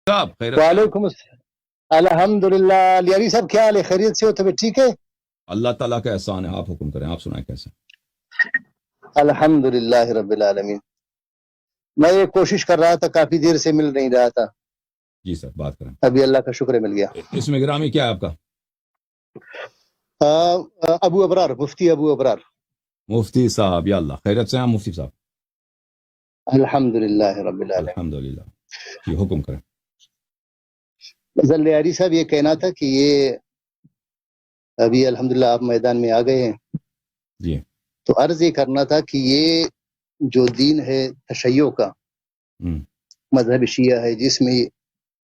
صاحب خیرت وعلیکم السلام. الحمدللہ. لیاری صاحب کیا حال ہے؟ خیریت سے ہو؟ طبیعت ٹھیک ہے؟ اللہ تعالیٰ کا احسان ہے. آپ حکم کریں, آپ سنائیں کیسے. الحمدللہ رب العالمین. میں یہ کوشش کر رہا تھا, کافی دیر سے مل نہیں رہا تھا. جی سر بات کریں. ابھی اللہ کا شکر ہے مل گیا. اس میں گرامی کیا ہے آپ کا؟ ابو ابرار, مفتی ابو ابرار. مفتی صاحب, یا اللہ خیرت سے ہیں مفتی صاحب؟ الحمدللہ رب العالمین. الحمدللہ. جی حکم کریں. لیاری صاحب یہ کہنا تھا کہ یہ ابھی الحمدللہ آپ میدان میں آ گئے ہیں, جی تو عرض یہ کرنا تھا کہ یہ جو دین ہے تشیع کا, مذہب شیعہ ہے, جس میں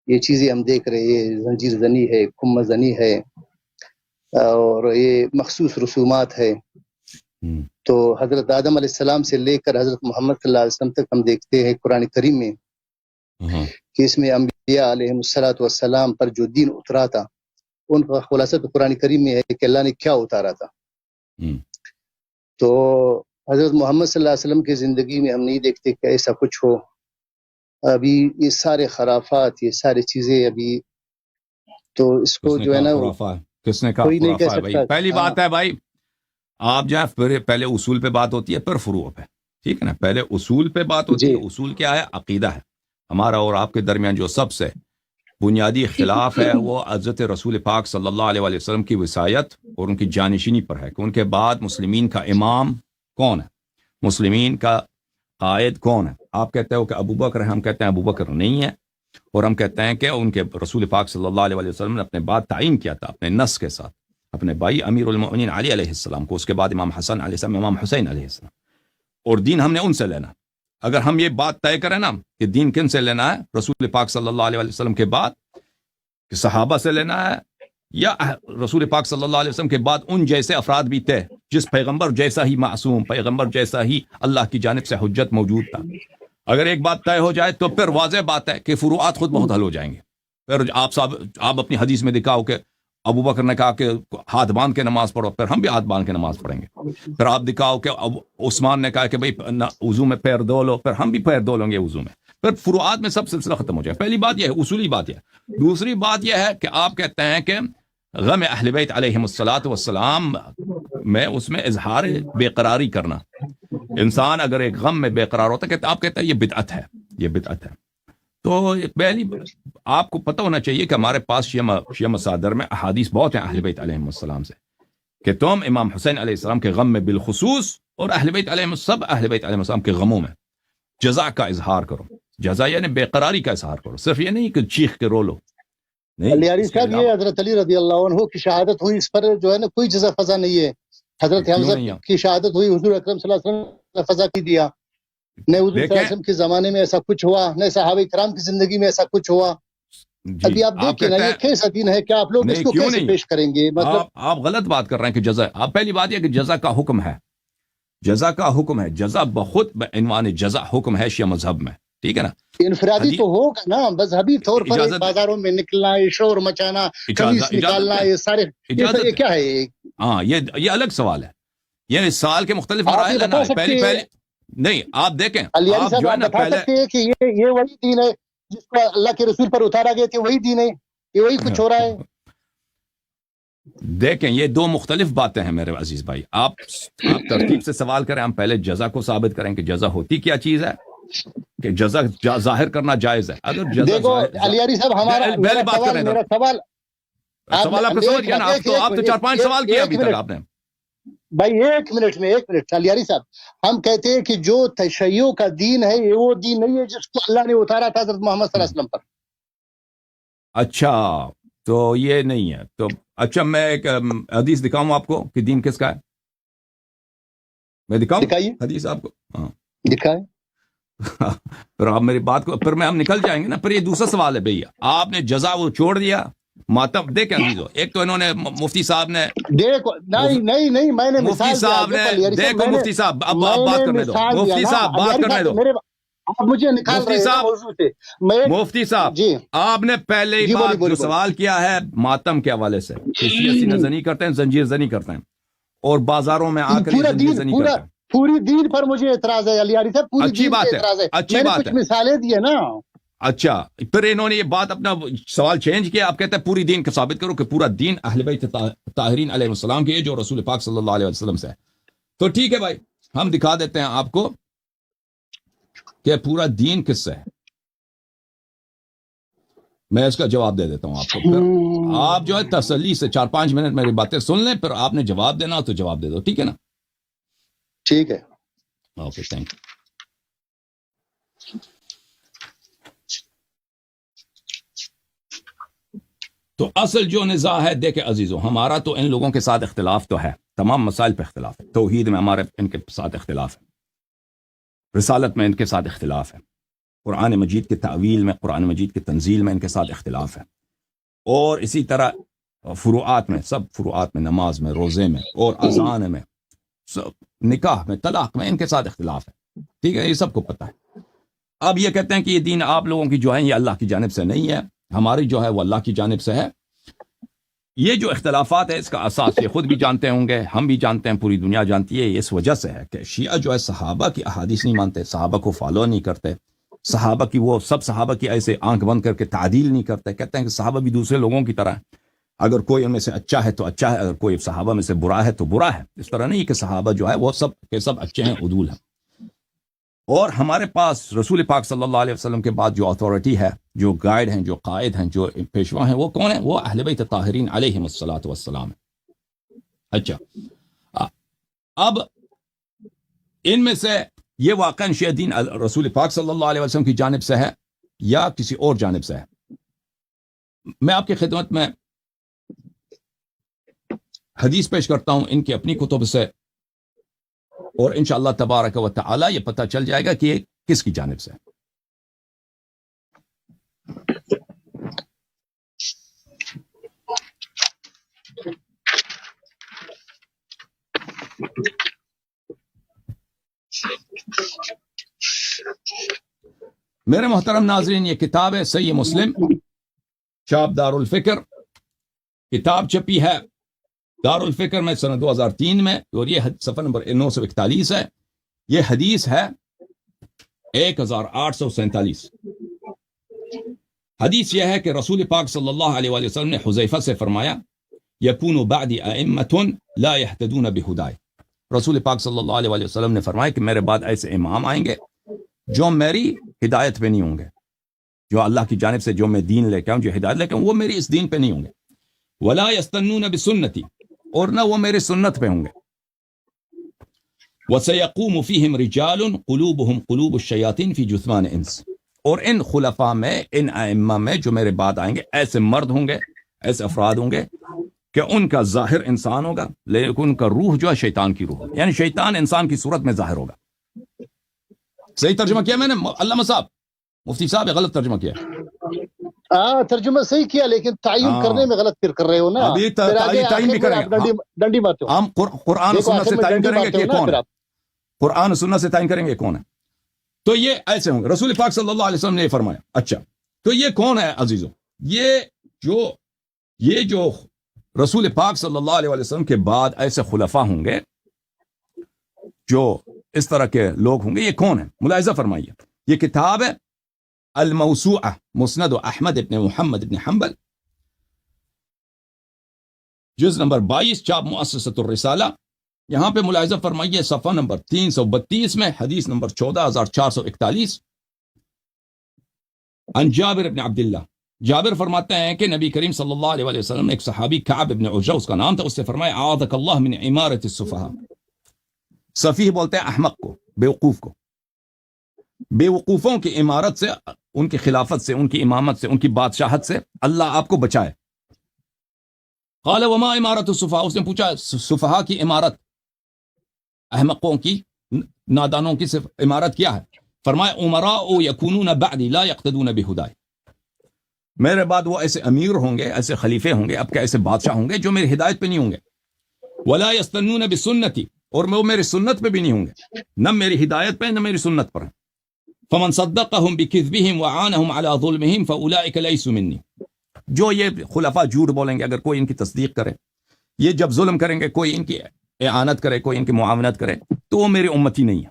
یہ چیزیں ہم دیکھ رہے ہیں, زنجیر زنی ہے, کم زنی ہے, اور یہ مخصوص رسومات ہے, تو حضرت آدم علیہ السلام سے لے کر حضرت محمد صلی اللہ علیہ وسلم تک ہم دیکھتے ہیں قرآن کریم میں کہ اس میں انبیاء علیہ الصلوۃ والسلام پر جو دین اترا تھا ان کا خلاصہ تو قرآن کریم میں ہے کہ اللہ نے کیا اتارا تھا. تو حضرت محمد صلی اللہ علیہ وسلم کی زندگی میں ہم نہیں دیکھتے کہ ایسا کچھ ہو. ابھی یہ سارے خرافات, یہ ساری چیزیں ابھی تو اس کو جو ہے نا, کس نے کہا کوئی نہیں کہہ خرافہ ہے بھائی؟ سکتا. پہلی بات ہے بھائی, آپ جو ہے پہلے اصول پہ بات ہوتی ہے پھر فروع پہ, ٹھیک ہے نا. پہلے اصول پہ بات ہوتی ہے. اصول کیا ہے؟ عقیدہ ہے. ہمارا اور آپ کے درمیان جو سب سے بنیادی اختلاف ہے وہ حضرت رسول پاک صلی اللہ علیہ وسلم کی وصایت اور ان کی جانشینی پر ہے کہ ان کے بعد مسلمین کا امام کون ہے, مسلمین کا قائد کون ہے. آپ کہتے ہو کہ ابو بکر ہے, ہم کہتے ہیں ابو بکر نہیں ہے, اور ہم کہتے ہیں کہ ان کے رسول پاک صلی اللہ علیہ وسلم نے اپنے بعد تعین کیا تھا اپنے نص کے ساتھ اپنے بھائی امیر المؤمنین علی علیہ السلام کو, اس کے بعد امام حسن علیہ السلام, امام حسین علیہ السلام, اور دین ہم نے ان سے لینا. اگر ہم یہ بات طے کریں نا کہ دین کن سے لینا ہے, رسول پاک صلی اللہ علیہ وسلم کے بعد کہ صحابہ سے لینا ہے, یا رسول پاک صلی اللہ علیہ وسلم کے بعد ان جیسے افراد بھی تھے جس پیغمبر جیسا ہی معصوم, پیغمبر جیسا ہی اللہ کی جانب سے حجت موجود تھا. اگر ایک بات طے ہو جائے تو پھر واضح بات ہے کہ فروعات خود بہت حل ہو جائیں گے. پھر آپ اپنی حدیث میں دکھاؤ کہ ابو بکر نے کہا کہ ہاتھ باندھ کے نماز پڑھو, پھر ہم بھی ہاتھ باندھ کے نماز پڑھیں گے. پھر آپ دکھاؤ کہ عثمان نے کہا کہ بھئی وضو میں پیر دھو لو, پھر ہم بھی پیر دھو لیں گے وضو میں. پھر فروعات میں سب سلسلہ ختم ہو جائے. پہلی بات یہ ہے, اصولی بات یہ ہے. دوسری بات یہ ہے کہ آپ کہتے ہیں کہ غم اہل بیت علیہم الصلوۃ والسلام میں اس میں اظہار بے قراری کرنا, انسان اگر ایک غم میں بے قرار ہوتا ہے, کہ آپ کہتے ہیں یہ بدعت ہے, یہ بدعت ہے. تو پہلی آپ کو پتہ ہونا چاہیے کہ ہمارے پاس شیعہ مصادر میں احادیث بہت ہیں اہل بیت علیہم السلام سے کہ تم امام حسین علیہ السلام کے غم میں بالخصوص اور اہل بیت علیہم سب اہل بیت علیہم السلام کے غموں میں جزا کا اظہار کرو. جزا یعنی بے قراری کا اظہار کرو, صرف یہ نہیں کہ چیخ کے رو لو. لیاری صاحب یہ حضرت علی رضی اللہ عنہ کی شہادت ہوئی, اس پر جو ہے نا کوئی جزا فضا نہیں ہے. حضرت حمزہ کی شہادت ہوئی, حضور اکرم صلی اللہ علیہ وسلم نے فضا کی دیا. نہ حضور صلی اللہ علیہ وسلم کے زمانے میں ایسا کچھ ہوا, نہ صحابہ کرام کی زندگی میں ایسا کچھ ہوا. ابھی آپ دیکھیں نا یہ کیسا دین ہے, کیا آپ لوگ اس کو کیسے پیش کریں گے؟ مطلب آپ غلط بات کر رہے ہیں کہ جزا. آپ پہلی بات یہ کہ جزا کا حکم ہے, جزا کا حکم ہے. جزا بخود بعنوان جزا حکم ہے شیعہ مذہب میں, ٹھیک ہے نا. انفرادی تو ہوگا نا, مذہبی طور پر بازاروں میں نکلنا, شور مچانا, قمیص نکالنا, یہ سارے یہ کیا ہے؟ ہاں یہ الگ سوال ہے. یہ سال کے مختلف مراحل ہیں نا. پہلے نہیں آپ دیکھیں, آپ جو ہے نا پہلے کہ یہ وہی دین ہے جس کو اللہ کے رسول پر اتارا گیا تھا, وہی دین ہے, یہ وہی کچھ ہو رہا ہے. دیکھیں یہ دو مختلف باتیں ہیں میرے عزیز بھائی. آپ ترتیب سے سوال کریں. ہم پہلے جزا کو ثابت کریں کہ جزا ہوتی کیا چیز ہے, کہ جزا ظاہر کرنا جائز ہے. اگر دیکھو علیاری صاحب, ہمارا سوال آپ کو سمجھ گیا نا. آپ تو 4-5 سوال کیے ابھی تک آپ نے. بھائی ایک منٹ علیاری صاحب, ہم کہتے ہیں کہ جو تشیع کا دین ہے یہ وہ دین نہیں ہے جس کو اللہ نے اتارا تھا حضرت محمد صلی اللہ علیہ وسلم پر. اچھا تو یہ نہیں ہے تو اچھا میں ایک حدیث دکھاؤں آپ کو کہ دین کس کا ہے. میں دکھاؤں حدیث آپ کو؟ ہاں دکھائیں. پھر آپ میری بات کو, پھر میں ہم نکل جائیں گے نا. پھر یہ دوسرا سوال ہے بھیا, آپ نے جزا وہ چھوڑ دیا ماتم. دیکھیں عزیزو, ایک تو انہوں نے مفتی صاحب نے دیکھو نہیں میں نے مفتی صاحب نے دیکھو مفتی صاحب اب بات کرنے دو. مفتی صاحب بات کرنے دو. مجھے نکال مفتی صاحب مفتی صاحب جی آپ نے پہلے ہی بات جو سوال کیا ہے ماتم کے حوالے سے, سینہ زنی کرتے ہیں, زنجیر زنی کرتے ہیں, اور بازاروں میں آ کر زنجیر زنی کرتے ہیں. پوری دین پر مجھے اعتراض ہے علیاری صاحب, پوری اچھی دین بات پر اعتراض ہے. اچھی بات ہے. مثالیں دیے نا. اچھا پھر انہوں نے یہ بات اپنا سوال چینج کیا. آپ کہتے ہیں پوری دین کا ثابت کرو کہ پورا دین اہل بیت طاہرین علیہ السلام کی ہے جو رسول پاک صلی اللہ علیہ وسلم سے ہے. تو ٹھیک ہے بھائی, ہم دکھا دیتے ہیں آپ کو کہ پورا دین کس سے ہے. میں اس کا جواب دے دیتا ہوں آپ کو. پھر آپ جو ہے تسلی سے 4-5 منٹ میری باتیں سن لیں, پھر آپ نے جواب دینا تو جواب دے دو, ٹھیک ہے نا؟ ٹھیک ہے. Okay, thank you. تو اصل جو نزاع ہے, دیکھیں عزیزوں, ہمارا تو ان لوگوں کے ساتھ اختلاف تو ہے, تمام مسائل پہ اختلاف ہے. توحید میں ہمارے ان کے ساتھ اختلاف ہے, رسالت میں ان کے ساتھ اختلاف ہے, قرآن مجید کے تعویل میں, قرآن مجید کے تنزیل میں ان کے ساتھ اختلاف ہے, اور اسی طرح فروعات میں, سب فروعات میں, نماز میں, روزے میں, اور اذان میں, نکاح میں, طلاق میں ان کے ساتھ اختلاف ہے. ٹھیک ہے, یہ سب کو پتہ ہے. اب یہ کہتے ہیں کہ یہ دین آپ لوگوں کی جو ہے یہ اللہ کی جانب سے نہیں ہے, ہماری جو ہے وہ اللہ کی جانب سے ہے. یہ جو اختلافات ہے اس کا اساس یہ خود بھی جانتے ہوں گے, ہم بھی جانتے ہیں, پوری دنیا جانتی ہے. اس وجہ سے ہے کہ شیعہ جو ہے صحابہ کی احادیث نہیں مانتے, صحابہ کو فالو نہیں کرتے, صحابہ کی وہ سب صحابہ کی ایسے آنکھ بند کر کے تعدیل نہیں کرتے. کہتے ہیں کہ صحابہ بھی دوسرے لوگوں کی طرح ہے, اگر کوئی ان میں سے اچھا ہے تو اچھا ہے, اگر کوئی صحابہ میں سے برا ہے تو برا ہے. اس طرح نہیں کہ صحابہ جو ہے وہ سب کے سب اچھے ہیں, عدول ہیں. اور ہمارے پاس رسول پاک صلی اللہ علیہ وسلم کے بعد جو اتھارٹی ہے, جو گائیڈ ہیں, جو قائد ہیں, جو پیشوا ہیں, وہ کون ہیں؟ وہ اہل بیت طاہرین علیہم الصلوۃ والسلام ہیں. اچھا, اب ان میں سے یہ واقعاً شیعہ دین رسول پاک صلی اللہ علیہ وسلم کی جانب سے ہے یا کسی اور جانب سے ہے؟ میں آپ کی خدمت میں حدیث پیش کرتا ہوں ان کی اپنی کتب سے, اور انشاءاللہ تبارک و تعالی یہ پتہ چل جائے گا کہ یہ کس کی جانب سے ہے. میرے محترم ناظرین, یہ کتاب ہے صحیح مسلم, چھاپ دار الفکر, کتاب چھپی ہے دار الفکر میں سنہ 2003 میں, اور یہ صفحہ نمبر 941 ہے. یہ حدیث ہے 1847. حدیث یہ ہے کہ رسول پاک صلی اللہ علیہ وآلہ وسلم نے حذیفہ سے فرمایا, یکون بعدی ائمۃ لا یہتدون بہدای. رسول پاک صلی اللہ علیہ وآلہ وسلم نے فرمایا کہ میرے بعد ایسے امام آئیں گے جو میری ہدایت پہ نہیں ہوں گے, جو اللہ کی جانب سے جو میں دین لے کے آؤں, جو ہدایت لے کے آؤں, وہ میری اس دین پہ نہیں ہوں گے. ولا یستنون بسنتی, اور نہ وہ میری سنت پہ ہوں گے. وسیقوم فیہم رجال قلوبہم قلوب الشیاطین فی جثمان انس, اور ان خلفاء میں, ان ائمہ میں جو میرے بعد آئیں گے, ایسے مرد ہوں گے, ایسے افراد ہوں گے کہ ان کا ظاہر انسان ہوگا لیکن ان کا روح جو ہے شیطان کی روح, یعنی شیطان انسان کی صورت میں ظاہر ہوگا. صحیح ترجمہ کیا میں نے علامہ صاحب, مفتی صاحب, غلط ترجمہ کیا؟ ترجمہ صحیح کیا, لیکن تعین کرنے میں غلط پھر کر رہے ہو نا. ابھی تعین بھی کریں گے, ڈنڈی مارتے ہو. ہم قرآن و سنت سے تعین کریں گے کہ کون ہے, قرآن و سنت سے تعین کریں گے کون ہے. تو یہ ایسے ہوں گے. رسول پاک صلی اللہ علیہ وسلم نے یہ فرمایا. اچھا, تو یہ کون ہے عزیزوں؟ یہ جو رسول پاک صلی اللہ علیہ وسلم کے بعد ایسے خلفاء ہوں گے, جو اس طرح کے لوگ ہوں گے, یہ کون ہیں؟ ملاحظہ فرمائیے. یہ کتاب ہے الموسوعہ مسند احمد ابن محمد ابن حنبل, جز نمبر 22, چھاپ مؤسسۃ الرسالہ. یہاں پہ ملاحظہ فرمائیے صفحہ نمبر 332 میں, حدیث نمبر 14441. عن جابر ابن عبداللہ, جابر فرماتے ہیں کہ نبی کریم صلی اللہ علیہ وآلہ وسلم نے ایک صحابی کعب ابن عجرہ اس کا نام تھا, اس سے فرمایا اعاذک اللہ من عمارت السفہاء. سفیہ بولتے ہیں احمق کو, بیوقوف کو. بیوقوفوں کی عمارت سے, ان کی خلافت سے, ان کی امامت سے, ان کی بادشاہت سے اللہ آپ کو بچائے. قال وما عمارت السفہاء, اس نے پوچھا سفہاء کی عمارت, احمقوں کی, نادانوں کی عمارت کیا ہے؟ فرمایا امراء یکونون بعدی لا یقتدون بہدای, میرے بعد وہ ایسے امیر ہوں گے, ایسے خلیفے ہوں گے, اب کے ایسے بادشاہ ہوں گے جو میری ہدایت پہ نہیں ہوں گے. ولا یستنون بسنتی, اور وہ میری سنت پہ بھی نہیں ہوں گے, نہ میری ہدایت پہ نہ میری سنت پر. فمن صدقهم بکذبهم وعانهم على ظلمهم فاولئک لیسوا منی. جو یہ خلفاء جھوٹ بولیں گے, اگر کوئی ان کی تصدیق کرے, یہ جب ظلم کریں گے, کوئی ان کی اعانت کرے, کوئی ان کی معاونت کرے, تو وہ میری امتی نہیں ہے.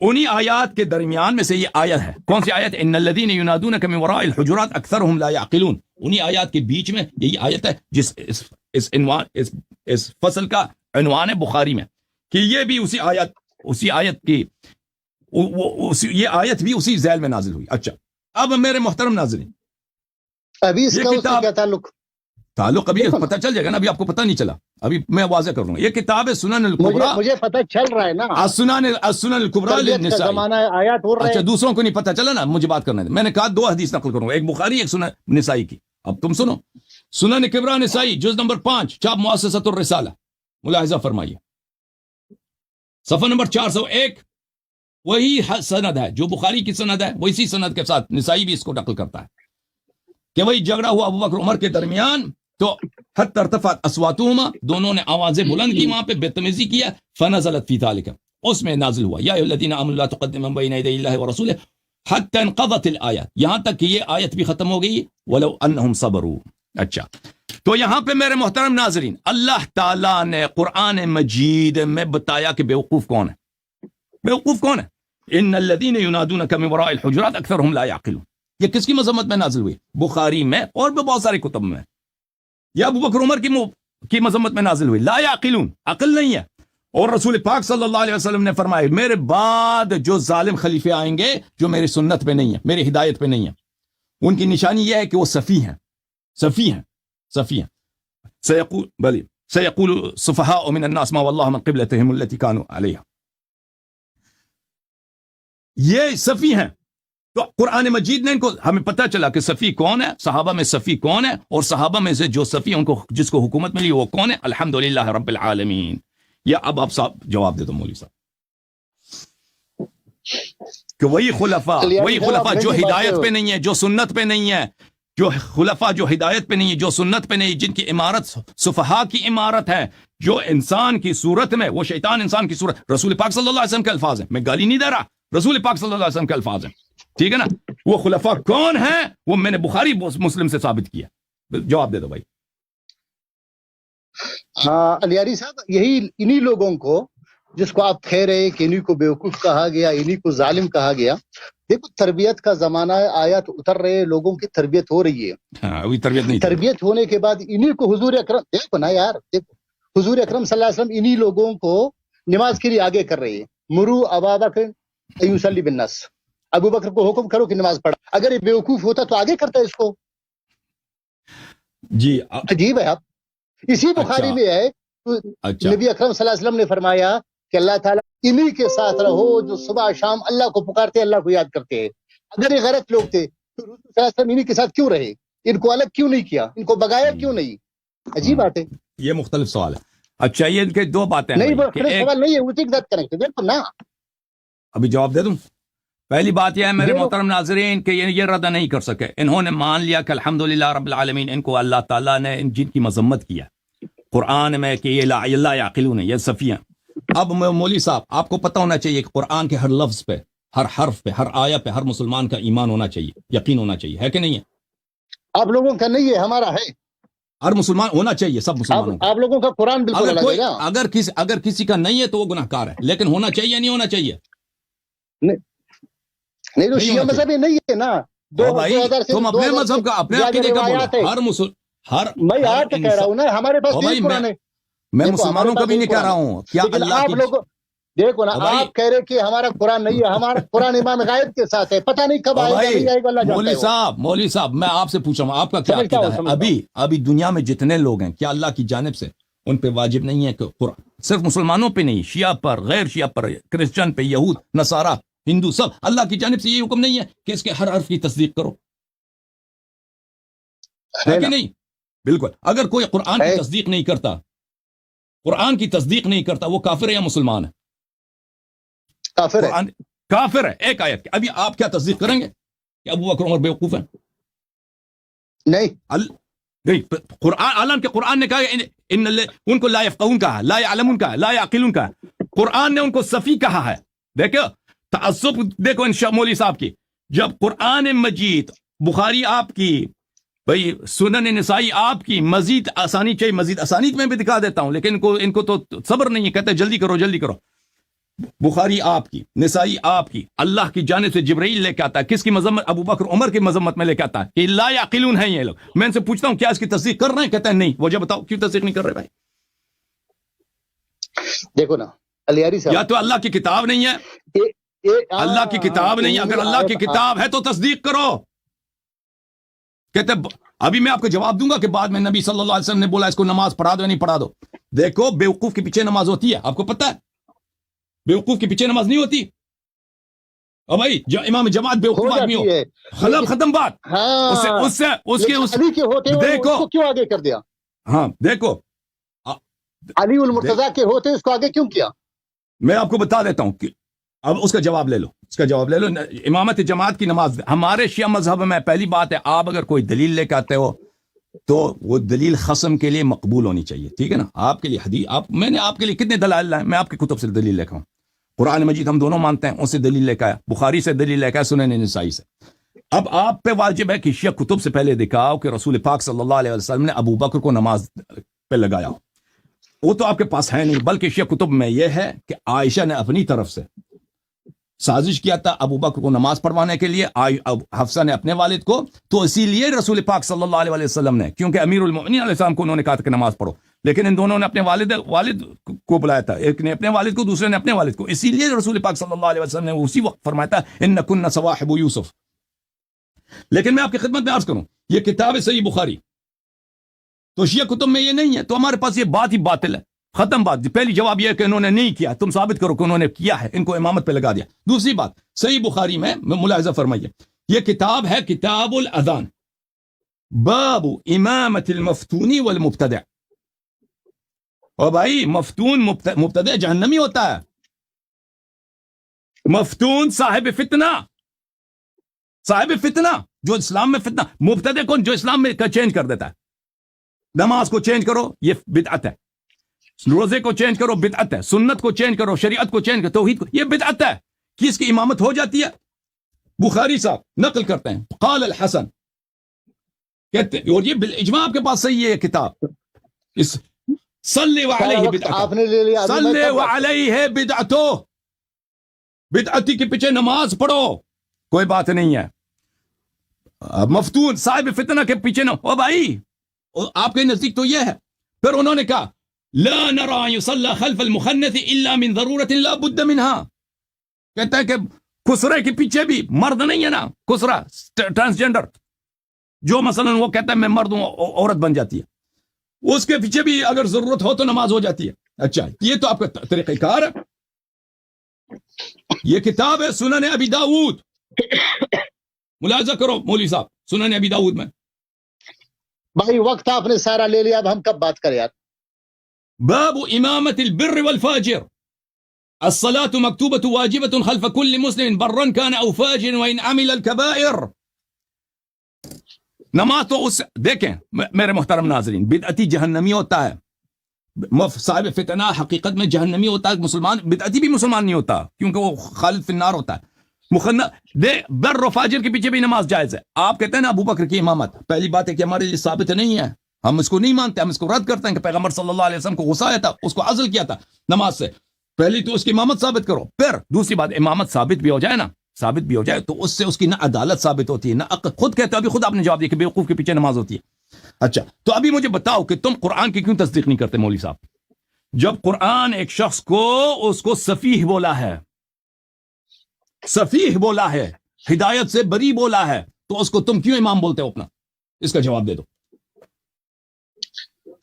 انہی آیات کے درمیان میں سے یہ آیت ہے. کون سی آیت؟ ان الذین ینادونک من وراء الحجرات اکثرهم لا یعقلون. انہی آیات کے بیچ میں یہی آیت ہے جس اس فصل کا عنوان ہے بخاری میں کہ یہ بھی اسی آیت کی یہ آیت بھی اسی ذیل میں نازل ہوئی. اچھا اب میرے محترم ناظرین ابھی اس کا اس سے کیا تعلق ابھی پتہ چل جائے گا نا. ابھی آپ کو پتہ نہیں چلا, ابھی میں واضح کروں گا. یہ کتاب ہے سنن الکبریٰ. مجھے پتہ چل رہا ہے نا, السنن الکبریٰ للنسائی. اچھا دوسروں کو نہیں پتہ چلا نا, مجھے بات کرنا ہے. میں نے کہا 2 حدیث نقل کروں گا, ایک بخاری ایک سنن نسائی کی. اب تم سنو, سنن کبریٰ نسائی جز نمبر 5 چاپ مؤسسۃ الرسالہ, ملاحظہ فرمائیے صفحہ نمبر 401. وہی سند ہے جو بخاری کی سند ہے, وہی سند کے ساتھ نسائی بھی اس کو نقل کرتا ہے کہ وہی جھگڑا ہوا ابو بکر عمر کے درمیان, تو حتی ارتفعت اصواتهما, دونوں نے آوازیں بلند کی, وہاں پہ بدتمیزی کیا. فنزلت فی ذلک, اس میں نازل ہوا یا ایھا الذین آمنوا لا تقدموا بین یدی اللہ ورسولہ حتی انقضت الآیات, یہاں تک کہ یہ آیت بھی ختم ہو گئی. ولو انہم صبروا. اچھا تو یہاں پہ میرے محترم ناظرین اللہ تعالیٰ نے قرآن مجید میں بتایا کہ بیوقوف کون ہے. بیوقوف کون ہے؟ ان الذین ینادونک من وراء الحجرات اکثرهم لا یعقلون. یہ کس کی مذمت میں نازل ہوئی؟ بخاری میں اور بھی بہت سارے کتب میں. یا ابو بکر عمر کی مذمت میں نازل ہوئی. لا یعقلون, عقل نہیں ہے. اور رسول پاک صلی اللہ علیہ وسلم نے فرمایا میرے بعد جو ظالم خلیفے آئیں گے جو میری سنت پہ نہیں ہے, میری ہدایت پہ نہیں ہے, ان کی نشانی یہ ہے کہ وہ صفی ہیں. صفی ہیں, صفی ہیں. سيقول السفهاء من الناس ما والله من قبلتهم التي كانوا عليها. یہ صفی ہیں. تو قرآن مجید نے ان کو, ہمیں پتہ چلا کہ صفی کون ہے, صحابہ میں صفی کون ہے, اور صحابہ میں سے جو صفی ان کو جس کو حکومت ملی وہ کون ہے. الحمدللہ رب العالمین. یا اب آپ صاحب جواب دے دو مولوی صاحب کہ وہی خلفاء جو ہدایت پہ نہیں ہے, جو سنت پہ نہیں ہے, جو خلفاء جو ہدایت پہ نہیں ہے, جو سنت پہ نہیں, جن کی عمارت صفحاء کی عمارت ہے, جو انسان کی صورت میں, وہ شیطان انسان کی صورت. رسول پاک صلی اللہ علیہ وسلم کے الفاظ ہیں, میں گالی نہیں دے رہا, رسول پاک صلی اللہ علیہ وسلم کے الفاظ ہیں, ٹھیک ہے نا. وہ خلفاء کون ہیں وہ میں نے بخاری مسلم سے ثابت کیا. جواب دے دو بھائی. علیاری صاحب, یہی انہی لوگوں کو جس کو آپ کہہ رہے کہ انہی کو بیوقوف کہا گیا, انہی کو ظالم کہا گیا. دیکھو تربیت کا زمانہ ہے, آیات اتر رہے, لوگوں کی تربیت ہو رہی ہے. ابھی تربیت نہیں, تربیت ہونے کے بعد انہی کو حضور اکرم, دیکھو نا یار, دیکھو حضور اکرم صلی اللہ علیہ وسلم انہی لوگوں کو نماز کے لیے آگے کر رہے ہیں. مرو ابا بکر ان یصلی بالناس, ابو بکر کو حکم کرو کہ نماز پڑھا. اگر یہ بیوقوف ہوتا تو آگے کرتا اس کو. جی عجیب ہے. آپ اسی بخاری میں ہے نبی اکرم صلی اللہ علیہ وسلم نے فرمایا کہ اللہ تعالیٰ انہی کے ساتھ رہو جو صبح شام اللہ کو پکارتے, اللہ کو یاد کرتے ہیں. اگر یہ غلط لوگ تھے تو رسول صلی اللہ علیہ وسلم انہی کے ساتھ کیوں رہے, ان کو الگ کیوں نہیں کیا, ان کو بغایا کیوں نہیں؟ عجیب بات ہے. یہ مختلف سوال ہے. اچھا یہ ان کے 2 باتیں ہیں. نہیں سوال نہیں ہے, اسی کے ساتھ کریں. دیکھو نا, ابھی جواب دے دوں. پہلی بات یہ ہے میرے محترم ناظرین کہ یہ رد نہیں کر سکے. انہوں نے مان لیا کہ الحمدللہ رب العالمین, ان کو اللہ تعالیٰ نے جن کی مذمت کیا قرآن میں کہ یہ لا یعقلون, یہ صفی ہیں. اب مولوی صاحب آپ کو پتہ ہونا چاہیے کہ قرآن کے ہر لفظ پہ, ہر حرف پہ, ہر آیت پہ ہر مسلمان کا ایمان ہونا چاہیے, یقین ہونا چاہیے, ہے کہ نہیں ہے؟ آپ لوگوں کا نہیں ہے, ہمارا ہے. ہر مسلمان ہونا چاہیے, سب مسلمانوں کا. آپ لوگوں کا قرآن بالکل اگر کسی کا نہیں ہے تو وہ گناہ کار ہے, لیکن ہونا چاہیے نہیں ہونا چاہیے. نہیں تو شیعہ مذہب نہیں ہے نا. تم اپنے مذہب کا اپنے عقیدے کا بولو. میں آج کہہ رہا ہوں نا, ہمارے پاس قرآن ہے. میں مسلمانوں کا بھی نہیں کہہ رہا ہوں. کیا اللہ آپ لوگ دیکھو نا, آپ کہہ رہے کہ ہمارا قرآن نہیں ہے, ہمارا قرآن امام غائب کے ساتھ ہے, پتہ نہیں کب آئے گا نہیں آئے گا, اللہ جانتا ہے. مولوی صاحب میں آپ سے پوچھ رہا ہوں, آپ کا کیا عقیدہ ہے؟ ابھی دنیا میں جتنے لوگ ہیں, کیا اللہ کی جانب سے ان پہ واجب نہیں ہے کہ قرآن صرف مسلمانوں پہ نہیں, شیعہ پر, غیر شیعہ پر, کرسچن پہ, یہود, نصارہ, ہندو, سب اللہ کی جانب سے یہ حکم نہیں ہے کہ اس کے ہر حرف کی تصدیق کرو, ہے کہ نہیں؟ بالکل. اگر کوئی قرآن کی تصدیق نہیں کرتا, قرآن کی تصدیق نہیں کرتا, وہ کافر ہے یا مسلمان ہے؟ کافر ہے. ایک آیت کی ابھی آپ کیا تصدیق کریں گے کہ ابو بکر عمر بیوقوف ہیں؟ نہیں. قرآن کے قرآن نے کہا ان کو لا یفقہون کہا, لا یعلمون کہا, لا یعقلون کہا. قرآن نے ان کو صفی کہا ہے. دیکھو تعصب, دیکھو ان مولوی صاحب کی, جب قرآن مجید, بخاری آپ کی, بھئی سنن نسائی آپ کی, مزید آسانی چاہیے, مزید آسانی میں بھی دکھا دیتا ہوں, لیکن ان کو تو صبر نہیں ہے, کہتے جلدی کرو جلدی کرو. بخاری آپ کی، نسائی آپ کی، اللہ کی جانب سے جبرائیل لے کے آتا ہے. کس کی مذمت؟ ابو بکر عمر کی مذمت میں لے کے آتا ہے کہ لا یعقلون ہیں یہ لوگ. میں ان سے پوچھتا ہوں کیا اس کی تصدیق کر رہے ہیں؟ کہتے ہیں نہیں. وجہ بتاؤ کیوں تصدیق نہیں کر رہے بھائی؟ دیکھو نا علیاری صاحب، یا تو اللہ کی کتاب نہیں ہے، اللہ کی کتاب نہیں ہے. اگر اللہ کی کتاب ہے تو تصدیق کرو. کہتے ابھی میں آپ کو جواب دوں گا کہ بعد میں نبی صلی اللہ علیہ وسلم نے بولا اس کو نماز پڑھا دو یا نہیں پڑھا دو. دیکھو بیوقوف کے پیچھے نماز ہوتی ہے، آپ کو پتہ ہے بیوقوف کے پیچھے نماز نہیں ہوتی. اور بھائی امام جماعت بیوقوف آدمی ہو، خلاب ختم بات. دیکھو کیوں آگے کر دیا؟ ہاں دیکھو علی المرتضیٰ کے ہوتے اس کو آگے کیوں کیا؟ میں آپ کو بتا دیتا ہوں کہ اب اس کا جواب لے لو، اس کا جواب لے لو. امامت جماعت کی نماز ہمارے شیعہ مذہب میں پہلی بات ہے، آپ اگر کوئی دلیل لے کے آتے ہو تو وہ دلیل خصم کے لیے مقبول ہونی چاہیے. ٹھیک ہے نا؟ آپ کے لیے حدیث میں نے آپ کے لیے کتنے دلائل لائے؟ میں آپ کی کتب سے دلیل لے کے ہوں. قرآن مجید ہم دونوں مانتے ہیں، اس سے دلیل لے کے آیا، بخاری سے دلیل لے کے آیا، سنن نسائی سے. اب آپ پہ واجب ہے کہ شیعہ کتب سے پہلے دکھاؤ کہ رسول پاک صلی اللہ علیہ وسلم نے ابو بکر کو نماز پہ لگایا. وہ تو آپ کے پاس ہے نہیں، بلکہ شیعہ کتب میں یہ ہے کہ عائشہ نے اپنی طرف سے سازش کیا تھا ابو بکر کو نماز پڑھوانے کے لیے، حفصہ نے اپنے والد کو. تو اسی لیے رسول پاک صلی اللہ علیہ وسلم نے، کیونکہ امیر المؤمنین علیہ السلام کو انہوں نے کہا تھا کہ نماز پڑھو، لیکن ان دونوں نے اپنے والد کو بلایا تھا، ایک نے اپنے والد کو، دوسرے نے اپنے والد کو. اسی لیے رسول پاک صلی اللہ علیہ وسلم نے اسی وقت فرمایا تھا انکن صواحب یوسف. لیکن میں آپ کی خدمت میں عرض کروں، یہ کتاب ہے صحیح بخاری، تو شیعہ کتب میں یہ نہیں ہے، تو ہمارے پاس یہ بات ہی باطل ہے. ختم بات. پہلی جواب یہ ہے کہ انہوں نے نہیں کیا، تم ثابت کرو کہ انہوں نے کیا ہے، ان کو امامت پہ لگا دیا. دوسری بات، صحیح بخاری میں ملاحظہ فرمائیے، یہ کتاب ہے کتاب الاذان، باب امامت المفتون والمبتدع. اور بھائی مفتون مبتدع جہنمی ہوتا ہے. مفتون صاحب فتنہ، صاحب فتنہ جو اسلام میں فتنہ. مبتدع کون؟ جو اسلام میں چینج کر دیتا ہے. نماز کو چینج کرو یہ بدعت ہے، روزے کو چینج کرو بدعت ہے، سنت کو چینج کرو، شریعت کو چینج کرو، توحید کو، یہ بدعت ہے. کس کی امامت ہو جاتی ہے؟ بخاری صاحب نقل کرتے ہیں، قال الحسن کہتے ہیں، اور یہ بالاجماع آپ کے پاس صحیح ہے یہ کتاب. اس صلی علیہ بدعتو، صلی علیہ بدعتو، بدعتی کے پیچھے نماز پڑھو، کوئی بات نہیں ہے. مفتون صاحب فتنہ کے پیچھے نہ او بھائی، آپ کے نزدیک تو یہ ہے. پھر انہوں نے کہا لا نرى يصلى خلف المخنث الا من ضرورة لا بد منها. کہتا ہے کہ خسرے کے پیچھے بھی مرد نہیں ہے نا، خسرا ٹرانسجنڈر جو مثلا وہ کہتا ہے میں مرد ہوں، عورت بن جاتی ہے، اس کے پیچھے بھی اگر ضرورت ہو تو نماز ہو جاتی ہے. اچھا یہ تو آپ کا طریقہ کار ہے. یہ کتاب ہے سنن ابی داؤد، ملاحظہ کرو مولوی صاحب، سنن ابی داؤد میں. بھائی وقت آپ نے سارا لے لیا، اب ہم کب بات کریں یار؟ باب امامت البر والفاجر، الصلاة مكتوبة واجبة خلف كل مسلم برا كان او فاجر وان عمل الكبائر. نماز تو اس دیکھیں میرے محترم ناظرین، بدعتی جہنمی ہوتا ہے، صاحب فتنہ حقیقت میں جہنمی ہوتا ہے. مسلمان بدعتی بھی مسلمان نہیں ہوتا کیونکہ وہ خالد فی النار ہوتا ہے. بر و فاجر کے پیچھے بھی نماز جائز ہے. آپ کہتے ہیں نا ابو بکر کی امامت، پہلی بات ہے کہ ہمارے لیے ثابت نہیں ہے، ہم اس کو نہیں مانتے، ہم اس کو رد کرتے ہیں کہ پیغمبر صلی اللہ علیہ وسلم کو غصہ آیا تھا، اس کو عزل کیا تھا نماز سے. پہلی تو اس کی امامت ثابت کرو. پھر دوسری بات، امامت ثابت بھی ہو جائے نا، ثابت بھی ہو جائے تو اس سے اس کی نہ عدالت ثابت ہوتی ہے نہ عقل. خود کہتے ہو، ابھی خود آپ نے جواب دیا کہ بیوقوف کے پیچھے نماز ہوتی ہے. اچھا تو ابھی مجھے بتاؤ کہ تم قرآن کی کیوں تصدیق نہیں کرتے مولوی صاحب؟ جب قرآن ایک شخص کو اس کو سفیہ بولا ہے، سفیہ بولا ہے، ہدایت سے بری بولا ہے، تو اس کو تم کیوں امام بولتے ہو اپنا؟ اس کا جواب دے دو.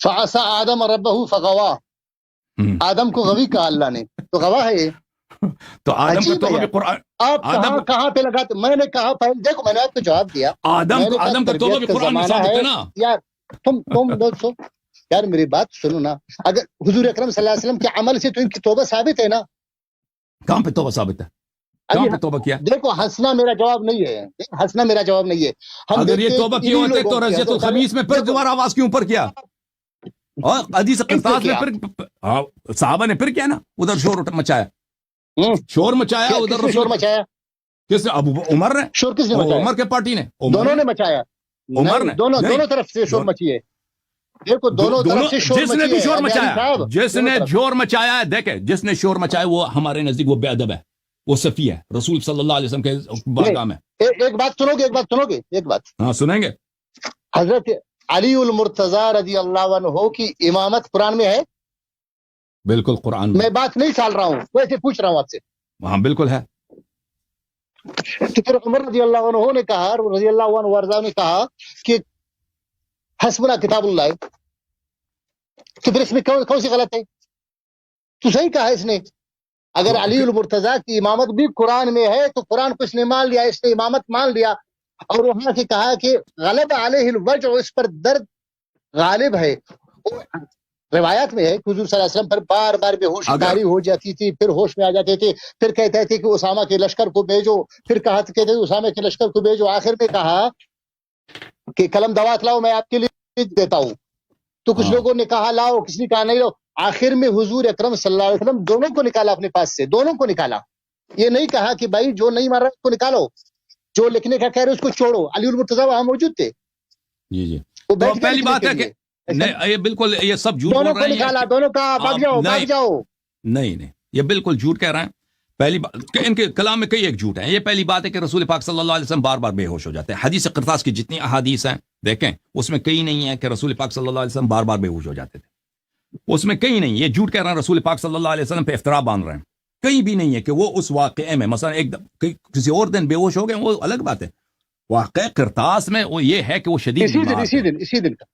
فعصى آدم ربہ فغوا، آدم کو غوی کہا اللہ نے، تو غوا ہے یہ. تو آدم کا توبہ بھی قرآن، آپ کہاں پہ لگاتے؟ میں نے کہا پہلے دیکھو، میں نے آپ کو جواب دیا. آدم کا توبہ بھی قرآن میں ثابت ہے نا یار. تم لوگ سو یار، میری بات سنو نا. اگر حضور اکرم صلی اللہ علیہ وسلم کے عمل سے تو ان کی توبہ ثابت ہے نا. کہاں پہ توبہ ثابت ہے؟ کہاں پہ توبہ کیا؟ دیکھو ہنسنا میرا جواب نہیں ہے، ہنسنا میرا جواب نہیں ہے. اگر یہ توبہ کیے ہوتے تو رضیت الخمیس میں پھر دوبارہ آواز کیوں پر کیا؟ اور حدیث قرطاس میں پھر صحابہ نے پھر کیا نا، ادھر شور مچایا، شور مچایا، ادھر شور مچایا. کس نے؟ ابو عمر نے. شور کس نے مچایا؟ عمر کے پارٹی نے، دونوں نے مچایا. عمر نے، دونوں طرف سے شور مچی ہے. دیکھو دونوں طرف سے شور جس نے بھی شور مچایا، جس نے طرف شور مچایا ہے، دیکھیں جس نے شور مچایا وہ ہمارے نزدیک وہ بے ادب ہے، وہ صفی ہے رسول صلی اللہ علیہ وسلم کے بارگاہ میں۔ ایک بات سنو گے، ایک بات ہاں سنیں گے۔ حضرت علی المرتضی رضی اللہ عنہ کی امامت قرآن میں ہے؟ بالکل قرآن میں بات نہیں ٹال رہا ہوں، ویسے پوچھ رہا ہوں آپ سے۔ ہاں بالکل ہے۔ تو پھر عمر رضی اللہ عنہ نے کہا، رضی اللہ عنہ وارضا نے کہا کہ حسبنا کتاب اللہ، تو پھر اس میں کون سی غلط ہے؟ تو صحیح کہا اس نے، اگر علی المرتضی کی امامت بھی قرآن میں ہے تو قرآن کو اس نے مان لیا، اس نے امامت مان لیا، اور وہاں سے کہا کہ غلب علیہ الوجع، اس پر درد غالب ہے۔ روایات میں ہے کہ حضور صلی اللہ علیہ وسلم پر بار بار بے ہوشی طاری ہو جاتی تھی، پھر ہوش میں آ جاتے تھے، پھر کہتے تھے کہ اسامہ کے لشکر کو بھیجو، پھر کہتے تھے اسامہ کے لشکر کو بھیجو، آخر میں کہا کہ قلم دوات لاؤ میں آپ کے لیے دیتا ہوں، تو کچھ لوگوں نے کہا لاؤ، کسی نے کہا نہیں لاؤ، آخر میں حضور اکرم صلی اللہ علیہ وسلم دونوں کو نکالا اپنے پاس سے، دونوں کو نکالا، یہ نہیں کہا کہ بھائی جو نہیں مار رہا اس کو نکالو، جو لکھنے کا کہہ رہے اس کو چھوڑو۔ علی المرتضی وہاں موجود تھے، جی جی، وہ تو پہلی بات ہے کہ نہیں، یہ بالکل یہ سب جھوٹ بول دونوں کو رہے ہیں، نکالا، دونوں کا بھاگ جاؤ بھاگ جاؤ۔ نہیں یہ بالکل جھوٹ کہہ رہے ہیں۔ پہلی بات کہ ان کے کلام میں کئی ایک جھوٹ ہیں۔ یہ پہلی بات ہے کہ رسول پاک صلی اللہ علیہ وسلم بار بار بے ہوش ہو جاتے ہیں۔ حدیث قرطاس کی جتنی احادیث ہیں دیکھیں، اس میں کئی نہیں ہے کہ رسول پاک صلی اللہ علیہ وسلم بار بار بے ہوش ہو جاتے تھے، اس میں کئی نہیں۔ یہ جھوٹ کہہ رہے ہیں، رسول پاک صلی اللہ علیہ وسلم پہ افترا باندھ رہے ہیں، کہیں بھی نہیں ہے کہ وہ اس واقعے میں مثلا ایک کسی اور دن بے ہوش ہو گئے، وہ الگ بات ہے۔ واقع قرطاس میں وہ یہ ہے کہ وہ شدید اسی دن کا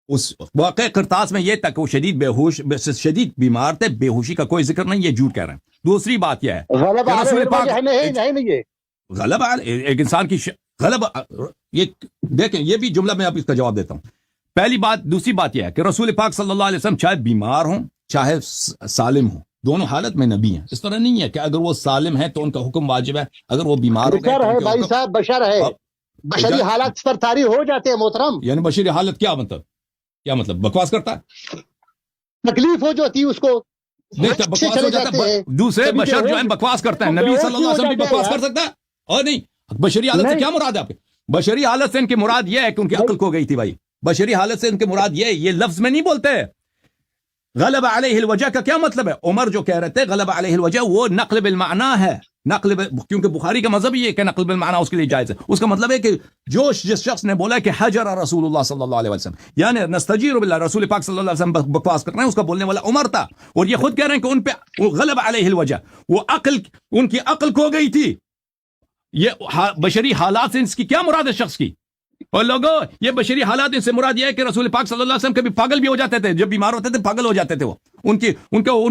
اس واقع قرطاس میں یہ تھا کہ وہ شدید بیمار تھے، بے ہوشی کا کوئی ذکر نہیں، یہ جھوٹ کہہ رہے ہیں۔ دوسری بات یہ ہے کہ رسول پاک غلب ایک انسان کی غلب، یہ دیکھیں یہ بھی جملہ میں اب اس کا جواب دیتا ہوں۔ پہلی بات۔ دوسری بات یہ ہے کہ رسول پاک صلی اللہ علیہ وسلم چاہے بیمار ہوں چاہے سالم ہوں، دونوں حالت میں نبی ہیں۔ اس طرح نہیں ہے کہ اگر وہ سالم ہے تو ان کا حکم واجب ہے، اگر وہ بیمار ہو گئے بھائی صاحب بشر ہے، بشری حالات پر طاری ہو جاتے ہیں محترم۔ یعنی بشری حالت کیا مطلب؟ کیا مطلب؟ بکواس کرتا ہے، تکلیف ہو جاتی ہے اس کو، بکواس ہو جاتا ہے۔ دوسرے بشر جو ہیں بکواس کرتے ہیں، نبی صلی اللہ علیہ وسلم بھی بکواس کر سکتا ہے؟ اور نہیں، بشری حالت سے کیا مراد ہے آپ کے؟ بشری حالت سے ان کی مراد یہ ہے کہ ان کی عقل کھو گئی تھی بھائی۔ بشری حالت سے ان کی مراد یہ لفظ میں نہیں بولتے۔ غلب علیہ الوجہ کا کیا مطلب ہے؟ عمر جو کہہ رہے تھے غلب علیہ الوجہ، وہ نقل بالمعنی ہے، کیونکہ بخاری کا مذہب یہ ہے کہ نقل بالمعنی اس کے لیے جائز ہے۔ اس کا مطلب ہے کہ جس شخص نے بولا کہ حجر رسول اللہ صلی اللہ علیہ وسلم، یعنی نستجیر باللہ، رسول پاک صلی اللہ علیہ وسلم بکواس کر رہے ہیں، اس کا بولنے والا عمر تھا، اور یہ خود کہہ رہے ہیں کہ ان پہ غلب علیہ الوجہ، وہ عقل، ان کی عقل کھو گئی تھی۔ یہ بشری حالات سے اس کی کیا مراد ہے شخص کی؟ اور لوگوں یہ بشری حالات ان سے مراد یہ ہے کہ رسول پاک صلی اللہ علیہ وسلم کبھی پاگل بھی ہو جاتے تھے، جب بیمار ہوتے تھے پاگل ہو جاتے تھے، وہ ان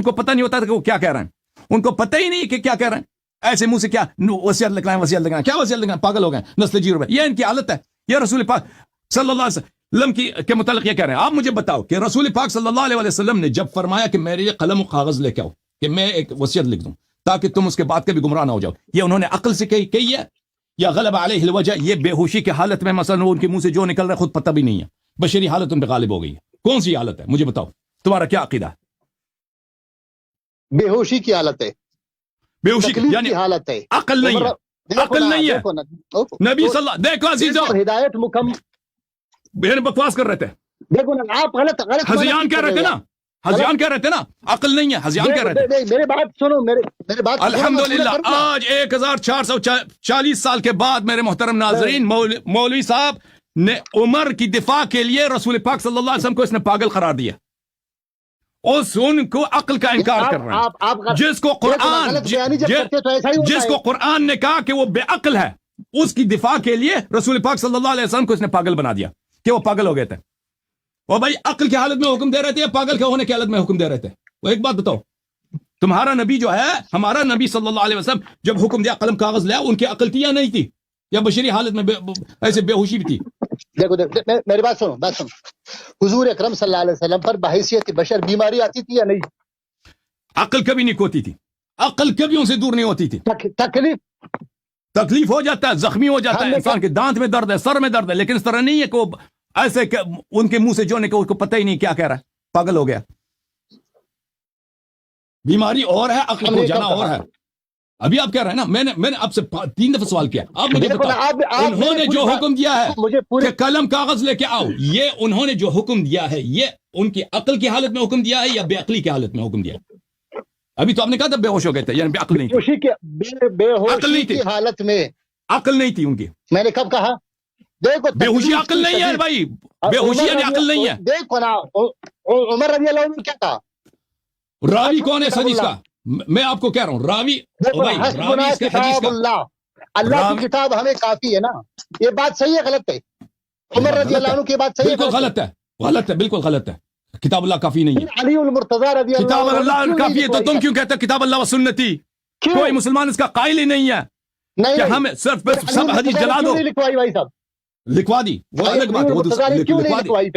کو پتہ نہیں ہوتا تھا کہ وہ کیا کہہ رہے ہیں، ان کو پتہ ہی نہیں کہ کیا کہہ رہے ہیں، ایسے منہ سے کیا وصیت لکھنا ہے، وصیت لکھنا ہے، کیا وصیت لکھنا ہے، پاگل ہو گئے، نسل جیرو میں۔ یہ ان کی حالت ہے۔ یہ رسول پاک صلی اللہ علیہ وسلم کے متعلق یہ کہہ رہے ہیں۔ آپ مجھے بتاؤ کہ رسول پاک صلی اللہ علیہ وسلم نے جب فرمایا کہ میرے لیے قلم و کاغذ لے کے آؤ کہ میں ایک وصیت لکھ دوں تاکہ تم اس کے بعد کبھی گمراہ نہ ہو جاؤ، یہ انہوں نے عقل سے کہی ہے یا غلب علیہ الوجہ؟ یہ بے ہوشی کی حالت میں مثلا ان کے منہ سے جو نکل رہا ہے خود پتہ بھی نہیں ہے، بشری حالت ان پہ غالب ہو گئی ہے۔ کون سی حالت ہے مجھے بتاؤ، تمہارا کیا عقیدہ ہے؟ بے ہوشی کی حالت ہے، بے ہوشی یعنی حالت ہے، عقل نہیں ہے، عقل نہیں ہے۔ نبی صلی اللہ، دیکھو عزیزو، ہدایت مکمل بکواس کر رہے تھے، دیکھو نا آپ غلط ہذیان کہہ رہے تھے نا، ہذیان کہہ رہے تھے نا، عقل نہیں ہے، ہذیان کہہ رہے تھے۔ میرے بات سنو، میرے بات الحمدللہ آج 1440 سال کے بعد میرے محترم ناظرین، مولوی صاحب نے عمر کی دفاع کے لیے رسول پاک صلی اللہ علیہ وسلم کو اس نے پاگل قرار دیا، ان کو عقل کا انکار کر رہے ہیں، جس کو قرآن نے کہا کہ وہ بے عقل ہے، اس کی دفاع کے لیے رسول پاک صلی اللہ علیہ وسلم کو اس نے پاگل بنا دیا کہ وہ پاگل ہو گئے تھے۔ وہ بھائی عقل کی حالت میں حکم دے رہے تھے یا پاگل کے ہونے کی حالت میں حکم دے رہے تھے؟ وہ ایک بات بتاؤ، تمہارا نبی جو ہے، ہمارا نبی صلی اللہ علیہ وسلم جب حکم دیا قلم کاغذ لیا، ان کی عقل تھی یا نہیں تھی، یا بشری حالت میں ایسے بے ہوشی بھی تھی؟ دیکھو میری بات سنو، حضور اکرم صلی اللہ علیہ وسلم پر بحیثیت بشر بیماری آتی تھی یا نہیں؟ عقل کبھی نہیں کھوتی تھی، عقل کبھی ان سے دور نہیں ہوتی تھی۔ تکلیف ہو جاتا ہے، زخمی ہو جاتا ہے انسان کے، دانت میں درد ہے، سر میں درد ہے، لیکن اس طرح نہیں ہے کہ وہ ایسے کہ ان کے منہ سے جو نکلا اس کو پتہ ہی نہیں کیا کہہ رہا ہے، پاگل ہو گیا۔ بیماری اور ہے، عقل کھو جانا اور ہے۔ ابھی آپ کہہ رہے ہیں نا، میں نے آپ سے 3 دفعہ سوال کیا، آپ مجھے بتاؤ انہوں نے جو حکم دیا ہے کہ قلم کاغذ لے کے آؤ، یہ انہوں نے جو حکم دیا ہے یہ ان کی عقل کی حالت میں حکم دیا ہے یا بے عقلی کی حالت میں حکم دیا؟ ابھی تو آپ نے کہا تھا بے ہوش ہو گئے تھے، یعنی بے عقل نہیں تھی، بے ہوشی کی حالت میں عقل نہیں تھی ان کی. میں نے کب کہا؟ دیکھو بے ہوشی عقل نہیں ہے بھائی، بے ہوشی یعنی عقل نہیں ہے. دیکھو نا عمر رضی اللہ عنہ کیا کہا؟ راوی کون ہے اس حدیث کا؟ میں آپ کو کہہ رہا ہوں راوی کتاب اللہ کی کتاب ہمیں کافی ہے نا. یہ بات صحیح ہے غلط ہے؟ عمر رضی اللہ عنہ کی بات صحیح ہے؟ بالکل غلط ہے، غلط ہے، بالکل غلط ہے. کتاب اللہ کافی نہیں ہے. علی المرتضی رضی اللہ کتاب اللہ کافی ہے تو تم کیوں کہتے کتاب اللہ و سنتی؟ کوئی مسلمان اس کا قائل ہی نہیں ہے کہ ہم صرف سب حدیث جلا دو. لکھوائی بھائی صاحب، لکھوا دی، وہ الگ بات ہے.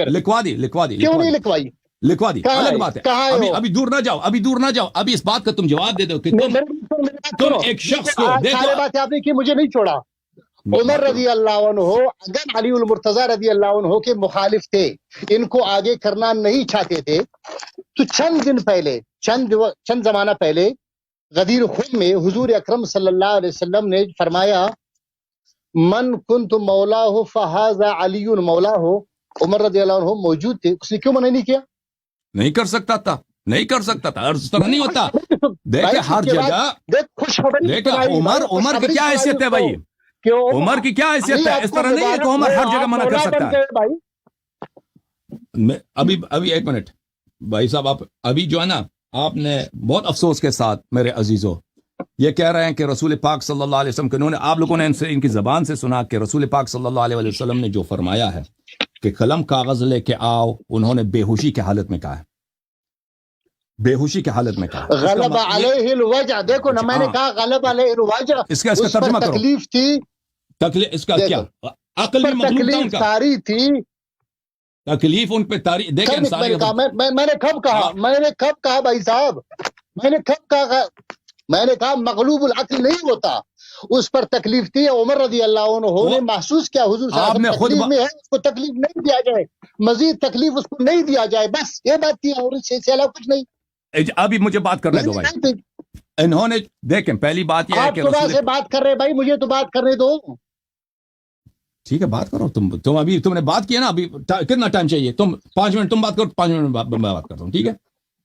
لکھوا دی کیوں نہیں لکھوائی؟ لکھوا دی، الگ بات ہے. ابھی دور نہ جاؤ، ابھی دور نہ جاؤ. ابھی اس بات کا تم جواب دے دو کہ تم ایک شخص کو سارے بات آپ نے کی، مجھے نہیں چھوڑا. عمر رضی اللہ عنہ اگر علی المرتضی رضی اللہ عنہ کے مخالف تھے، ان کو آگے کرنا نہیں چاہتے تھے، تو چند دن پہلے چند زمانہ پہلے غدیر خم میں حضور اکرم صلی اللہ علیہ وسلم نے فرمایا من کنت مولا ہو فہذا علی مولا ہو. عمر رضی اللہ عنہ موجود تھے، اس نے کیوں منع نہیں کیا؟ نہیں کر سکتا تھا، نہیں کر سکتا تھا. اس طرح نہیں ہوتا. دیکھیں ہر جگہ عمر کی کیا حیثیت ہے بھائی؟ عمر کی کیا حیثیت ہے؟ اس طرح نہیں ہے کہ عمر ہر جگہ منع کر سکتا ہے. ابھی ایک منٹ بھائی صاحب، آپ ابھی جو ہے نا، آپ نے بہت افسوس کے ساتھ میرے عزیزوں یہ کہہ رہے ہیں کہ رسول پاک صلی اللہ علیہ وسلم انہوں نے، آپ لوگوں نے ان کی زبان سے سنا کہ رسول پاک صلی اللہ علیہ وسلم نے جو فرمایا ہے کہ قلم کاغذ لے کے آؤ، انہوں نے بے ہوشی کی حالت میں کہا ہے. بے ہوشی کی حالت میں کہا غلب علیہ الوجع. دیکھو نا، میں نے کہا غلب علیہ الوجع. اس کا ترجمہ کرو. تکلیف تھی، اس کا کیا عقل میں مغلوب تھا ان کا؟ ساری تھی تکلیف ان پہ تاریخ. دیکھیں میں نے کب کہا بھائی صاحب، میں نے کہا مغلوب العقل نہیں ہوتا، اس پر تکلیف تھی. عمر رضی اللہ عنہ نے محسوس کیا حضور صلی اللہ علیہ وسلم تکلیف میں ہے، اس کو تکلیف نہیں دیا جائے، مزید تکلیف اس کو نہیں دیا جائے، بس یہ بات تھی اور اس سے علاوہ کچھ نہیں. ابھی مجھے بات کرنے دو بھائی. انہوں نے دیکھیں پہلی بات یہ ہے کہ آپ سے بات کر رہے بھائی، مجھے تو بات کرنے دو. ٹھیک ہے بات کرو. تم ابھی تم نے بات کیا نا، ابھی کتنا ٹائم چاہیے؟ تم 5 منٹ تم بات کرو، 5 منٹ میں بات کرتا ہوں. ٹھیک ہے؟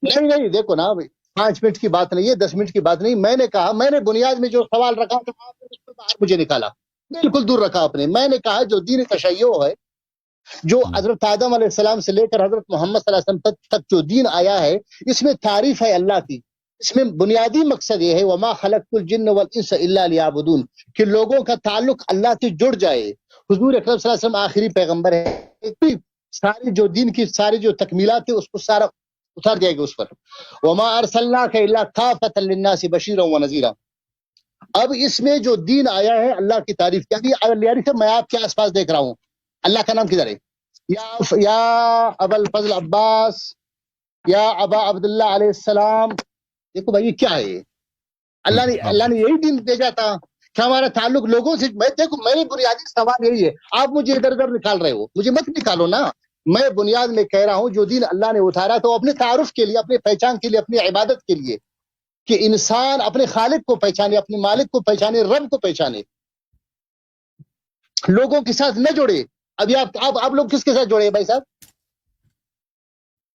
نہیں دیکھو نا، 5 منٹ کی بات نہیں ہے، 10 منٹ کی بات نہیں. میں نے کہا، میں نے بنیاد میں جو سوال رکھا تھا آپ نے اس کو باہر مجھے نکالا، بالکل دور رکھا آپ نے. میں نے کہا جو دین تشیع ہے، جو حضرت آدم علیہ السلام سے لے کر حضرت محمد صلی اللہ علیہ وسلم تک جو دین آیا ہے، اس میں تعریف ہے اللہ کی. اس میں بنیادی مقصد یہ ہے وما خلقت الجن والانس الا لیعبدون، کہ لوگوں کا تعلق اللہ سے جڑ جائے. حضور اکرم صلی اللہ علیہ وسلم آخری پیغمبر ہے، ساری جو دین کی ساری جو تکمیلات ہے اس کو سارا اتار دیا گیا اس پر. وما ارسلناک الا کافۃ للناس بشیرا ونذیرا. اب اس میں جو دین آیا ہے اللہ کی تعریف کیا. میں آپ کے آس پاس دیکھ رہا ہوں، اللہ کا نام کدھر ہے؟ یا ابا الفضل عباس، یا ابا عبداللہ علیہ السلام. دیکھو بھائی یہ کیا ہے؟ اللہ نے یہی دین بھیجا تھا کہ ہمارا تعلق لوگوں سے. دیکھو میری بنیادی سوال یہی ہے، آپ مجھے ادھر ادھر نکال رہے ہو، مجھے مت نکالو نا. میں بنیاد میں کہہ رہا ہوں جو دین اللہ نے اتارا تو اپنے تعارف کے لیے، اپنے پہچان کے لیے، اپنی عبادت کے لیے، کہ انسان اپنے خالق کو پہچانے، اپنے مالک کو پہچانے، رب کو پہچانے، لوگوں کے ساتھ نہ جوڑے. ابھی آپ لوگ کس کے ساتھ جوڑے بھائی صاحب؟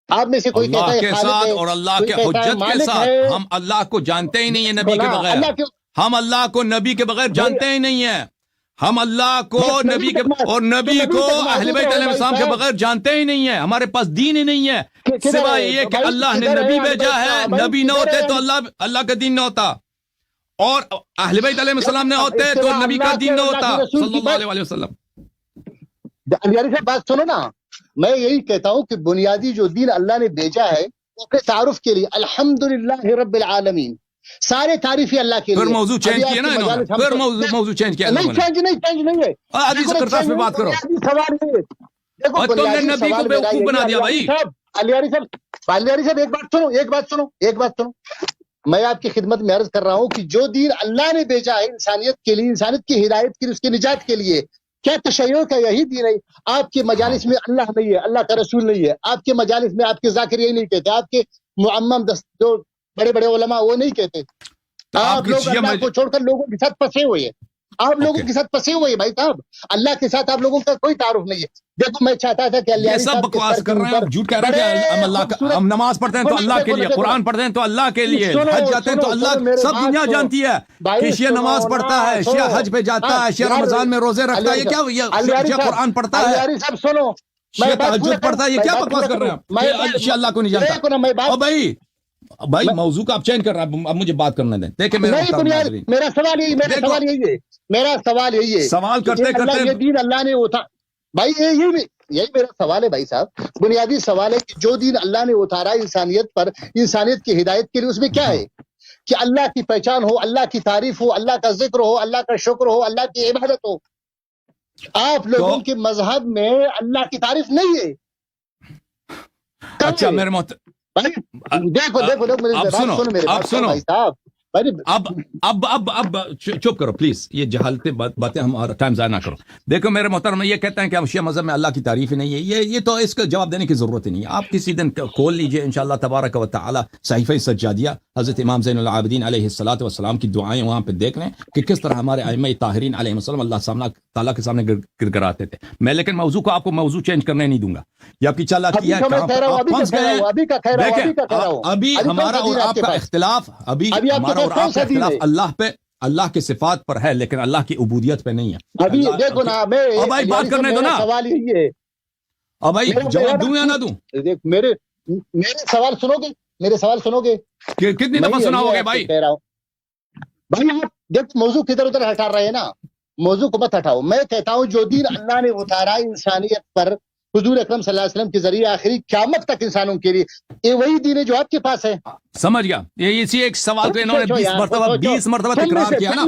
آپ میں سے کوئی کہتا ہے اللہ کے ساتھ اور اللہ کے حجت کے ساتھ. ہم اللہ کو جانتے ہی نہیں ہیں نبی کے بغیر. ہم اللہ کو نبی کے بغیر جانتے ہی نہیں ہیں. ہم اللہ کو نبی کے اور نبی کو اہل بیت علیہ السلام کے بغیر جانتے ہی نہیں ہیں. ہمارے پاس دین ہی نہیں ہے سوائے یہ کہ اللہ نے نبی بھیجا ہے. نبی نہ ہوتے تو اللہ کا دین نہ ہوتا، اور اہل بیت علیہ السلام نہ ہوتے تو نبی کا دین نہ ہوتا صلی اللہ علیہ وسلم. بات سنو نا، میں یہی کہتا ہوں کہ بنیادی جو دین اللہ نے بھیجا ہے وہ اپنے تعارف کے لیے الحمدللہ رب العالمین، سارے تعریف اللہ کے لیے. پھر موضوع چینج کیا نا انہوں نے، پھر موضوع چینج کیا. نہیں چینج نہیں ہے. حدیث کرتاس پہ بات کرو. سوال ہے، دیکھو تم نے نبی کو بیوقوف بنا دیا بھائی. علیاری صاحب ایک بات سنو. میں آپ کی خدمت میں عرض کر رہا ہوں کہ جو دین اللہ نے بھیجا ہے انسانیت کے لیے، انسانیت کی ہدایت کے لیے، اس کی نجات کے لیے، کیا تشیع کا یہی دین ہے؟ آپ کے مجالس میں اللہ نہیں ہے، اللہ کا رسول نہیں ہے. آپ کے مجالس میں آپ کے ذاکر یہی نہیں کہتے، آپ کے معمم جو بڑے بڑے علماء وہ نہیں کہتے. تو آپ لوگ شیعہ اللہ کو چھوڑ کر لوگوں کے ساتھ پھنسے ہوئے ہیں، آپ لوگوں کے ساتھ پھنسے ہوئے ہیں بھائی صاحب، اللہ کے ساتھ آپ لوگوں کا کوئی تعارف نہیں ہے۔ دیکھو میں چاہتا تھا کہ یہ سب بکواس کر رہے ہیں، جھوٹ کہہ رہے ہیں کہ ہم اللہ کا، ہم نماز پڑھتے ہیں تو اللہ کے لیے، قرآن پڑھتے ہیں تو اللہ کے لیے، حج جاتے ہیں تو اللہ، سب دنیا جانتی ہے کہ شیعہ نماز پڑھتا ہے، شیعہ حج پہ جاتا ہے، شیعہ رمضان میں روزے رکھتا ہے، یہ کیا، شیعہ قرآن پڑھتا ہے، سب سنو، شیعہ تہجد پڑھتا ہے، یہ کیا بکواس کر رہے ہیں آپ؟ شیعہ اللہ کو نہیں جانتا۔ اور بھائی موضوع کا آپ چینج کر رہا ہے، اب مجھے بات کرنے دیں۔ دیکھیں میرا سوال یہی ہے، میرا سوال یہی ہے، سوال کرتے کرتے یہ دین اللہ نے ہوتا بھائی، یہی میرا سوال ہے بھائی صاحب، بنیادی سوال ہے کہ جو دین اللہ نے اتارا انسانیت پر، انسانیت کی ہدایت کے لیے، اس میں کیا ہے کہ اللہ کی پہچان ہو، اللہ کی تعریف ہو، اللہ کا ذکر ہو، اللہ کا شکر ہو، اللہ کی عبادت ہو۔ آپ لوگوں کے مذہب میں اللہ کی تعریف نہیں ہے۔ اچھا میرے دیکھو اب سنو بھائی صاحب، اب چپ کرو پلیز، یہ جہالتیں باتیں ہمارا ٹائم ضائع نہ کرو۔ دیکھو میرے محترم، یہ کہتے ہیں کہ ہم شیعہ مذہب میں اللہ کی تعریف ہی نہیں ہے، یہ تو اس کا جواب دینے کی ضرورت ہی نہیں ہے۔ آپ کسی دن کھول لیجئے انشاءاللہ تبارک و تعالی صحیفہ سجادیہ، حضرت امام زین العابدین علیہ الصلوۃ والسلام کی دعائیں وہاں پہ دیکھ لیں کہ کس طرح ہمارے ائمہ طاہرین علیہ السلام اللہ تعالیٰ کے سامنے گڑگڑاتے تھے۔ میں لیکن موضوع کو آپ کو موضوع چینج کرنے نہیں دوں گا، یہ آپ کی چالاکی ہے، ابھی ہمارا اور آپ کا اختلاف، ابھی ہمارا اور آپ کا اختلاف اللہ کے صفات پر ہے، لیکن اللہ کی عبودیت پہ نہیں ہے۔ ابھی دیکھو نا، بھائی بات کرنے دو نا، سوال یہی ہے، اب بھائی جواب دوں یا نہ دوں؟ میرے سوال سنو گے کتنی دفعہ سنا ہوگے بھائی؟ کہہ رہا ہوں بھائی، آپ دیکھ موضوع کدھر ادھر ہٹا رہے ہیں نا، موضوع کو مت ہٹاؤ۔ میں کہتا ہوں جو دین اللہ نے اتارا انسانیت پر حضور اکرم صلی اللہ علیہ وسلم کے ذریعے آخری قیامت تک انسانوں کے لیے، یہ وہی دین ہے جو آپ کے پاس ہے۔ سمجھ گیا، یہ اسی ایک سوال کو انہوں نے 20 مرتبہ تکرار کیا نا۔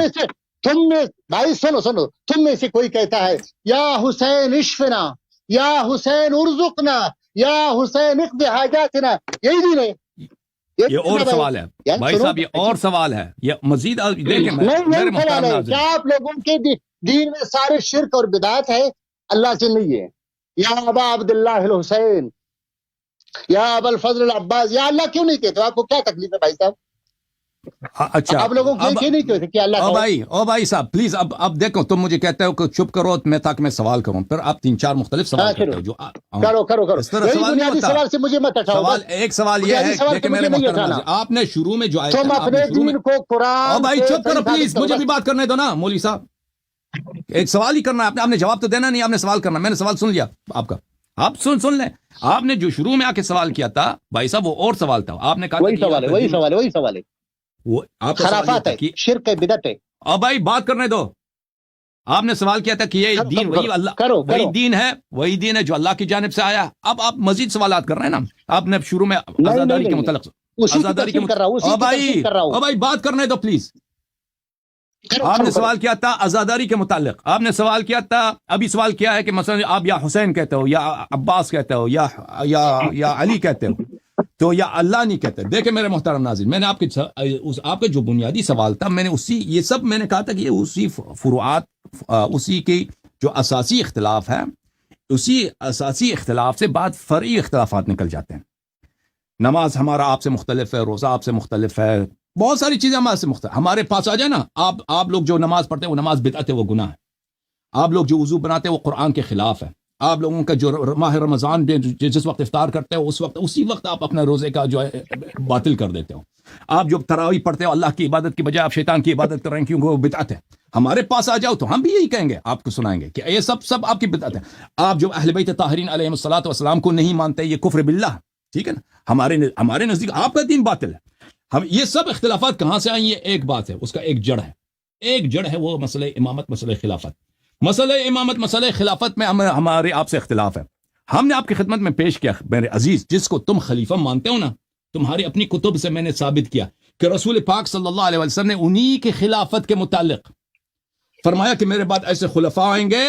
تم میں بھائی سنو، تم میں سے کوئی کہتا ہے یا حسین اشفنا، یا حسین ارزقنا، یا حسین اقض حاجاتنا، یہی دین ہے۔ یہ اور سوال ہے بھائی صاحب، یہ اور سوال ہے، یہ مزید دیکھیں کیا آپ لوگوں کے دین میں سارے شرک اور بدعت ہے؟ اللہ سے نہیں ہے۔ یا ابا عبداللہ الحسین، یا ابا الفضل العباس، یا اللہ کیوں نہیں کہتے؟ آپ کو کیا تکلیف ہے بھائی صاحب؟ اچھا آپ لوگوں کو یہ نہیں کہتے کہ اللہ او بھائی صاحب پلیز، اب دیکھو، تم مجھے کہتے ہو کہ چپ کرو میں تاکہ میں سوال کروں، پھر آپ 3-4 مختلف سوال کرتے ہو جو کرو اس طرح سوال نہیں ہوتا۔ سوال سے مجھے مت ہٹاؤ۔ ایک سوال یہ ہے کہ میرے محترم آپ نے شروع میں جو آئے تم اپنے دین کو قرآن، بھائی چپ کرو پلیز، مجھے بھی بات کرنے دو نا مولوی صاحب، ایک سوال ہی کرنا ہے، آپ نے جواب تو دینا نہیں، آپ نے سوال کرنا، میں نے سوال سن لیا آپ کا، آپ سن لیں۔ آپ نے جو شروع میں آ کے سوال کیا تھا بھائی صاحب، وہ اور سوال تھا، آپ نے کہا وہی سوال ہے، وہ آپ خرافات ہے، شرک ہے، بدعت ہے۔ اور بھائی بات کرنے دو، آپ نے سوال کیا تھا کہ یہ دین وہی اللہ، وہی دین ہے جو اللہ کی جانب سے آیا۔ اب آپ مزید سوالات کر رہے ہیں نا، آپ نے شروع میں آزاداری کے متعلق، آزاداری کے متعلق، بھائی بات کرنے دو پلیز۔ آپ نے سوال کیا تھا آزاداری کے متعلق، آپ نے سوال کیا تھا، ابھی سوال کیا ہے کہ مثلا آپ یا حسین کہتے ہو، یا عباس کہتے ہو، یا علی کہتے ہو، تو یا اللہ نہیں کہتے۔ دیکھیں میرے محترم ناظرین، میں نے آپ کا جو بنیادی سوال تھا، میں نے یہ سب میں نے کہا تھا کہ یہ اسی فروعات، اسی کی جو اساسی اختلاف ہے، اسی اساسی اختلاف سے بعد فرعی اختلافات نکل جاتے ہیں۔ نماز ہمارا آپ سے مختلف ہے، روزہ آپ سے مختلف ہے، بہت ساری چیزیں ہمارے سے مختلف، ہمارے پاس آ جائے نا، آپ لوگ جو نماز پڑھتے ہیں وہ نماز بدعت ہے، وہ گناہ ہے۔ آپ لوگ جو وضو بناتے ہیں وہ قرآن کے خلاف ہے۔ آپ لوگوں کا جو ماہ رمضان جس وقت افطار کرتے ہو اسی وقت آپ اپنے روزے کا جو ہے باطل کر دیتے ہو۔ آپ جو تراویح پڑھتے ہو اللہ کی عبادت کی بجائے آپ شیطان کی عبادت کر رہے ہیں، کیونکہ وہ بدعت ہے۔ ہمارے پاس آ جاؤ تو ہم بھی یہی کہیں گے، آپ کو سنائیں گے کہ یہ سب آپ کی بدعت ہے۔ آپ جو اہل بیت طاہرین علیہ الصلوۃ والسلام کو نہیں مانتے، یہ کفر باللہ، ٹھیک ہے نا، ہمارے نزدیک آپ کا دین باطل ہے۔ ہم یہ سب اختلافات کہاں سے آئیں؟ یہ ایک بات ہے، اس کا ایک جڑ ہے، وہ مسئلہ امامت، مسئلہ خلافت۔ مسئلہ امامت، مسئلہ خلافت میں ہمارے آپ سے اختلاف ہے۔ ہم نے آپ کی خدمت میں پیش کیا میرے عزیز، جس کو تم خلیفہ مانتے ہو نا، تمہاری اپنی کتب سے میں نے ثابت کیا کہ رسول پاک صلی اللہ علیہ وسلم نے انہی کے خلافت کے متعلق فرمایا کہ میرے بعد ایسے خلفاء آئیں گے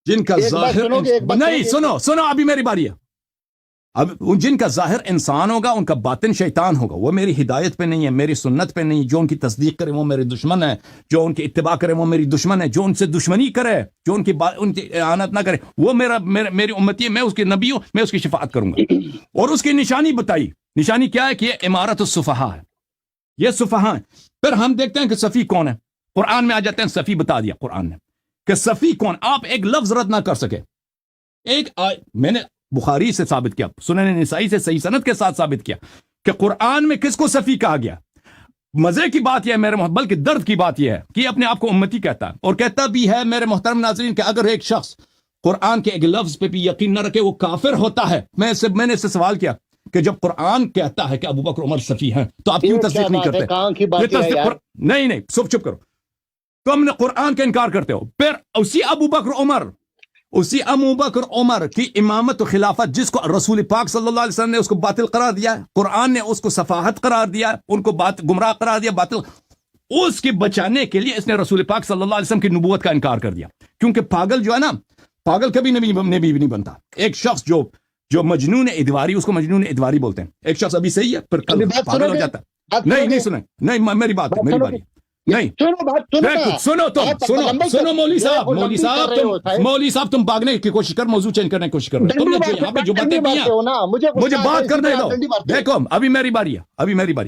جن کا ظاہر نہیں، سنو ابھی میری باری ہے۔ اب جن کا ظاہر انسان ہوگا، ان کا باطن شیطان ہوگا، وہ میری ہدایت پہ نہیں ہے، میری سنت پہ نہیں، جو ان کی تصدیق کرے وہ میرے دشمن ہے، جو ان کی اتباع کرے وہ میری دشمن ہے، جو ان سے دشمنی کرے، جو ان کی اعانت نہ کرے، وہ میری امتی ہے، میں اس کے نبی ہوں، میں اس کی شفاعت کروں گا۔ اور اس کی نشانی بتائی، نشانی کیا ہے کہ یہ امارت الصفحاء ہے، یہ سفہاں. پھر ہم دیکھتے ہیں کہ صفی کون ہے. قرآن میں آ جاتے ہیں, صفی بتا دیا قرآن نے کہ صفی کون. آپ ایک لفظ رد نہ کر سکے. میں نے بخاری سے ثابت کیا, سنن نسائی سے صحیح سند کے ساتھ ثابت کیا کہ قرآن میں کس کو صفی کہا گیا. مزے کی بات یہ ہے میرے محترم, بلکہ درد کی بات یہ ہے کہ اپنے آپ کو امتی کہتا ہے, اور کہتا بھی ہے میرے محترم ناظرین کہ اگر ایک شخص قرآن کے ایک لفظ پہ بھی یقین نہ رکھے وہ کافر ہوتا ہے. میں نے اس سے سوال کیا کہ جب قرآن کہتا ہے کہ ابو بکر عمر صفی ہیں تو آپ کیوں تصدیق نہیں کرتے؟ نہیں چپ کرو. تم نے قرآن کا انکار کرتے ہو. پھر اسی ابو بکر عمر کی امامت و خلافت جس کو رسول پاک صلی اللہ علیہ وسلم نے اس کو باطل قرار دیا, قرآن نے اس کو سفاہت قرار دیا, ان کو گمراہ قرار دیا, باطل, اس کے بچانے کے لیے اس نے رسول پاک صلی اللہ علیہ وسلم کی نبوت کا انکار کر دیا. کیونکہ پاگل جو ہے نا, پاگل کبھی نبی نہیں بنتا. ایک شخص جو مجنون ادواری, اس کو مجنون ادواری بولتے ہیں. ایک شخص ابھی صحیح ہے پھر پاگل ہو جاتا ہے. نہیں سنیں, نہیں میری بات ہے, میری باری نہیں. سنو مولوی صاحب تم بھاگنے کی کوشش کر, موضوع چینج کرنے کی کوشش کر رہے ہو. تم نے یہاں پہ جو باتیں کی ہیں مجھے بات کرنے دو. دیکھو ابھی میری باری ہے,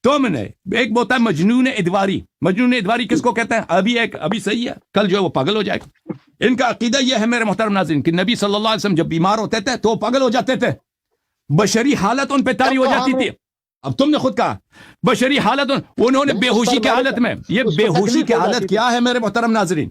تم نے ایک بوتا ہے مجنون ادواری کس کو کہتے ہیں؟ ابھی صحیح ہے, کل جو ہے وہ پاگل ہو جائے گا. ان کا عقیدہ یہ ہے میرے محترم ناظرین کہ نبی صلی اللہ علیہ وسلم جب بیمار ہوتے تھے تو وہ پاگل ہو جاتے تھے, بشری حالت ان پہ طاری ہو جاتی تھی. اب تم نے خود کہا بشری حالت, انہوں نے بے ہوشی کی حالت میں, یہ بے ہوشی کی حالت کیا ہے میرے محترم ناظرین؟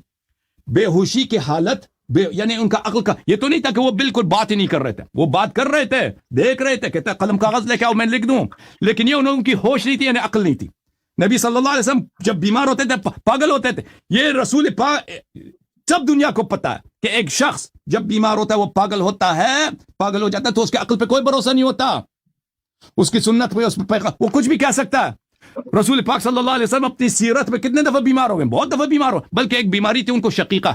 بے ہوشی کی حالت یعنی ان کا عقل کا یہ تو نہیں تھا کہ وہ بالکل بات ہی نہیں کر رہے تھے, وہ بات کر رہے تھے, دیکھ رہے تھے, کہتے قلم کاغذ لے کے آؤ میں لکھ دوں, لیکن یہ انہوں کی ہوش نہیں تھی, یعنی عقل نہیں تھی. نبی صلی اللہ علیہ وسلم جب بیمار ہوتے تھے پاگل ہوتے تھے. یہ رسول پاک سب دنیا کو پتا ہے کہ ایک شخص جب بیمار ہوتا ہے وہ پاگل ہو جاتا ہے, تو اس کے عقل پہ کوئی بھروسہ نہیں ہوتا, اس کی سنت پہ, اس پہ وہ کچھ بھی کہہ سکتا ہے. رسول پاک صلی اللہ علیہ وسلم اپنی سیرت میں کتنے دفعہ بیمار ہو گئے, بہت دفعہ بیمار ہو, بلکہ ایک بیماری تھی ان کو شقیقہ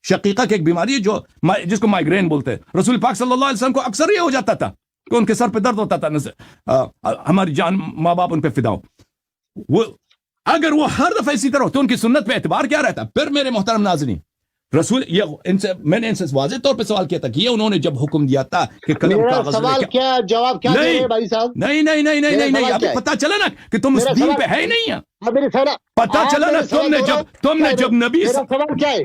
کی ایک بیماری ہے جس کو مائگرین بولتے ہیں. رسول پاک صلی اللہ علیہ وسلم کو اکثر یہ ہو جاتا تھا کہ ان کے سر پہ درد ہوتا تھا, ہماری جان ماں باپ ان پہ فدا ہو. وہ اگر وہ ہر دفعہ اسی طرح ہو تو ان کی سنت پہ اعتبار کیا رہتا؟ پھر میرے محترم ناظرین, میں نے ان سے واضح طور پہ سوال کیا تھا کہ یہ انہوں نے جب حکم دیا تھا کہ قلم کاغذ سوال کیا جواب کیا دے رہے بھائی صاحب؟ نہیں ابھی پتہ چلا نا کہ تم اس دین پہ ہے ہی نہیں ہے. پتہ چلا نا تم نے جب نبی سوال کیا ہے,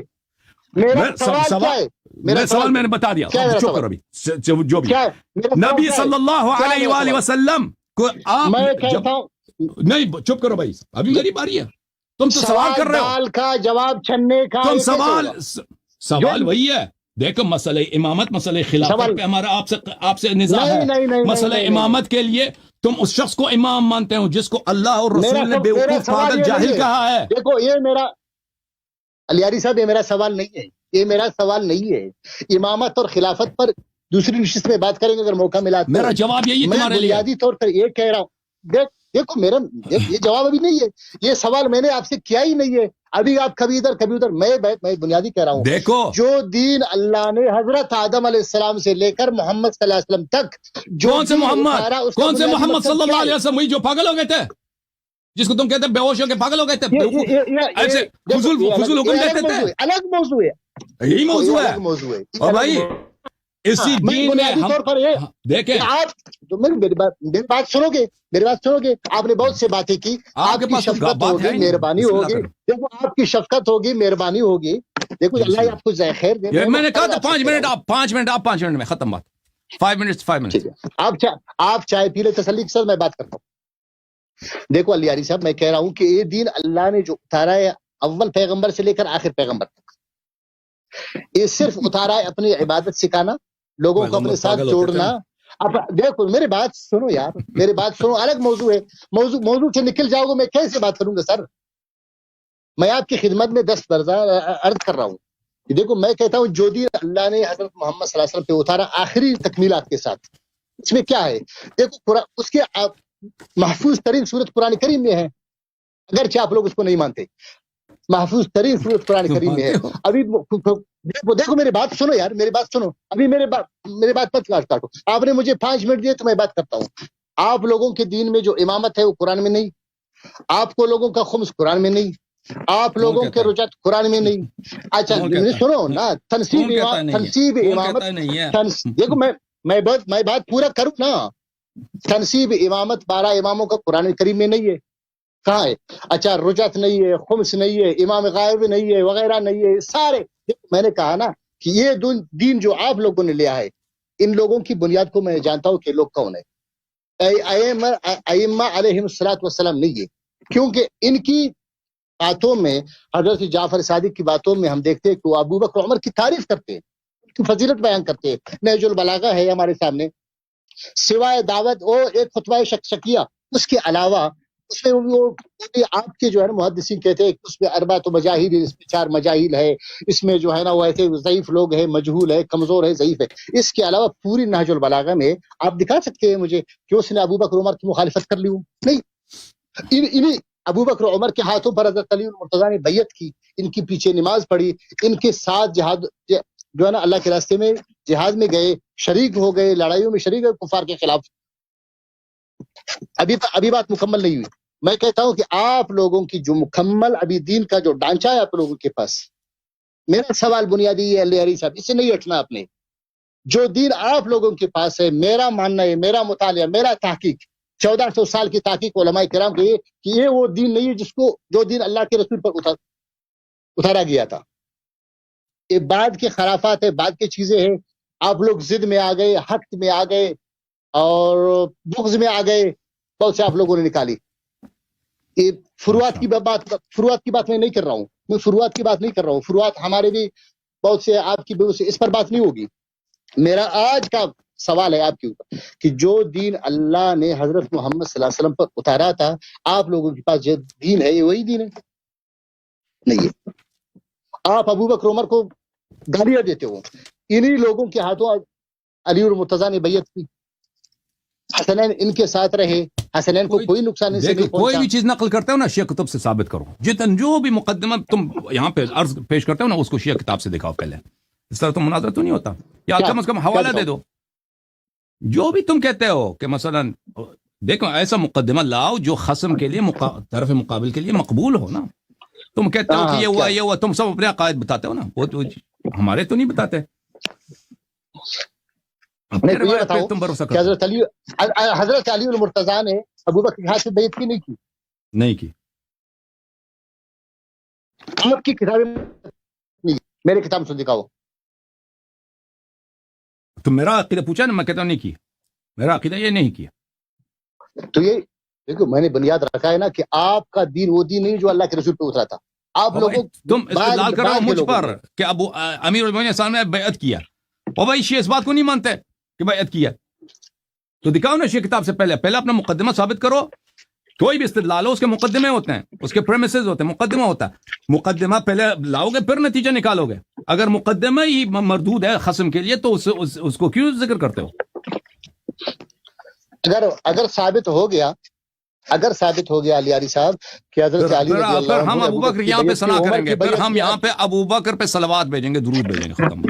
میرا سوال کیا ہے؟ میرا سوال میں نے بتا دیا. چپ کرو ابھی, جو بھی نبی صلی اللہ علیہ وآلہ وسلم کو آپ نہیں چپ کرو بھائی, ابھی میری باری ہے. تم تو سوال کر رہے ہو کا جواب چھننے کا, تم سوال وہی ہے. دیکھو مسئلہ امامت, مسئلہ خلافت پہ ہمارا آپ سے نزاع ہے. مسئلہ امامت کے لیے تم اس شخص کو امام مانتے ہو جس کو اللہ اور رسول نے بیوقوف پاگل جاہل کہا ہے. دیکھو یہ میرا علیاری صاحب, یہ میرا سوال نہیں ہے, یہ میرا سوال نہیں ہے. امامت اور خلافت پر دوسری نشست میں بات کریں گے اگر موقع ملا. میرا جواب یہی ہے تمہارے لیے. بنیادی طور پر یہ کہہ رہا ہوں, دیکھو میرا یہ جواب ابھی نہیں ہے, یہ سوال میں نے آپ سے کیا ہی نہیں ہے. ابھی آپ کبھی ادھر میں بنیادی کہہ رہا ہوں. دیکھو جو دین اللہ نے حضرت آدم علیہ السلام سے لے کر محمد صلی اللہ علیہ وسلم تک, کون سے محمد صلی اللہ علیہ وسلم, وہی جو پاگل ہو گئے تھے, جس کو تم کہتے بے ہوش ہو کے پاگل ہو گئے تھے, ایسے فضول حکم دیتے تھے. الگ موضوع ہے, یہی موضوع ہے. اور بھائی اسی دین میں ہم دیکھیں, آپ میری بات سنو گے, آپ نے بہت سے باتیں کی, آپ کی شفقت ہوگی, مہربانی ہوگی, دیکھو آپ کی شفقت ہوگی, مہربانی ہوگی, دیکھو اللہ آپ کو خیر دے. میں نے کہا تھا 5 منٹ میں ختم بات. 5 منٹ آپ چائے پی لے تسلی کے ساتھ, میں بات کرتا ہوں. دیکھو علیاری صاحب, میں کہہ رہا ہوں کہ یہ دین اللہ نے جو اتارا ہے اول پیغمبر سے لے کر آخر پیغمبر تک, یہ صرف اتارا ہے اپنی عبادت سکھانا, لوگوں کو اپنے ساتھ جوڑنا. اب دیکھو میری بات سنو یار, میری بات سنو, الگ موضوع ہے. موضوع سے نکل جاؤ گے, میں کیسے بات کروں گا سر؟ میں آپ کی خدمت میں 10 درجہ عرض کر رہا ہوں. دیکھو میں کہتا ہوں جو دین اللہ نے حضرت محمد صلی اللہ علیہ وسلم پہ اتارا آخری تکمیلات کے ساتھ, اس میں کیا ہے؟ دیکھو اس کے محفوظ ترین صورت قرآن کریم میں ہے, اگرچہ آپ لوگ اس کو نہیں مانتے. محفوظ ترین صورت قرآن کریم میں ہے. ابھی دیکھو میری بات سنو یار, میری بات سنو, ابھی میرے بات مت کاٹو. آپ نے مجھے 5 منٹ دیے تو میں بات کرتا ہوں. آپ لوگوں کے دین میں جو امامت ہے وہ قرآن میں نہیں, آپ کو لوگوں کا خمس قرآن میں نہیں, آپ لوگوں کے رجعت قرآن میں نہیں. اچھا سنو نا, تنصیب امامت, دیکھو میں بات پورا کروں نا. تنصیب امامت 12 اماموں کا قرآن کریم میں نہیں ہے, کہاں ہے؟ اچھا رجعت نہیں ہے، خمس نہیں ہے، امام غائب نہیں ہے، وغیرہ نہیں ہے، سارے. میں نے کہا نا کہ یہ دین جو آپ لوگوں نے لیا ہے، ان لوگوں کی بنیاد کو میں جانتا ہوں کہ لوگ کون ہے. ائمہ علیہ السلام نہیں ہے، کیونکہ ان کی باتوں میں، حضرت جعفر صادق کی باتوں میں ہم دیکھتے ہیں کہ وہ ابو بکر عمر کی تعریف کرتے ہیں، ان کی فضیلت بیان کرتے ہیں. نہج البلاغہ ہے ہمارے سامنے، سوائے دعوت اور ایک خطبہ شکیہ، اس کے علاوہ اس میں وہ آپ کے جو ہے نا محدثین کہتے ہیں کہ اس میں اربعۃ مجاہیل، اس میں 4 مجاہیل ہے، اس میں جو ہے نا وہ ایسے ضعیف لوگ ہیں، مجہول ہے، کمزور ہے، ضعیف ہے. اس کے علاوہ پوری نہج البلاغہ میں آپ دکھا سکتے ہیں مجھے کہ اس نے ابو بکر عمر کی مخالفت کر لی ہوں؟ نہیں. انہیں ابو بکر عمر کے ہاتھوں پر حضرت علی المرتضیٰ نے بیعت کی، ان کے پیچھے نماز پڑھی، ان کے ساتھ جہاد جو ہے نا اللہ کے راستے میں جہاد میں گئے، شریک ہو گئے، لڑائیوں میں شریک ہوئے کفار کے خلاف. ابھی بات مکمل نہیں ہوئی. میں کہتا ہوں کہ آپ لوگوں کی جو مکمل ابھی دین کا جو ڈھانچہ ہے آپ لوگوں کے پاس، میرا سوال بنیادی یہ ہے علی صاحب، اسے نہیں ہٹنا آپ نے. جو دین آپ لوگوں کے پاس ہے، میرا ماننا ہے، میرا مطالعہ، میرا تحقیق، 1400 سال کی تحقیق علماء کرام کی کہ یہ وہ دین نہیں ہے جو دین اللہ کے رسول پر اتارا گیا تھا. یہ بعد کے خرافات ہے، بعد کی چیزیں ہیں. آپ لوگ ضد میں آ گئے، حق میں آ گئے اور بغض میں آ گئے، بہت سے آپ لوگوں نے نکالی. یہ فروعات کی بات میں نہیں کر رہا ہوں، میں فروعات کی بات نہیں کر رہا ہوں. فروعات ہمارے بھی بہت سے آپ کی اس پر بات نہیں ہوگی. میرا آج کا سوال ہے آپ کے اوپر کہ جو دین اللہ نے حضرت محمد صلی اللہ علیہ وسلم پر اتارا تھا، آپ لوگوں کے پاس جو دین ہے یہ وہی دین ہے؟ نہیں ہے. آپ ابو بکر عمر کو گالیاں دیتے ہو، انہی لوگوں کے ہاتھوں علی المرتضیٰ نے بیعت کی، حسنین ان کے ساتھ رہے، حسنین کو کوئی نقصان سے نہیں پہنچا. کوئی بھی چیز نقل کرتے ہو نا شیعہ کتب سے ثابت کرو. جو بھی مقدمہ تم یہاں پہ عرض پیش کرتے ہو نا اس کو شیعہ کتاب سے دکھاؤ پہلے. اس طرح تو مناظرہ تو نہیں ہوتا. یا کم از کم حوالہ دے دو. جو بھی تم کہتے ہو کہ مثلا دیکھو ایسا مقدمہ لاؤ جو خصم کے لیے طرف مقابل کے لیے مقبول ہو نا. تم کہتے ہو کہ یہ ہوا تم سب اپنے عقائد بتاتے ہو نا، وہ تو ہمارے تو نہیں بتاتے. تم بھروسہ کرو. حضرت علی المرتضیٰ نے ابو بکر کے ہاتھ سے بیعت کی نہیں کی. آپ کی کتابیں نہیں، میرے کتاب سے دکھاؤ. تم میرا عقیدہ پوچھا نا، میں کہتا ہوں نہیں کی. میرا عقیدہ یہ نہیں کیا. تو یہ دیکھو میں نے بنیاد رکھا ہے نا کہ آپ کا دین وہ دین نہیں جو اللہ کے رسول پہ اترا تھا. آپ لوگوں تم استدلال کر رہے ہو مجھ پر کہ ابو امیر المومنین صاحب نے بیعت کیا، اور بھائی شیعہ اس بات کو نہیں مانتے کہ بیعت کیا. تو دکھاؤ نا شیعہ کتاب سے پہلے اپنا مقدمہ ثابت کرو. کوئی بھی استدلال ہو اس کے مقدمے ہوتے ہیں، اس کے پریمیسز ہوتے ہیں، مقدمہ ہوتا ہے. مقدمہ پہلے لاؤ گے پھر نتیجہ نکالو گے. اگر مقدمہ ہی مردود ہے خصم کے لیے تو اس کو کیوں ذکر کرتے ہو؟ اگر ثابت ہو گیا علی صاحب کہ حضرت علی رضی اللہ عنہ، ہم ابو بکر یہاں پہ ثنا کریں گے، پھر ہم یہاں پہ ابو بکر پہ صلوات بھیجیں گے، درود بھیجیں گے. ختم.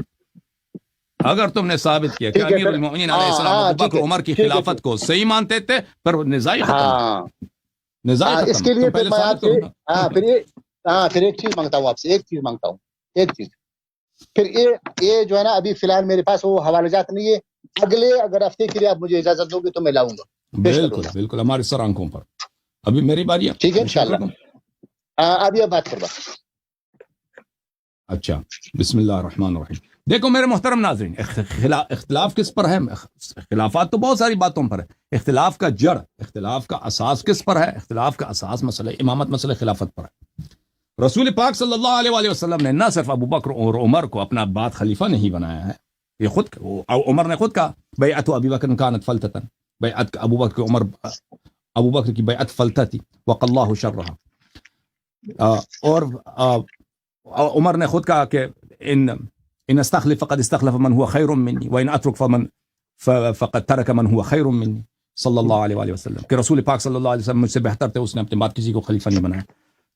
اگر تم نے ثابت کیا کہ امیر المومنین علیہ السلام ابو بکر عمر کی خلافت کو صحیح مانتے تھے، پر نزاعی ختم. اس کے لیے پھر ایک چیز مانگتا ہوں آپ سے، ایک چیز. پھر یہ جو ہے نا ابھی فی الحال میرے پاس وہ حوالہ جات نہیں ہے. اگر ہفتے کے لیے آپ مجھے اجازت دو گے تو میں لاؤں گا. بالکل ہمارے سر آنکھوں پر. ابھی میری باری ہے. ٹھیک ہے انشاءاللہ. ابھی اب بات کروا. اچھا بسم اللہ الرحمن الرحیم. دیکھو میرے محترم ناظرین، اختلاف کس پر ہے؟ خلافات تو بہت ساری باتوں پر ہے. اختلاف کا جڑ، اختلاف کا اساس کس پر ہے؟ اختلاف کا اساس مسئلہ امامت، مسئلہ خلافت پر ہے. رسول پاک صلی اللہ علیہ وآلہ وسلم نے نہ صرف ابو بکر اور عمر کو اپنا بعد خلیفہ نہیں بنایا ہے، یہ خود عمر نے خود کہا بیعت ابی بکر کانت فلتتن، بیعت ابو بکر کی بیعت فلتہ تھی، وقی اللہ شرها. اور عمر نے خود کہا کہ ان استخلف فقد استخلف من هو خیر منی وان اترک فقد ترک من هو خیر منی صلی اللہ علیہ وآلہ وسلم، کہ رسول پاک صلی اللہ علیہ وسلم مجھ سے بہتر تھے، اس نے اپنے بعد کسی کو خلیفہ نہیں بنایا.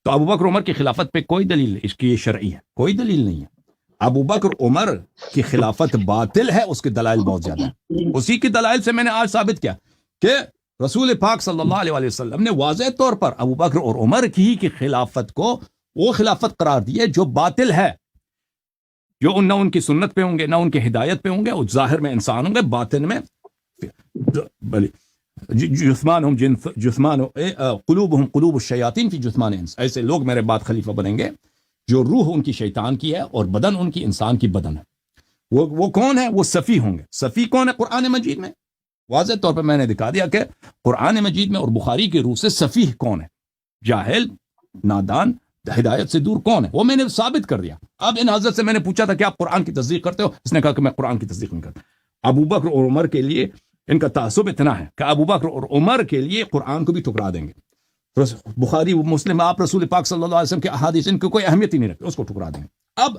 تو ابو بکر عمر کی خلافت پہ کوئی دلیل اس کی شرعی ہے؟ کوئی دلیل نہیں ہے. ابو بکر عمر کی خلافت باطل ہے، اس کے دلائل بہت زیادہ ہیں. اسی کی دلائل سے میں نے آج ثابت کیا کہ رسول پاک صلی اللہ علیہ وسلم نے واضح طور پر ابو بکر اور عمر کی خلافت کو وہ خلافت قرار دی ہے جو باطل ہے، جو نہ ان کی سنت پہ ہوں گے، نہ ان کی ہدایت پہ ہوں گے. وہ ظاہر میں انسان ہوں گے، باطن میں جثمانہم قلوبہم قلوب الشیاطین فی جثمان انس، ایسے لوگ میرے بعد خلیفہ بنیں گے جو روح ان کی شیطان کی ہے اور بدن ان کی انسان کی بدن ہے. وہ کون ہے؟ وہ صفی ہوں گے. صفی کون ہے قرآن مجید میں؟ واضح طور پہ میں نے دکھا دیا کہ قرآن مجید میں اور بخاری کے روح سے صفیح کون ہے، جاہل، نادان، ہدایت سے دور کون ہے، وہ میں نے ثابت کر دیا. اب ان حضرت سے میں نے پوچھا تھا کہ آپ قرآن کی تصدیق کرتے ہو؟ اس نے کہا کہ میں قرآن کی تصدیق نہیں کرتا. ابو بکر اور عمر کے لیے ان کا تعصب اتنا ہے کہ ابو بکر اور عمر کے لیے قرآن کو بھی ٹکرا دیں گے. بخاری مسلم آپ رسول پاک صلی اللہ علیہ وسلم کے احادیث ان کو کوئی اہمیت ہی نہیں رکھتے، اس کو ٹکرا دیں گے. اب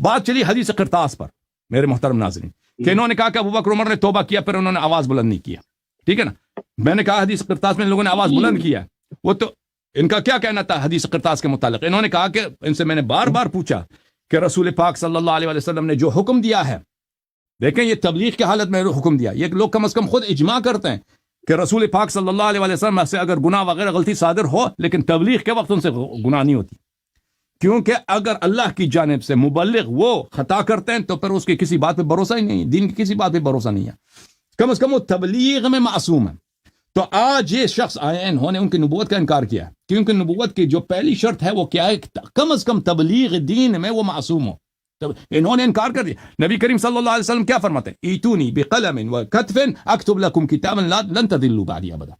بات چلی حدیث قرطاس پر میرے محترم ناظرین، کہ انہوں نے کہا کہ ابو بکر عمر نے توبہ کیا پھر انہوں نے آواز بلند نہیں کیا. ٹھیک ہے نا، میں نے کہا حدیث قرطاس میں ان لوگوں نے آواز بلند کیا. وہ تو ان کا کیا کہنا تھا حدیث قرطاس کے متعلق؟ انہوں نے کہا کہ ان سے میں نے بار بار پوچھا کہ رسول پاک صلی اللہ علیہ وسلم نے جو حکم دیا ہے، دیکھیں یہ تبلیغ کی حالت میں حکم دیا، یہ لوگ کم از کم خود اجماع کرتے ہیں کہ رسول پاک صلی اللہ علیہ وسلم سے اگر گناہ وغیرہ غلطی صادر ہو لیکن تبلیغ کے وقت ان سے گناہ نہیں ہوتی، کیونکہ اگر اللہ کی جانب سے مبلغ وہ خطا کرتے ہیں تو پھر اس کی کسی بات پہ بھروسہ ہی نہیں ہے، دین کی کسی بات پہ بھروسہ نہیں ہے، کم از کم وہ تبلیغ میں معصوم ہے. تو آج یہ شخص آئے، انہوں نے ان کی نبوت کا انکار کیا ہے، کیونکہ نبوت کی جو پہلی شرط ہے وہ کیا ہے؟ کم از کم تبلیغ دین میں وہ معصوم ہو. انہوں نے انکار کر دیا. نبی کریم صلی اللہ علیہ وسلم کیا فرماتے ہیں؟ ایتونی بقلم وکتف اکتب لکم کتابا لن تضلوا بعدی ابدا،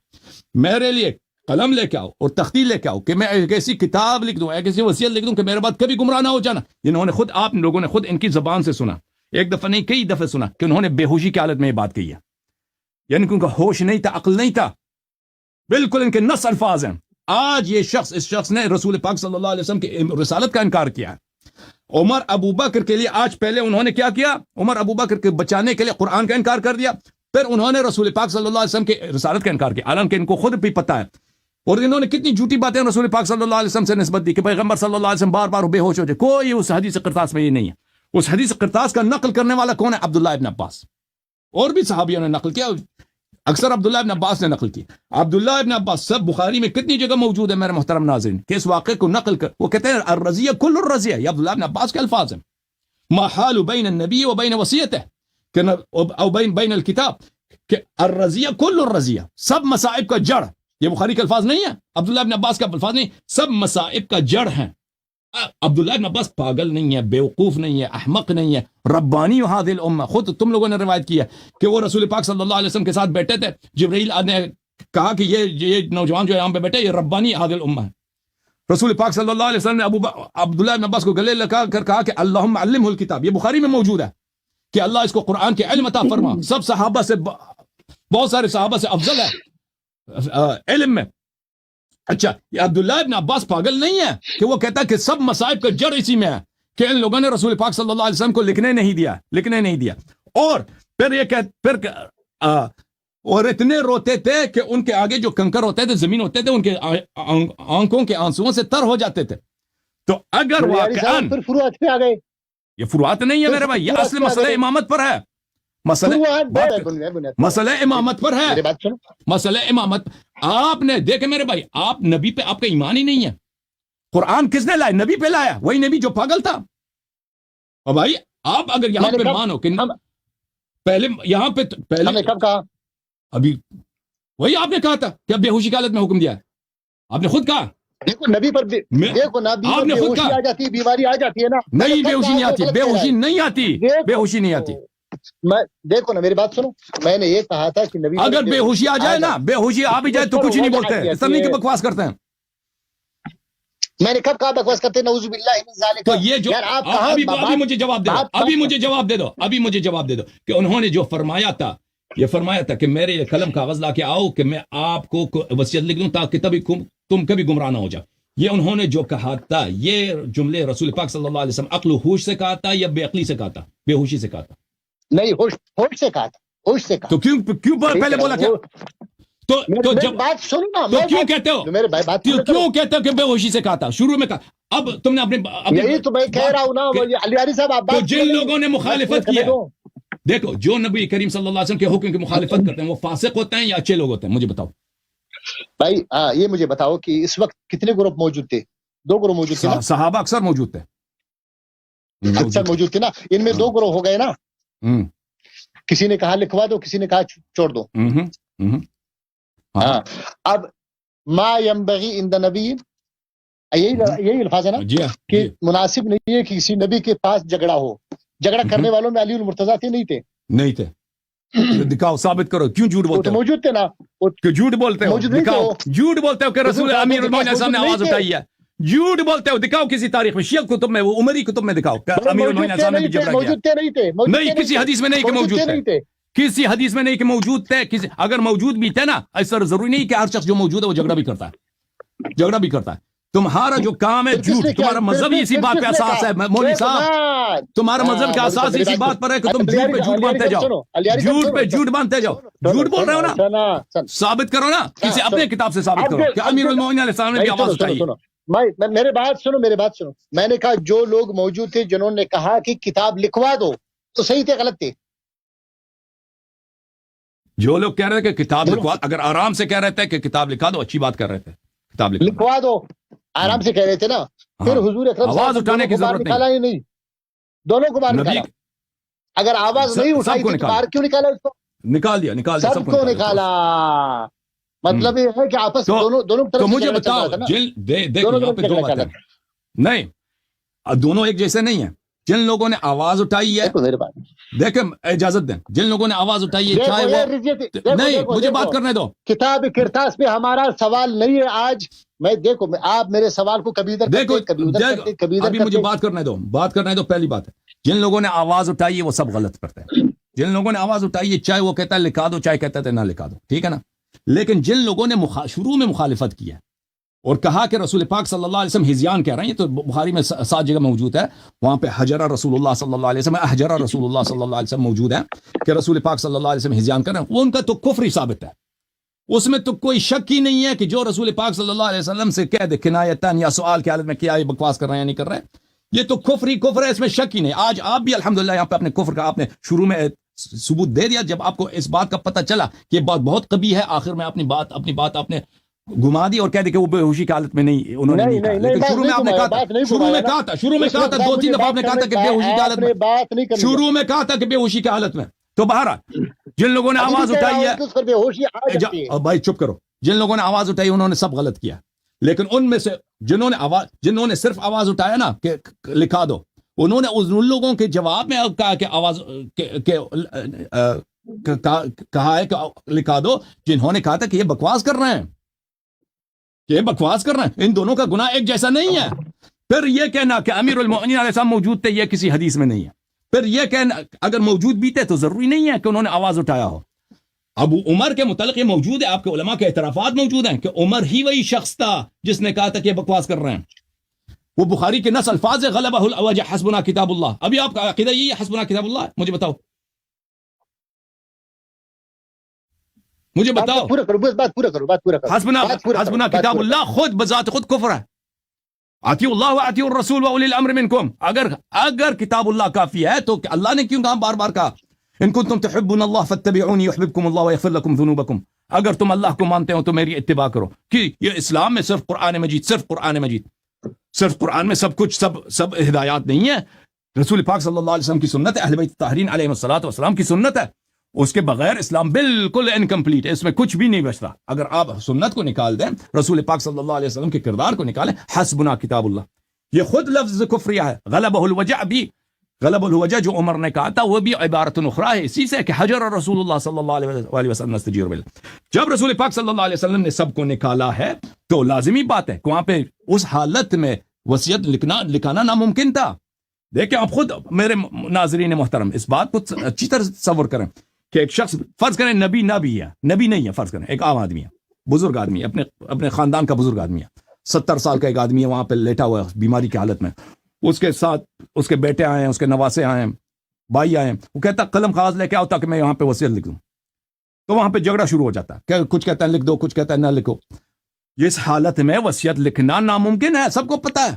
میرے لیے قلم لے کے آؤ اور تختی لے کے آؤ کہ میں ایک ایسی کتاب لکھ دوں، ایک ایسی وصیت لکھ دوں کہ میرے بعد کبھی گمراہ نہ ہو جانا. انہوں نے خود، آپ لوگوں نے خود ان کی زبان سے سنا، ایک دفعہ نہیں کئی دفعہ سنا کہ انہوں نے بے ہوشی کی حالت میں یہ بات کہی ہے، یعنی کہ ان کا ہوش نہیں تھا، عقل نہیں تھا، بالکل ان کے نص الفاظ ہیں. آج یہ شخص، اس شخص نے رسول پاک صلی اللہ علیہ وسلم کی رسالت کا انکار کیا ہے. عمر ابو بکر کے لیے آج پہلے انہوں نے کیا کیا؟ عمر ابو بکر کے بچانے کے لیے قرآن کا انکار کر دیا، پھر انہوں نے رسول پاک صلی اللہ علیہ وسلم کی رسالت کا انکار کیا، حالانکہ ان کو خود بھی پتہ ہے. اور انہوں نے کتنی جھوٹی باتیں رسول پاک صلی اللہ علیہ وسلم سے نسبت دی کہ پیغمبر صلی اللہ علیہ وسلم بار بار بے ہوش ہو جائے. کوئی اس حدیث قرطاس میں یہ نہیں ہے. اس حدیث قرطاس کا نقل کرنے والا کون ہے؟ عبداللہ ابن عباس. اور بھی صحابیوں نے نقل کیا، اکثر عبداللہ ابن عباس نے نقل کی. عبداللہ ابن عباس سب بخاری میں کتنی جگہ موجود ہے میرے محترم ناظرین کہ اس واقعے کو نقل کر وہ کہتے ہیں الرضیہ کل الرضیہ. یہ عبداللہ ابن عباس کے الفاظ ہیں. ما حال بین النبی و بین وصیتہ او بین الکتاب کہ الرضیہ کل الرضیہ، سب مصائب کا جڑ. یہ بخاری کے الفاظ نہیں ہے، عبداللہ ابن عباس کا الفاظ نہیں، سب مصائب کا جڑ ہیں. عبداللہ ابن عباس پاگل نہیں ہے، بیوقوف نہیں ہے، احمق نہیں ہے، ربانی هذه الامه. خود تم لوگوں نے روایت کی ہے کہ وہ رسول پاک صلی اللہ علیہ وسلم کے ساتھ بیٹھے تھے، جبرائیل نے کہا کہ یہ نوجوان جو یہاں پہ بیٹھے یہ ربانی هذه الامه ہے. رسول پاک صلی اللہ علیہ وسلم نے عبداللہ ابن عباس کو گلے لگا کر کہا کہ اللہم علمہ الکتاب. یہ بخاری میں موجود ہے کہ اللہ اس کو قرآن کے علم عطا فرما. سب صحابہ سے، بہت سارے صحابہ سے افضل ہے علم میں. اچھا، یہ عبداللہ ابن عباس پاگل نہیں ہے کہ وہ کہتا ہے کہ سب مصائب کا جڑ اسی میں ہے کہ ان لوگوں نے رسول پاک صلی اللہ علیہ وسلم کو لکھنے نہیں دیا. اور پھر یہ اور اتنے روتے تھے کہ ان کے آگے جو کنکر ہوتے تھے، زمین ہوتے تھے، ان کے آنکھوں کے آنسوؤں سے تر ہو جاتے تھے. تو اگر واقعاً پھر فروعات پہ آ گئے، یہ فروعات نہیں ہے میرے بھائی، یہ اصل مسئلہ امامت پر ہے. مسئلہ امامت پر ہے، مسئلہ امامت. آپ نے دیکھے میرے بھائی، آپ نبی پہ آپ کا ایمان ہی نہیں ہے. قرآن کس نے لایا؟ نبی پہ لایا، وہی نبی جو پاگل تھا. اور بھائی آپ اگر یہاں پہ مانو کہ پہلے یہاں پہ پہلے کب کہا؟ ابھی وہی آپ نے کہا تھا کہ اب بے ہوشی کی حالت میں حکم دیا ہے. آپ نے خود کہا. دیکھو نبی پر دیکھو نبی آپ نے خود کہا آ جاتی ہے، بیماری آ جاتی ہے نا. نہیں، بے ہوشی نہیں آتی، بے ہوشی نہیں آتی، بے ہوشی نہیں آتی. میں دیکھو نا، میری بات سنو، میں نے یہ کہا تھا کہ نبی اگر بے ہوشی آ جائے نا، بے ہوشی آ بھی جائے تو کچھ نہیں بولتے، اس طرح نہیں کہ بکواس کرتے ہیں. میں نے کب کہا بکواس کرتے ہیں؟ نعوذ باللہ من ذالک. تو یہ جو ابھی مجھے جواب دے دو، ابھی مجھے جواب دے دو کہ انہوں نے جو فرمایا تھا، یہ فرمایا تھا کہ میرے قلم کاغذ لا کے آؤ کہ میں آپ کو وصیت لکھ دوں تاکہ تم کبھی گمراہ نہ ہو جاؤ. یہ انہوں نے جو کہا تھا، یہ جملے رسول پاک صلی اللہ علیہ وسلم عقل و ہوش سے کہا تھا یا بے عقلی سے کہا تھا، بے ہوشی سے کہا تھا؟ نہیں، ہوش سے کہا تھا، ہوش سے کہا. تو کیوں پہلے بولا کیا؟ تو جب بات سنو نا، تو کیوں کہتے ہو، میرے بھائی بات کیوں کہتے ہو کہ بے ہوشی سے کہا تھا؟ شروع میں کہا، اب تم نے اپنے یہی تو میں کہہ رہا ہوں نا علی صاحب. آپ تو جن لوگوں نے مخالفت کیا، دیکھو جو نبی کریم صلی اللہ علیہ وسلم کے حکم کی مخالفت کرتے ہیں وہ فاسق ہوتے ہیں یا اچھے لوگ ہوتے ہیں؟ مجھے بتاؤ بھائی. یہ مجھے بتاؤ کہ اس وقت کتنے گروپ موجود تھے؟ 2 گروہ موجود تھے نا. صحابہ اکثر موجود تھے، اکثر موجود تھے نا. ان میں 2 گروہ ہو گئے نا. کسی نے کہا لکھوا دو، کسی نے کہا چھوڑ دو. ہاں اب ما ينبغي عند نبی، یہی الفاظ ہے نا کہ مناسب نہیں ہے کہ کسی نبی کے پاس جھگڑا ہو. جھگڑا کرنے والوں میں علی المرتضیٰ تھے نہیں تھے؟ دکھاؤ، ثابت کرو. کیوں جھوٹ بولتے ہو؟ موجود تھے نا. کہ جھوٹ بولتے ہو؟ دکھاؤ. جھوٹ بولتے ہو کہ رسول امیر المومنین علیہ السلام نے آواز اٹھائی ہے. جھوٹ بولتے ہو. دکھاؤ کسی تاریخ میں، شیعہ کتب میں، وہ عمری کتب میں دکھاؤ کہ امیر المومنین علیہ السلام نے بھی جھگڑا کیا. موجود تھے نہیں، کسی حدیث میں نہیں کہ موجود تھے. کسی حدیث میں نہیں کہ موجود تھے. اگر موجود بھی تھے نا، ایسا ضروری نہیں کہ ہر شخص جو موجود ہے وہ جھگڑا بھی کرتا ہے. تمہارا جو کام ہے جھوٹ. تمہارا مذہب اسی بات پہ اساس ہے مولوی صاحب. تمہارا مذہب کا اساس اسی بات پر ہے کہ تم جھوٹ پہ جھوٹ باندھتے جاؤ. جھوٹ پہ جھوٹ باندھتے جاؤ. جھوٹ بول رہے ہو نا، ثابت کرو نا. کسی اپنے کتاب سے ثابت کرو کہ امیر المومنین علیہ السلام نے بھی آواز اٹھائی. میرے بات سنو. میں نے کہا جو لوگ موجود تھے جنہوں نے کہا کہ کتاب لکھوا دو، تو صحیح تھے غلط تھے؟ جو لوگ کہہ رہے تھے کہ کتاب لکھوا، اگر آرام سے کہہ رہے تھے کہ کتاب لکھا دو، اچھی بات کر رہے تھے. کتاب لکھوا دو آرام سے کہہ رہے تھے نا. پھر حضور اکرم آواز اٹھانے کی ضرورت نہیں. دونوں کو باہر نکالا. اگر آواز نہیں اٹھائی تو باہر کیوں نکالا؟ اس کو نکال دیا. سب کو نکالا. مطلب یہ ہے کہ آپس دونوں تو مجھے بتاؤ، نہیں دونوں ایک جیسے نہیں ہیں. جن لوگوں نے آواز اٹھائی ہے، دیکھیں اجازت دیں، جن لوگوں نے آواز اٹھائی ہے، چاہے وہ نہیں، مجھے بات کرنے دو. کتاب کرتاس پہ ہمارا سوال نہیں ہے آج. میں دیکھو، آپ میرے سوال کو کبھی ادھر دیکھو، کبھی ادھر. ابھی مجھے بات کرنے دو. پہلی بات ہے، جن لوگوں نے آواز اٹھائی ہے وہ سب غلط کرتے ہیں. جن لوگوں نے آواز اٹھائی ہے، چاہے وہ کہتا ہے لکھا دو، چاہے کہتا ہے نہ لکھا دو، ٹھیک ہے نا. لیکن جن لوگوں نے شروع میں مخالفت کی ہے اور کہا کہ رسول پاک صلی اللہ علیہ وسلم ہزیان کہہ رہے ہیں، یہ تو بخاری میں 7 جگہ موجود ہے. وہاں پہ حجر رسول اللہ صلی اللہ علیہ وسلم، احجر رسول اللہ صلی اللہ علیہ وسلم موجود ہے کہ رسول پاک صلی اللہ علیہ وسلم ہزیان کر رہے ہیں. وہ ان کا تو کفری ثابت ہے. اس میں تو کوئی شک ہی نہیں ہے کہ جو رسول پاک صلی اللہ علیہ وسلم سے کہہ دے کنایتاً یا سوال کی حالت میں کیا یہ بکواس کر رہے ہیں یا نہیں کر رہے ہیں، یہ تو کفر ہے. اس میں شک ہی نہیں. آج آپ بھی الحمدللہ یہاں پہ اپنے کفر کا آپ نے شروع میں ثبوت دے دیا. جب آپ کو اس بات کا پتہ چلا کہ یہ بات بہت قبیح ہے، آخر میں اپنی بات آپ نے گھما دی اور کہہ دے کہ وہ بے ہوشی کی حالت میں نہیں، انہوں نے نہیں کہا. لیکن شروع میں آپ نے کہا تھا، شروع میں کہا تھا 2-3 دفعہ آپ نے کہا تھا کہ بے ہوشی کی حالت میں، شروع میں کہا تھا کہ بے ہوشی کی حالت میں. تو بہرحال جن لوگوں نے آواز اٹھائی ہے، بھائی چپ کرو، جن لوگوں نے آواز اٹھائی انہوں نے سب غلط کیا. لیکن ان میں سے جنہوں نے صرف آواز اٹھایا نا کہ لکھا دو، انہوں نے ان لوگوں کے جواب میں کہا کہ آواز کہا ہے کہ لکھا دو، جنہوں نے کہا تھا کہ یہ بکواس کر رہے ہیں، ان دونوں کا گناہ ایک جیسا نہیں ہے. پھر یہ کہنا کہ امیر المومنین علیہ السلام موجود تھے، یہ کسی حدیث میں نہیں ہے. پھر یہ کہنا اگر موجود بھی تھے تو ضروری نہیں ہے کہ انہوں نے آواز اٹھایا ہو. ابو عمر کے متعلق یہ موجود ہے، آپ کے علماء کے اعترافات موجود ہیں کہ عمر ہی وہی شخص تھا جس نے کہا تھا کہ یہ بکواس کر رہے ہیں. وہ بخاری کے نص الفاظ غلبہ الوجہ حسبنا کتاب اللہ. ابھی آپ کا عقیدہ یہی ہے حسبنا کتاب اللہ؟ مجھے بتاؤ حسبنا کتاب اللہ خود بذات خود کفر ہے. اطیعوا اللہ واطیعوا الرسول واولی الامر منکم. اگر کتاب اللہ کافی ہے تو اللہ نے کیوں کہا بار بار کہا ان کنتم تحبون اللہ فاتبعونی یحببکم اللہ ویغفر لکم ذنوبکم. اگر تم اللہ کو مانتے ہو تو میری اتباع کرو. کہ یہ اسلام میں صرف قرآن میں سب کچھ سب ہدایات نہیں ہے. رسول پاک صلی اللہ علیہ وسلم کی سنت ہے، اہل بیت الطاہرین علیہم الصلوۃ والسلام کی سنت ہے. اس کے بغیر اسلام بالکل انکمپلیٹ ہے، اس میں کچھ بھی نہیں بچتا. اگر آپ سنت کو نکال دیں، رسول پاک صلی اللہ علیہ وسلم کے کردار کو نکالیں، حسبنا کتاب اللہ، یہ خود لفظ کفریہ ہے. غلبہ الوجہ جو عمر نے کہا تھا وہ بھی عبارت اخرى ہے اسی سے کہ حجر رسول اللہ صلی اللہ علیہ وسلم نستجیر بالله. جب رسول پاک صلی اللہ علیہ وسلم نے سب کو نکالا ہے تو لازمی بات ہے کہ وہاں پہ اس حالت میں وصیت لکھانا ناممکن تھا. دیکھیں آپ خود میرے ناظرین محترم اس بات کو اچھی طرح تصور کریں کہ ایک شخص فرض کریں نبی نہیں ہے، فرض کریں ایک عام آدمی ہے، بزرگ آدمی ہے، اپنے خاندان کا بزرگ آدمی ہے، 70 سال کا ایک آدمی ہے، وہاں پہ لیٹا ہوا ہے بیماری کی حالت میں. اس کے ساتھ اس کے بیٹے آئے ہیں، اس کے نواسے آئے ہیں، بھائی آئے ہیں. وہ کہتا قلم کاغذ لے کے آؤ تاکہ میں یہاں پہ وصیت لکھ دوں. تو وہاں پہ جھگڑا شروع ہو جاتا ہے کہ کچھ کہتا ہے لکھ دو، کچھ کہتا ہے نہ لکھو. اس حالت میں وصیت لکھنا ناممکن ہے، سب کو پتا ہے.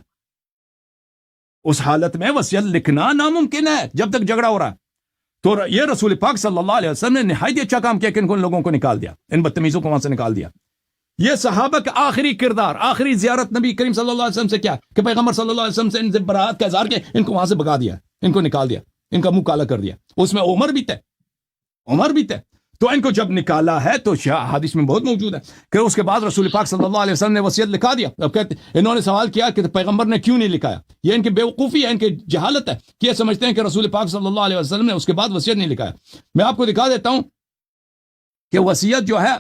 اس حالت میں وصیت لکھنا ناممکن ہے جب تک جھگڑا ہو رہا ہے. تو یہ رسول پاک صلی اللہ علیہ وسلم نے نہایت اچھا کام کیا کہ ان لوگوں کو نکال دیا، ان بدتمیزوں کو وہاں سے نکال دیا. یہ صحابہ کا آخری کردار، آخری زیارت نبی کریم صلی اللہ علیہ وسلم سے کیا کہ پیغمبر صلی اللہ علیہ وسلم سے ان سے برات کا اظہار کیا، ان کو وہاں سے بھگا دیا، ان کو نکال دیا، ان کا منہ کالا کر دیا. اس میں عمر بھی تھے. تو ان کو جب نکالا ہے تو حدیث میں بہت موجود ہے کہ اس کے بعد رسول پاک صلی اللہ علیہ وسلم نے وصیت لکھا دیا. اب کہتے انہوں نے سوال کیا کہ پیغمبر نے کیوں نہیں لکھایا. یہ ان کی بیوقوفی ہے, ان کی جہالت ہے کہ یہ سمجھتے ہیں کہ رسول پاک صلی اللہ علیہ وسلم نے اس کے بعد وصیت نہیں لکھایا. میں آپ کو دکھا دیتا ہوں کہ وصیت جو ہے,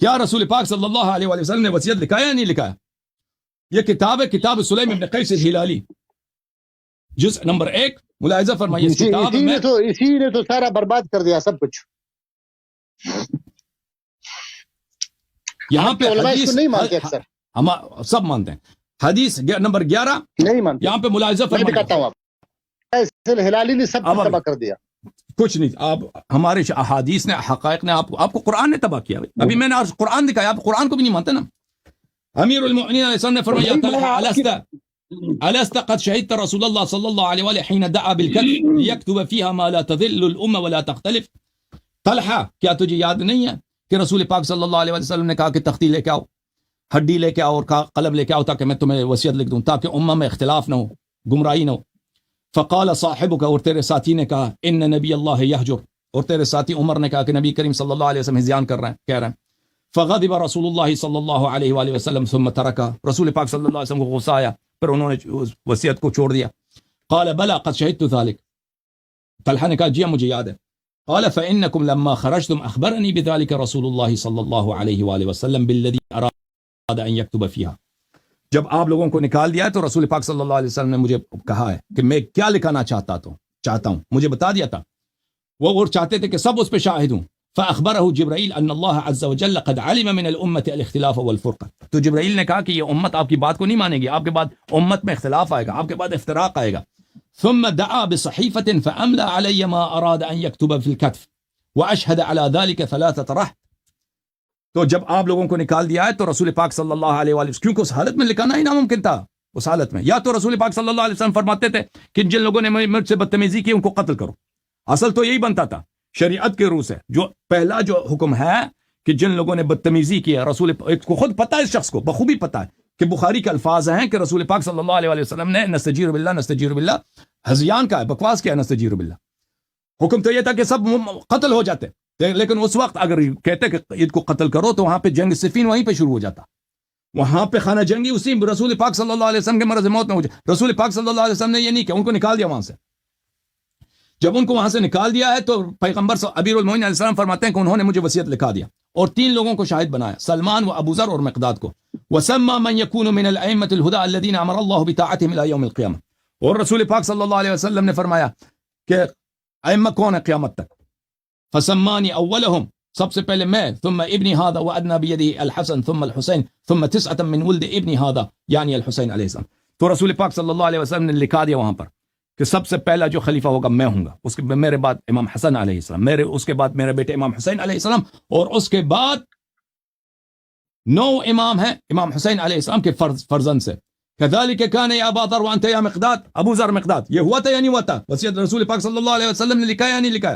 کیا رسول پاک صلی اللہ علیہ وسلم نے وصیت لکھایا یا نہیں لکھایا. یہ کتاب ہے, کتاب سلیم ابن قیس الہلالی, جزء نمبر 1. ملاحظہ فرمائیے, اس کتاب میں اسی نے تو سارا برباد کر دیا سب کچھ. یہاں پہ حدیث نہیں مانتے, اکثر ہم سب مانتے ہیں. حدیث نمبر 11 نہیں مانتے. یہاں پہ ملاحظہ فرمائیے, میں دکھاتا ہوں آپ, الہلالی نے سب کو تباہ کر دیا. کچھ نہیں, آپ ہمارے احادیث نے, حقائق نے, آپ کو قرآن نے تباہ کیا. ابھی میں نے قرآن دکھایا, آپ قرآن کو بھی نہیں مانتے نا. امیر المؤمنین علیہ السلام نے فرمایا, ألست قد شهدت رسول الله صلى الله عليه وآله حين دعا بالكتب ليكتب فيها ما لا تضل الأمة ولا تختلف. طلحہ, کیا تجھے یاد نہیں ہے کہ رسول پاک صلی اللہ علیہ وسلم نے کہا کہ تختی لے کے آؤ, ہڈی لے کے آؤ اور قلم لے کے آؤ تاکہ میں تمہیں وصیت لکھ دوں, تاکہ امہ میں اختلاف نہ ہو, گمراہی نہ ہو. فقال صاحبک, اور تیرے ساتھی نے کہا, ان نبی اللہ یحجر, اور تیرے ساتھی عمر نے کہا کہ نبی کریم صلی اللہ علیہ وسلم ہذیان کر رہے ہیں, کہہ رہے ہیں. فغضب رسول اللہ صلی اللہ علیہ وآلہ وسلم ثم ترکا, رسول پاک صلی اللہ علیہ وسلم کو غصہ آیا, پھر انہوں نے وصیت کو چھوڑ دیا. قال بلا قد شهدت ذلك, طلحہ نے کہا جی مجھے یاد ہے. قال فإنكم لما خرجتم أخبرني بذلك رسول الله صلى الله عليه وآله وسلم بالذي أراد أن يكتب فيها. جب آپ لوگوں کو نکال دیا ہے تو رسول پاک صلی اللہ علیہ وسلم نے مجھے کہا ہے کہ میں کیا لکھانا چاہتا ہوں, مجھے بتا دیا تھا. وہ اور چاہتے تھے کہ سب اس پہ شاہد ہوں. فأخبره جبرائیل أن الله عز وجل قد علم من الأمة الاختلاف والفرقة. تو جبرائیل نے کہا کہ یہ امت آپ کی بات کو نہیں مانے گی, آپ کے بعد امت میں اختلاف آئے گا, آپ کے بعد افتراق آئے گا. ثم دعا بصحيفة فأملى علي ما أراد أن يكتب في الكتف وأشهد على ذلك 3 رهط. تو جب آپ لوگوں کو نکال دیا ہے تو رسول پاک صلی اللہ علیہ وسلم, کیونکہ اس حالت میں لکھانا ہی ناممکن تھا, اس حالت میں یا تو رسول پاک صلی اللہ علیہ وسلم فرماتے تھے کہ جن لوگوں نے مجھ سے بدتمیزی کی ان کو قتل کرو. اصل تو یہی بنتا تھا شریعت کے روح سے. جو پہلا جو حکم ہے کہ جن لوگوں نے بدتمیزی کی ہے, رسول کو خود پتہ ہے, اس شخص کو بخوبی پتہ ہے کہ بخاری کے الفاظ ہیں کہ رسول پاک صلی اللہ علیہ وسلم نے نستجیر باللہ ہذیان کا ہے, بکواس کیا ہے نستجیر باللہ. حکم تو یہ تھا کہ سب قتل ہو جاتے, لیکن اس وقت اگر کہتے کہ عید کو قتل کرو تو وہاں پہ جنگ صفین وہیں پہ شروع ہو جاتا, وہاں پہ خانہ جنگی اسی رسول پاک صلی اللہ علیہ وسلم کے مرض موت میں ہو جائے. رسول پاک صلی اللہ علیہ وسلم نے یہ نہیں کیا, ان کو نکال دیا وہاں سے. جب ان کو وہاں سے نکال دیا ہے تو پیغمبر امیر المومنین علیہ السلام فرماتے ہیں کہ انہوں نے مجھے وصیت لکھا دیا اور 3 لوگوں کو شاہد بنایا, سلمان و ابو ذر اور مقداد کو. وسمى من يكون من الائمه الهدى الذين امر الله بطاعتهم الى يوم القيامه. اور رسول پاک صلی اللہ علیہ وسلم نے فرمایا کہ ائمہ کون ہے قیامت تک. فسماني اولهم, سب سے پہلے میں, ثم ابني هذا وادنى بيده الحسن ثم الحسين ثم 9 من ولد ابني هذا يعني الحسين علیہ السلام. تو رسول پاک صلی اللہ علیہ وسلم نے لکھا دیا وہاں پر کہ سب سے پہلا جو خلیفہ ہوگا میں ہوں گا, اس کے میرے بعد امام حسن علیہ السلام, اس کے بعد میرے بیٹے امام حسین علیہ السلام, اور اس کے بعد 9 امام ہیں امام حسین علیہ السلام کے فرزند سے. كذلك كان يا ابا ذر وانت يا مقداد, ابو ذر مقداد, یہ ہوا تھا یا نہیں ہوا تھا؟ وصیت رسول پاک صلی اللہ علیہ وسلم نے لکھا یا نہیں لکھا؟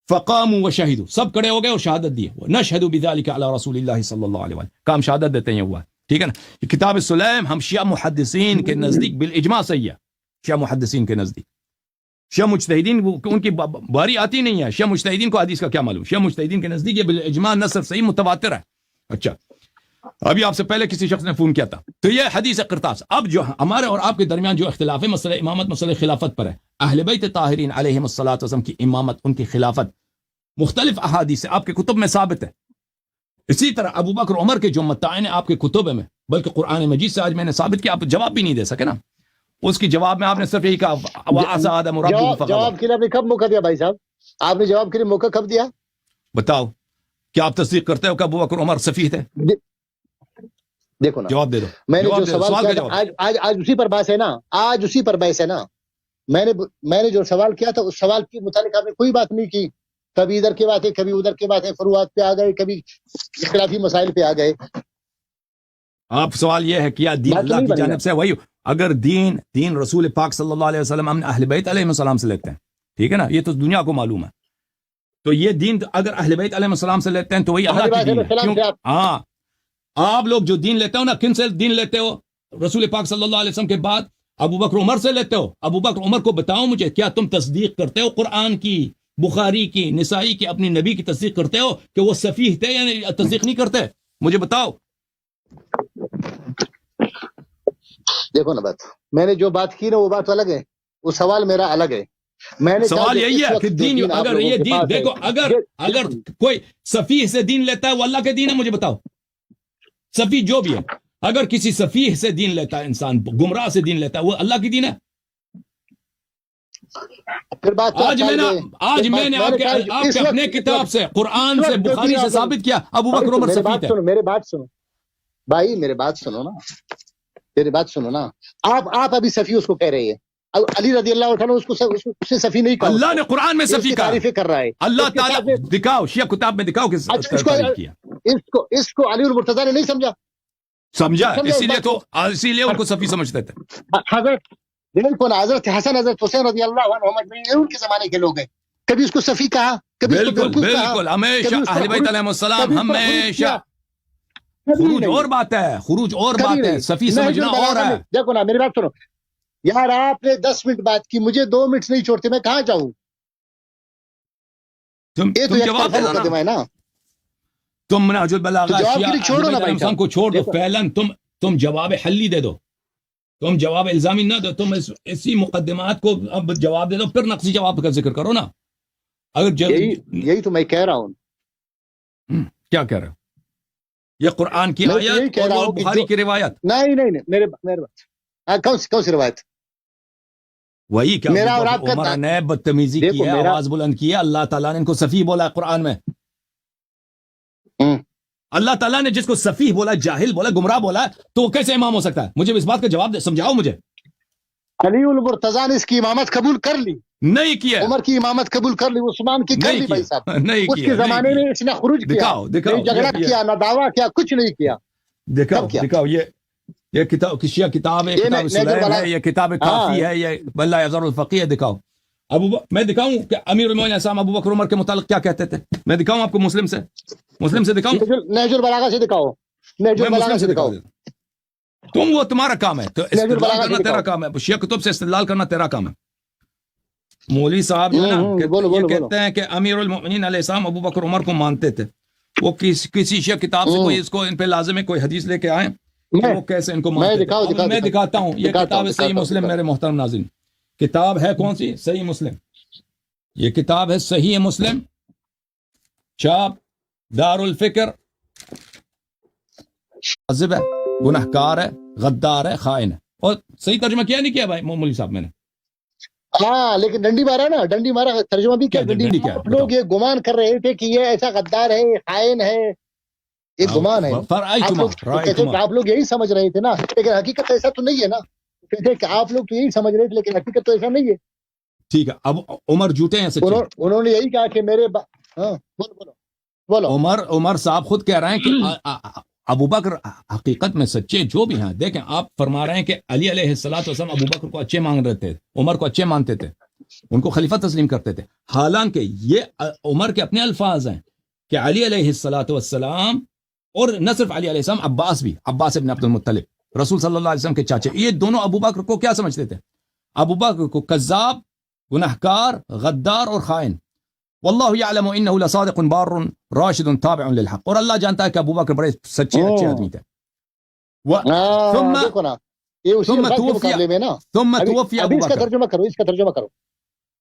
فقاموا وشهدوا, سب کھڑے ہو گئے اور شہادت دی. نشهد بذلك على رسول الله صلی اللہ علیہ وسلم, کام شہادت دیتے ہیں یہ ہوا, ٹھیک ہے نا. یہ کتاب السلیم ہم شیعہ محدثین کے نزدیک بالاجماع صحیح ہے, شیعہ محدثین کے نزدیک. شیعہ مجتہدین ان کی باری آتی نہیں ہے, شیعہ مجتہدین کو حدیث کا کیا معلوم. شیعہ مجتہدین کے نزدیک یہ بالاجماع نصر صحیح متواتر ہے. اچھا, ابھی آپ سے پہلے کسی شخص نے فون کیا تھا, تو یہ حدیث قرطاس. اب جو ہمارے اور آپ کے درمیان جو اختلاف ہے مسئلہ امامت, مسئلہ خلافت پر ہے. اہل بیت طاہرین علیہم الصلوۃ والسلام کی امامت, ان کی خلافت مختلف احادیث سے آپ کے کتب میں ثابت ہے. اسی طرح ابو بکر عمر کے جو متعین آپ کے کتب میں, بلکہ قرآن مجید سے آج میں نے ثابت کیا, آپ جواب بھی نہیں دے سکے نا. اس کی جواب میں آپ نے صرف یہی کہا جواب کے لیے آپ نے کب موقع دیا بھائی صاحب؟ آپ نے جواب کے لیے موقع کب دیا؟ بتاؤ, کیا آپ تصدیق کرتے ہو کہ ابو بکر عمر سفیہ تھے؟ دیکھو نا, جواب دے دو. میں نے جو سوال کیا آج اسی پر بحث ہے نا, آج اسی پر بحث ہے نا. میں نے جو سوال کیا تھا اس سوال کے متعلق آپ نے کوئی بات نہیں کی. کبھی ادھر کی باتیں, کبھی ادھر کی باتیں, فروعات پہ آ گئے, کبھی اختلافی مسائل پہ آ گئے. آپ سوال یہ ہے کیا دین اللہ کی جانب سے وہی, اگر دین رسول پاک صلی اللہ علیہ وسلم ہم اہل بیت علیہ السلام سے لیتے ہیں, ٹھیک ہے نا, یہ تو دنیا کو معلوم ہے. تو یہ دین اگر اہل بیت علیہ السلام سے لیتے ہیں تو وہی اللہ کی دین ہے. ہاں, آپ لوگ جو دین لیتے ہو نا, کن سے دین لیتے ہو؟ رسول پاک صلی اللہ علیہ وسلم کے بعد ابو بکر عمر سے لیتے ہو. ابو بکر عمر کو بتاؤ مجھے, کیا تم تصدیق کرتے ہو قرآن کی بخاری کی، نسائی کی اپنی نبی کی تصدیق کرتے ہو کہ وہ سفیہ تھے یا تصدیق نہیں کرتے؟ مجھے بتاؤ. دیکھو نا بات، میں نے جو بات کی نا وہ بات الگ ہے، وہ سوال میرا الگ ہے. میں نے سوال یہی ہے کہ دین، اگر یہ دین، دیکھو اگر کوئی سفیہ سے دین لیتا ہے وہ اللہ کے دین ہے؟ مجھے بتاؤ. سفیہ جو بھی ہے، اگر کسی سفیہ سے دین لیتا ہے انسان، گمراہ سے دین لیتا ہے، وہ اللہ کی دین ہے؟ آج میں نے آپ کے اپنے کتاب سے، قرآن سے، بخاری سے ثابت کیا ابو بکر عمر سفیہ تھے. میرے بات سنو بھائی، میرے بات سنو نا، میری بات سنو نا. آپ ابھی سفیہ اس کو کہہ رہے ہیں، علی رضی اللہ عنہ اس سے سفیہ نہیں کہا. اللہ نے قرآن میں سفیہ کہا، تعریفیں کر رہا ہے اللہ تعالیٰ. دکھاؤ شیعہ کتاب میں، دکھاؤ کس کیا. اس کو علی المرتضیٰ نے نہیں سمجھا، اسی لیے ان کو سفیہ سمجھتے تھے. حضرت حضرت حسن، حضرت حسین رضی اللہ عنہ ان کے زمانے کے لوگ ہیں، کبھی اس کو سفیہ کہا، کبھی بالکل. ہمیشہ اہل بیت علیہم السلام ہمیشہ. خروج اور بات ہے، خروج اور بات ہے، سفیہ سمجھنا اور ہے. دیکھو نا میری بات سنو یار، آپ نے 10 منٹ بات کی، مجھے 2 منٹ نہیں چھوڑتے، میں کہاں جاؤں؟ تم جواب دینا نا. تم نہج البلاغہ شیعہ کو چھوڑ دو. فعلاً تم جواب حلی دے دو، تم جواب الزامی نہ دو. تم اسی مقدمات کو اب جواب دے دو، پھر نقصی جواب کا ذکر کرو نا. اگر یہی تو میں کہہ رہا ہوں. کیا کہہ رہے ہو؟ یہ قرآن کی آیت اور بخاری کی روایت؟ نہیں میرے بات کون سی روایت؟ وہی کیا میرا اور آپ کا عمر نے بدتمیزی کی ہے، آواز بلند کی ہے. اللہ تعالیٰ نے ان کو سفیہ بولا ہے قرآن میں. اللہ تعالیٰ نے جس کو سفیہ بولا، جاہل بولا، گمراہ بولا ہے، تو وہ کیسے امام ہو سکتا ہے؟ مجھے اس بات کا جواب سمجھاؤ مجھے. علی المرتضیٰ نے اس کی امامت قبول کر لی، نہیں کیا. عمر کی امامت قبول کر لی، عثمان کی کر لی. بھائی صاحب نہیں اس کے زمانے میں اس نے خروج کیا، جھگڑا کیا، نہ دعویٰ کیا، کچھ نہیں کیا. دکھاؤ یہ کتاب شیعہ کتاب ہے، کتاب سلیم ہے، یہ کتاب کافی ہے، یہ بلّہ یزر الفقیہ ہے. دکھاؤ. میں دکھاؤں کہ امیر المومنین اسام ابو بکر عمر کے متعلق کیا کہتے تھے؟ میں دکھاؤں آپ کو مسلم سے دکھاؤں، نہج البلاغہ سے دکھاؤ، نہج البلاغہ سے دکھاؤ. وہ تمہارا کام ہے، تو استدلال کرنا تیرا کام ہے، شیعہ کتب سے استدلال کرنا تیرا کام ہے. مولوی صاحب جو ہے نا یہ کہتے ہیں کہ امیر المومنین علیہ السلام ابو بکر عمر کو مانتے تھے. وہ کسی شیعہ کتاب سے کوئی اس کو ان پہ لازم ہے کوئی حدیث لے کے آئیں وہ کیسے ان کو مانتے تھے. میں دکھاتا ہوں. یہ کتاب ہے صحیح مسلم. میرے محترم ناظرین، کتاب ہے کون سی؟ صحیح مسلم. یہ کتاب ہے صحیح مسلم، چاپ دار الفکر. عذب ہے، گنہکار ہے، غدار ہے، خائن ہے. اور صحیح ترجمہ کیا نہیں کیا بھائی مولوی صاحب میں نے؟ ہاں لیکن ڈنڈی مارا نا، ڈنڈی مارا. ترجمہ بھی کیا ڈنڈی کیا؟ لوگ یہ گمان کر رہے تھے کہ یہ ایسا غدار ہے، خائن ہے، یہ گمان ہے. آپ لوگ یہی سمجھ رہے تھے نا، لیکن حقیقت ایسا تو نہیں ہے نا. آپ لوگ تو یہی سمجھ رہے تھے، لیکن حقیقت تو ایسا نہیں ہے. ٹھیک ہے. اب عمر جھوٹے ہیں سچے؟ انہوں نے یہی کہا کہ میرے بولو. عمر صاحب خود کہہ رہے ہیں کہ ابو بکر حقیقت میں سچے جو بھی ہیں. دیکھیں آپ فرما رہے ہیں کہ علی علیہ السلام ابو بکر کو اچھے مان رہے تھے، عمر کو اچھے مانتے تھے، ان کو خلیفہ تسلیم کرتے تھے. حالانکہ یہ عمر کے اپنے الفاظ ہیں کہ علی علیہ السلام، اور نہ صرف علی علیہ السلام، عباس بھی، عباس ابن عبد المطلب، رسول صلی اللہ علیہ وسلم کے چاچے، یہ دونوں ابو بکر کو کیا سمجھتے تھے؟ ابو بکر کو کذاب، گنہکار، غدار اور خائن. واللہ یعلم انہ لصادق بار راشد تابع للحق. اور اللہ جانتا ہے کہ ابو بکر بڑے سچے اچھے آدمی تھے. ثم توفی ابو بکر. اس کا ترجمہ کرو.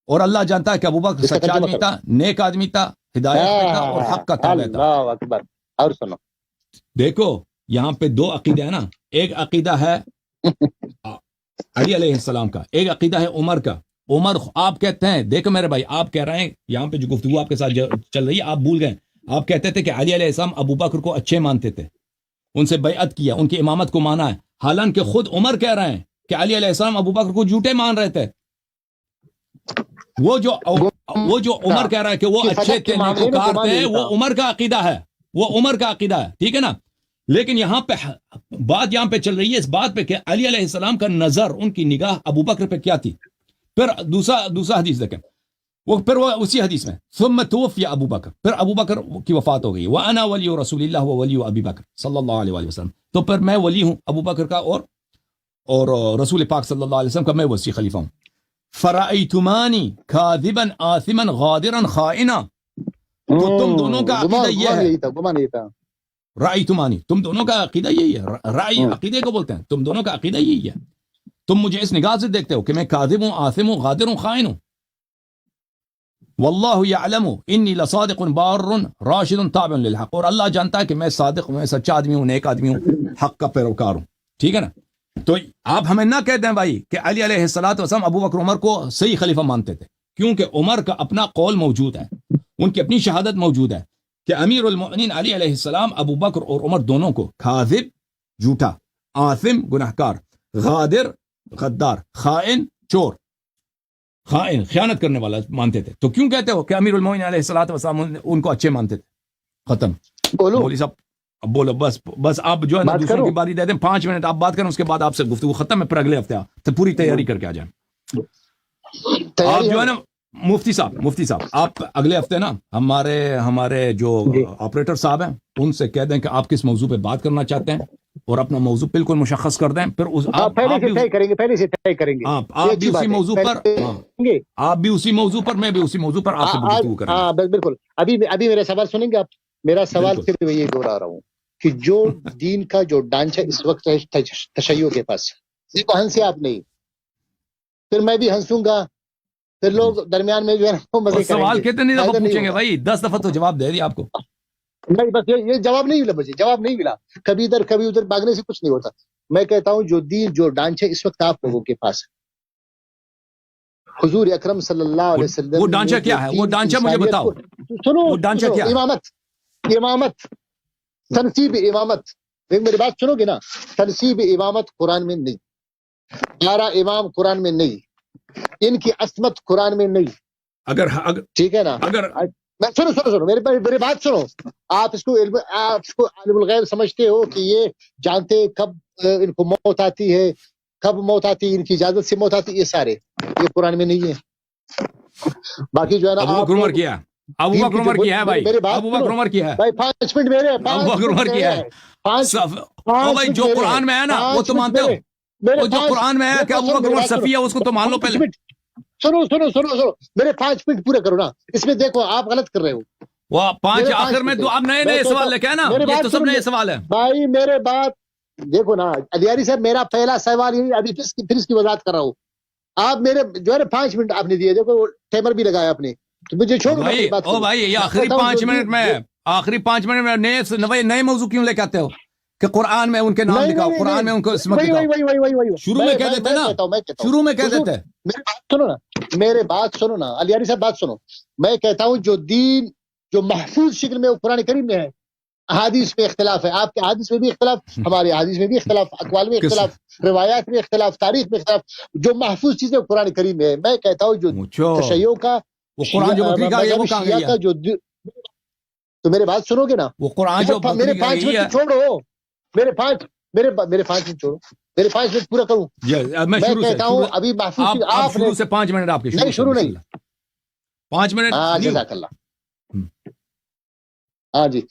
اور اللہ جانتا ہے کہ ابو بکر سچا آدمی تھا، نیک آدمی تھا، ہدایت تھا اور حق کا تابع تھا. اللہ اکبر. اور سنو، دیکھو یہاں پہ دو عقیدے ہیں نا. ایک عقیدہ ہے علی علیہ السلام کا، ایک عقیدہ ہے عمر کا. عمر آپ کہتے ہیں، دیکھو میرے بھائی، آپ کہہ رہے ہیں یہاں پہ جو گفتگو آپ کے ساتھ چل رہی ہے، آپ بھول گئے. آپ کہتے تھے کہ علی علیہ السلام ابو بکر کو اچھے مانتے تھے، ان سے بیعت کیا، ان کی امامت کو مانا ہے. حالانکہ خود عمر کہہ رہے ہیں کہ علی علیہ السلام ابو بکر کو جھوٹے مان رہے تھے. وہ جو عمر کہہ رہا ہے کہ وہ اچھے تھے، نیکوکار تھے، وہ عمر کا عقیدہ ہے، وہ عمر کا عقیدہ ہے. ٹھیک ہے نا. لیکن یہاں پہ بات یہاں پہ چل رہی ہے اس بات پہ کہ علی علیہ السلام کا نظر، ان کی نگاہ ابو بکر پہ کیا تھی. پھر دوسرا حدیث دیکھیں، وہ اسی حدیث میں ثم توفی ابو بکر، پھر ابو بکر کی وفات ہو گئی. وانا ولی رسول اللہ وولی ابی بکر صلی اللہ علیہ وآلہ وسلم. تو پھر میں ولی ہوں ابو بکر کا اور رسول پاک صلی اللہ علیہ وسلم کا میں وصی خلیفہ ہوں. فرأيتماني كاذبا آثما غادرا خائنا. تو تم دونوں کا عقیدہ یہ ہے. رأيتماني تم دونوں کا عقیدہ یہی ہے. رأی عقیدے کو بولتے ہیں. تم دونوں کا عقیدہ یہی ہے. تم مجھے اس نگاہ سے دیکھتے ہو کہ میں کاذب ہوں, آثم ہوں, غادر ہوں, خائن ہوں. واللہ یعلم انی لصادق بار راشد تابع للحق. اور اللہ جانتا ہے کہ میں صادق ہوں, میں سچا آدمی ہوں, نیک آدمی ہوں, حق کا پیروکار ہوں. ٹھیک ہے نا. تو آپ ہمیں نہ کہتے ہیں بھائی کہ علی علیہ الصلوۃ والسلام ابو بکر عمر کو صحیح خلیفہ مانتے تھے, کیونکہ عمر کا اپنا قول موجود ہے, ان کی اپنی شہادت موجود ہے کہ امیر المؤمنین علی علیہ السلام ابو بکر اور عمر دونوں کو کاذب جھوٹا, آثم گنہگار, غادر غدار, خائن چور, خائن خیانت کرنے والا مانتے تھے. تو کیوں کہتے ہو کہ امیر المؤمنین علیہ الصلوۃ والسلام ان کو اچھے مانتے تھے؟ ختم. مولوی صاحب اب بولو, بس آپ جو ہے نا دوسروں کی باری دے دیں, 5 منٹ آپ بات کریں, اس کے بعد آپ سے گفتگو ختم ہے, پھر اگلے ہفتے تو پوری تیاری کر کے آ جائیں. آپ جو ہے نا مفتی صاحب آپ اگلے ہفتے نا ہمارے جو آپریٹر صاحب ہیں ان سے کہہ دیں کہ آپ کس موضوع پہ بات کرنا چاہتے ہیں, اور اپنا موضوع بالکل مشخص کر دیں. پھر آپ بھی اسی موضوع پر میں بھی اسی موضوع پر آپ سے گفتگو کریں گے. بالکل. ابھی میرا سوال سنیں گے آپ؟ میرا سوال پھر میں یہ دوہرا رہا ہوں کہ جو دین کا جو ڈھانچہ اس وقت ہے تشیع کے پاس, دیکھو ہنسے آپ نہیں, پھر میں بھی ہنسوں گا, پھر لوگ درمیان میں جو ہے نا مزے کریں گے. سوال کتنی دفعہ پوچھیں گے بھائی؟ 10 دفعہ تو جواب دے دیا آپ کو. نہیں بس یہ جواب نہیں ملا, مجھے جواب نہیں ملا. کبھی ادھر کبھی ادھر بھاگنے سے کچھ نہیں ہوتا. میں کہتا ہوں جو دین جو ڈھانچہ اس وقت آپ لوگوں کے پاس ہے, حضور اکرم صلی اللہ علیہ وسلم, وہ ڈھانچہ کیا ہے؟ وہ ڈھانچہ مجھے بتاؤ. سنو, ڈھانچہ کیا ہے؟ امامت, تنصیب امامت. میری بات سنو گے نا؟ تنصیب امامت قرآن میں نہیں, 11 امام قرآن میں نہیں, ان کی عصمت قرآن میں نہیں. اگر ٹھیک ہے نا, اگر سنو میری بات سنو. آپ اس کو عالم الغیب سمجھتے ہو کہ یہ جانتے کب ان کو موت آتی ہے, کب موت آتی ہے, ان کی اجازت سے موت آتی ہے, یہ سارے یہ قرآن میں نہیں ہے. باقی جو ہے نا ابو بکر عمر کیا ہے, ابو بکر عمر کیا ہے بھائی, ابو بکر عمر کیا ہے بھائی. 5 منٹ میرے, ابو بکر عمر کیا ہے. بھائی جو قرآن میں ہے نا وہ تو مانتے ہو, وہ جو قرآن میں ہے کہ ابو بکر عمر صفیہ, اس کو تو مان لو پہلے. سنو میرے 5 منٹ پورے کرو نا. اس میں دیکھو آپ غلط کر رہے ہو. وہ 5 آخر میں تو اب نئے سوال لے کے نا, یہ تو سب نئے سوال ہے بھائی. میرے بات دیکھو نا علیاری صاحب, میرا پہلا سوال یہی, ابھی پھر اس کی وضاحت کر رہا ہوں. آپ میرے جو ہے نا 5 منٹ آپ نے دیے, دیکھو ٹائمر بھی لگایا آپ نے, تو مجھے چھوڑو بات. او بھائی یہ آخری 5 منٹ میں, آخری 5 منٹ میں نئے موضوع کیوں لے کے آتے ہو کہ قرآن میں ان کے نام دکھاؤ, قرآن میں ان کو اسمت دکھاؤ. شروع میں کہہ دیتے نا, شروع میں کہہ دیتے. میرے بات سنو نا علیاری صاحب, بات سنو. میں کہتا ہوں جو دین جو محفوظ شکل میں قرآن کریم میں ہے, احادیث میں اختلاف ہے, آپ کے حدیث میں بھی اختلاف, ہمارے حدیث میں بھی اختلاف, اقوال میں اختلاف, روایات میں اختلاف, تاریخ میں اختلاف. جو محفوظ چیزیں قرآن کریم میں ہے, میں کہتا ہوں جو تشیع کا وہ قرآن جو بکری کا ہے وہ کہاں گئی ہے؟ جو تو میرے بات سنو گے نا, وہ قرآن جو میرے 5 منٹ چھوڑو, میرے 5 منٹ چھوڑو, میرے 5 منٹ پورا کروں. میں کہتا ہوں ابھی محفوظ, آپ شروع سے 5 منٹ آپ کے شروع نہیں 5 منٹ. جزاک اللہ. ہاں جی,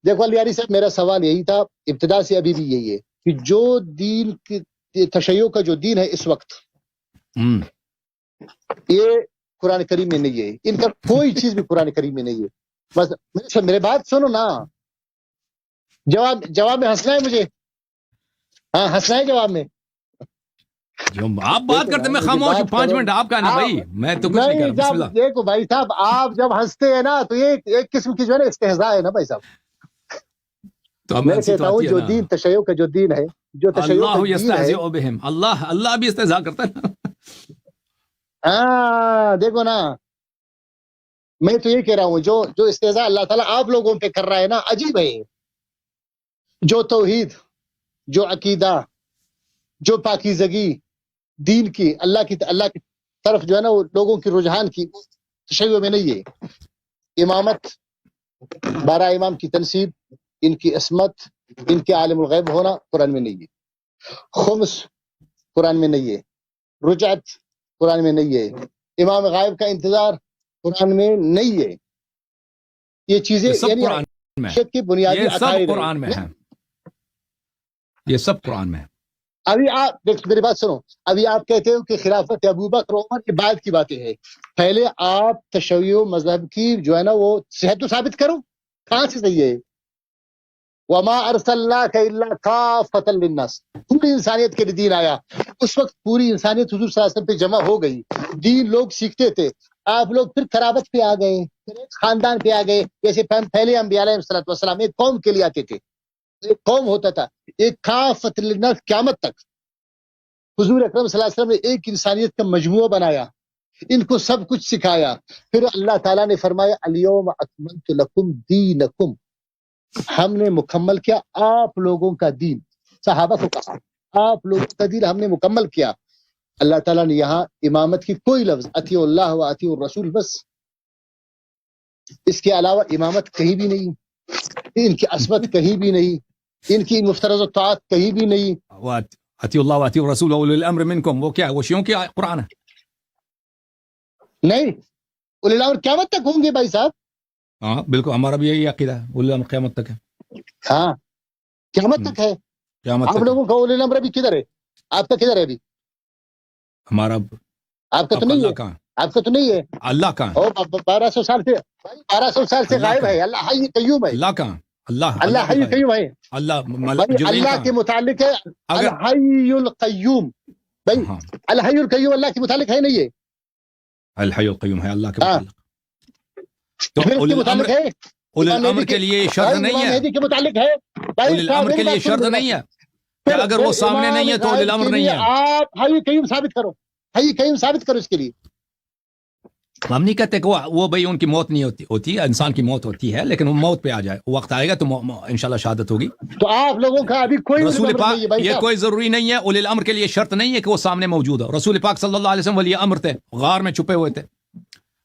دیکھو علیاری صاحب میرا سوال یہی تھا ابتدا سے, ابھی بھی یہی ہے کہ جو دین کی تشیع کا جو دین ہے اس وقت, یہ قرآن کریم میں نہیں ہے. ان کا کوئی چیز بھی قرآن کریم میں نہیں ہے. بس میرے بات سنو نا, جواب میں ہنسنا ہے مجھے, ہاں ہنسنا ہے جواب میں. جو آپ بات کرتے میں خاموش ہوں. 5 منٹ آپ کا نا بھائی, میں تو کچھ نہیں کر رہا. بسم اللہ. دیکھو بھائی صاحب, آپ جب ہنستے ہیں نا تو یہ ایک قسم کی جو ہے نا استہزاء ہے نا بھائی صاحب. تو میں کہتا ہوں جو دین تشیع کا جو دین ہے, جو تشیع کا اللہ دین یستہزئ بہم, اللہ بھی استہزاء کرتا ہے. ہاں دیکھو نا, میں تو یہ کہہ رہا ہوں جو استہزاء اللہ تعالیٰ آپ لوگوں پہ کر رہا ہے نا, عجیب ہے. جو توحید, جو عقیدہ, جو پاکیزگی دین کی, اللہ کی طرف جو ہے نا وہ لوگوں کی رجحان کی تشیع میں نہیں ہے. امامت, 12 امام کی تنصیب, ان کی عصمت, ان کے عالم الغیب ہونا قرآن میں نہیں ہے. خمس قرآن میں نہیں ہے. رجعت قرآن میں نہیں ہے. امام غائب کا انتظار قرآن میں نہیں ہے. یہ چیزیں یعنی کی بنیادی یہ سب قرآن میں ہے, یہ سب قرآن میں ہے. ابھی آپ دیکھ میری بات سنو، ابھی آپ کہتے ہو کہ خلافت ابوبکر عمر کے بعد کی باتیں ہیں، پہلے آپ تشیع مذہب کی جو ہے نا وہ صحت تو ثابت کرو، کہاں سے صحیح ہے؟ وما ارسلناک الا کافۃ للناس، پوری انسانیت کے لیے دین آیا، اس وقت پوری انسانیت حضور صلی اللہ علیہ وسلم پہ جمع ہو گئی، دین لوگ سیکھتے تھے، آپ لوگ پھر خرابت پہ آ گئے، پھر ایک خاندان پہ آ گئے، جیسے پہلے انبیاء علیہ الصلوۃ والسلام ایک قوم کے لیے آتے تھے، ایک قوم ہوتا تھا، ایک کافۃ للناس قیامت تک حضور اکرم صلی اللہ علیہ وسلم نے ایک انسانیت کا مجموعہ بنایا، ان کو سب کچھ سکھایا، پھر اللہ تعالیٰ نے فرمایا الیوم اکملت لکم دینکم، ہم نے مکمل کیا آپ لوگوں کا دین، صحابہ کو کہا آپ لوگوں کا دین ہم نے مکمل کیا۔ اللہ تعالیٰ نے یہاں امامت کی کوئی لفظ اطیعوا اللہ و اطیعوا الرسول بس، اس کے علاوہ امامت کہیں بھی نہیں، ان کی عصمت کہیں بھی نہیں، ان کی مفترض الطاعت کہیں بھی نہیں۔ اطیعوا اللہ و اطیعوا الرسول واولی الامر منکم، وہ کیا وہ شیعوں کی قرآن ہے؟ نہیں، اولی الامر قیامت تک ہوں گے بھائی صاحب۔ ہاں بالکل، ہمارا بھی یہی عقیدہ ہے، اولی الامر قیامت تک ہے۔ ہاں قیامت تک ہے، قیامت آپ تک لوگوں کا اولی الامر ابھی کدھر ہے؟ آپ کا کدھر ہے ابھی؟ ہمارا آپ کا تو نہیں ہے، آپ کا تو نہیں ہے، اللہ کا 1200 سال سے 1200 سال سے غائب ہے، اللہ حی قیوم ہے، اللہ کا اللہ حی قیوم ہے، اللہ کے متعلق ہے الحی القیوم، بھائی الحی القیوم اللہ کے متعلق ہے نہیں ہے؟ الحی القیوم ہے اللہ کے متعلق، تو اس کے متعلق ہے، اولی الامر کے لیے شرط نہیں ہے، مہدی کے متعلق ہے، اولی الامر کے لیے شرط نہیں ہے کہ اگر وہ سامنے نہیں ہے تو اولی الامر نہیں ہے۔ آپ حی قیوم ثابت کرو، حی قیوم ثابت کرو اس کے لیے۔ ہم نہیں کہتے کہ وہ بھائی ان کی موت نہیں ہوتی ہے، انسان کی موت ہوتی ہے، لیکن وہ موت پہ آ جائے، وقت آئے گا تو انشاءاللہ شہادت ہوگی۔ تو آپ لوگوں کا ابھی کوئی رسول پاک یہ کوئی ضروری نہیں ہے، اولی الامر کے لیے شرط نہیں ہے کہ وہ سامنے موجود ہو۔ رسول پاک صلی اللہ علیہ وسلم ولی امر تھے، غار میں چھپے ہوئے تھے،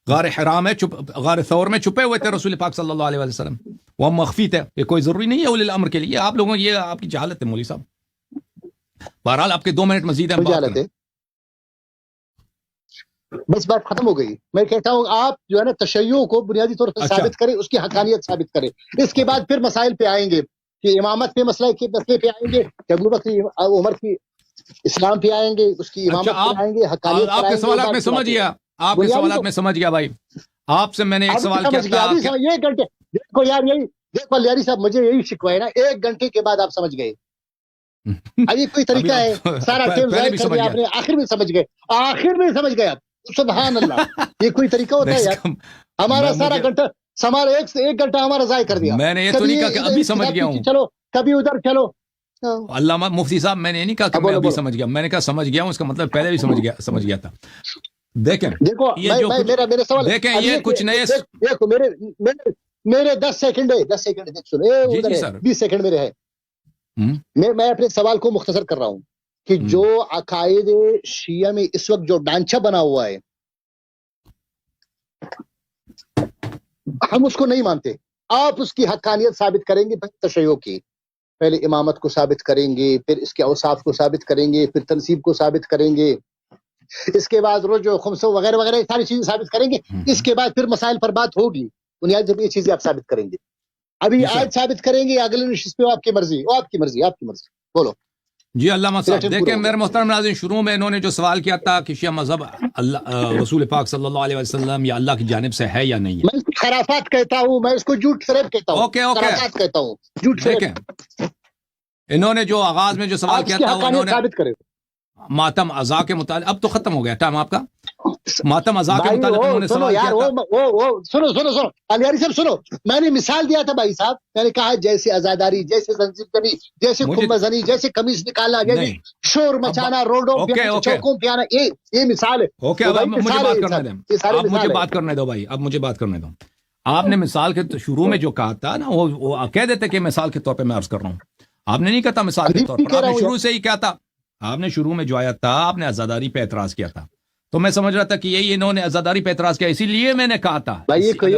غار حرام ہے، غار ثور میں چھپے ہوئے تھے رسول پاک صلی اللہ علیہ وسلم، وہ مخفی تھے، یہ کوئی ضروری نہیں ہے اولی الامر کے لیے۔ آپ لوگوں یہ آپ کی جہالت ہے مولوی صاحب۔ بہرحال آپ کے 2 منٹ مزید ہیں، بس بات ختم ہو گئی۔ میں کہتا ہوں آپ جو ہے نا تشیع کو بنیادی طور پر ثابت کریں، اس کی حقانیت ثابت کریں، اس کے بعد پھر مسائل پہ آئیں گے کہ امامت پہ مسئلے پہ آئیں گے، کہ ابوبکر عمر کی اسلام پہ آئیں گے، اس کی امامت پہ آئیں گے، حقانیت پہ آئیں گے۔ آپ کے سوالات میں سمجھ گیا، آپ کے سوالات میں سمجھ گیا بھائی۔ آپ سے میں نے ایک سوال کیا تھا، 1 گھنٹے دیکھو یار، یہی دیکھو لیاری صاحب مجھے یہی شکوہ ہے نا، 1 گھنٹے کے بعد آپ سمجھ گئے۔ اب یہ کوئی طریقہ ہے؟ سارا ٹائم ضائع کر دیا آپ نے، آخر میں سمجھ گئے، آخر میں سمجھ گئے آپ، سبحان اللہ، یہ کوئی طریقہ ہوتا ہے یار؟ ہمارا سارا گھنٹہ، ہمارا 1 گھنٹہ ہمارا ضائع کر دیا۔ میں نے یہ تو نہیں کہا کہ ابھی سمجھ گیا ہوں، چلو کبھی ادھر چلو۔ علامہ مفتی صاحب میں نے نہیں کہا کہ میں ابھی سمجھ گیا، میں نے کہا سمجھ گیا ہوں، اس کا مطلب پہلے بھی سمجھ گیا تھا۔ دیکھیں دیکھو میرا سوال، دیکھیں یہ کچھ نئے، دیکھو میرے 10 سیکنڈ ہے، 10 سیکنڈ دیکھ سنو، 20 سیکنڈ میرے ہے، میں اپنے سوال کو مختصر کر رہا ہوں کہ جو عقائد شیعہ میں اس وقت جو ڈھانچہ بنا ہوا ہے ہم اس کو نہیں مانتے، آپ اس کی حقانیت ثابت کریں گے تشیع کی، پہلے امامت کو ثابت کریں گے، پھر اس کے اوصاف کو ثابت کریں گے، پھر تنصیب کو ثابت کریں گے، اس کے بعد رجوع خمسو وغیرہ وغیرہ ساری چیزیں ثابت کریں گے، اس کے بعد پھر مسائل پر بات ہوگی، بنیاد جب یہ چیزیں آپ ثابت کریں گے، ابھی آج ثابت کریں گے، اگلے نشست پہ آپ کی مرضی، آپ کی مرضی، آپ کی مرضی، بولو۔ جی علامہ صاحب دیکھیں میرے محترم ناظرین، شروع میں انہوں نے جو سوال کیا تھا کہ شیعہ مذہب رسول پاک صلی اللہ علیہ وسلم یا اللہ کی جانب سے ہے یا نہیں ہے، میں اس کو خرافات کہتا ہوں، میں اس کو جھوٹ فریب کہتا ہوں، خرافات کہتا ہوں، جھوٹ فریب۔ انہوں نے جو آغاز میں جو سوال کیا تھا انہوں نے ثابت کرے ماتم ازا کے متعلق، اب تو ختم ہو گیا ٹائم آپ کا، ماتم ازا کے متعلق انہوں نے سوال کیا تھا۔ سنو علیاری صاحب سنو، میں نے مثال دیا تھا بھائی صاحب، میں نے کہا جیسے عزاداری، جیسے زنجیر زنی، جیسے خمہ زنی، جیسے قمیص نکالنا، جیسے شور مچانا، روڈوں پہ چوکوں پہ آنا، یہ مثال ہے۔ اوکے اب مجھے بات کرنے دیں، آپ مجھے بات کرنے دو بھائی، اب مجھے بات کرنے دو۔ آپ نے مثال کے شروع میں جو کہا تھا نا، وہ کہہ دیتے کہ مثال کے طور پہ میں عرض کر رہا ہوں، آپ نے نہیں کہا مثال کے طور پر، آپ نے شروع سے ہی کیا تھا، آپ نے شروع میں جو آیا تھا آپ نے عزاداری پہ اعتراض کیا تھا، تو میں سمجھ رہا تھا کہ یہی انہوں نے عزاداری پہ اعتراض کیا، اسی لیے میں نے کہا تھا،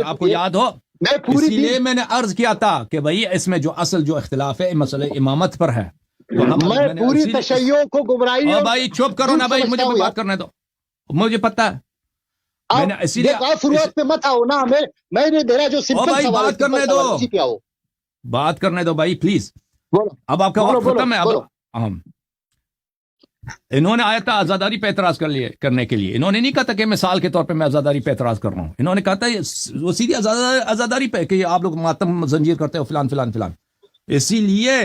آپ کو یاد ہو، اسی لیے میں نے عرض کیا تھا کہ بھائی اس میں جو اصل جو اختلاف ہے مسئلہ امامت پر ہے، میں پوری تشیع کو گمراہی، بھائی چپ کرو نا بھائی، مجھے بات کرنے دو، مجھے پتا ہے، میں نے اسی لیے فروعات پہ مت آؤ نا، میں نے میرا جو سمپل سوال بات کرنے دو، بات کرنے دو بھائی پلیز، اب آپ کا وقت ختم ہے، اب انہوں نے آیا تھا آزاداری پہ اعتراض کرنے کے لیے. انہوں نے نہیں کہا تھا کہ مثال کے طور پہ میں آزاداری پہ اعتراض کر رہا ہوں. انہوں نے کہا تھا وہ سیدھی آزاداری پہ کہ آپ لوگ ماتم زنجیر کرتے ہو فلان فلان فلان. اسی لیے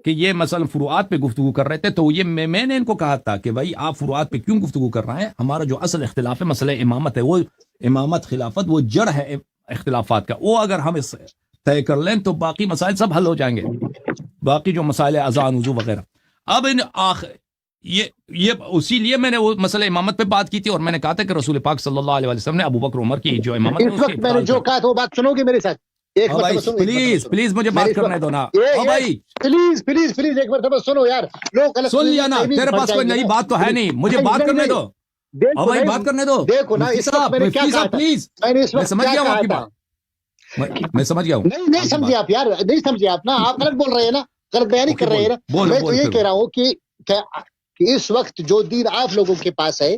کہ یہ مثلا فروعات پہ گفتگو کر رہے تھے تو یہ میں نے ان کو کہا تھا کہ بھائی آپ فروعات پہ کیوں گفتگو کر رہے ہیں. ہمارا جو اصل اختلاف ہے مسئلہ امامت ہے, وہ امامت خلافت وہ جڑ ہے اختلافات کا. وہ اگر ہم اس طے کر لیں تو باقی مسائل سب حل ہو جائیں گے, باقی جو مسائل اذان وضو وغیرہ. اب یہ اسی لیے میں نے وہ مسئلہ امامت پہ بات کی تھی, اور میں نے کہا تھا کہ رسول پاک صلی اللہ علیہ وسلم نے ابو بکر عمر کی جو امامت اس وقت میں نے جو کہا تو بات سنو گے میرے ساتھ. پلیز مجھے بات کرنے دو نا بھائی, پلیز ایک مرتبہ سنو یار. لوگ سن لیا نا, تیرے پاس کوئی نئی بات تو ہے نہیں, مجھے بات کرنے دو بھائی, بات کرنے دو. دیکھو نا پلیز میں سمجھ گیا ہوں آپ کی بات, میں سمجھ گیا ہوں. نہیں سمجھے آپ یار, نہیں سمجھے آپ نا, آپ غلط بول رہے ہیں نا, غلط بیانی کر رہے ہیں نا. میں تو یہ کہہ رہا ہوں کہ اس وقت جو دین آپ لوگوں کے پاس ہے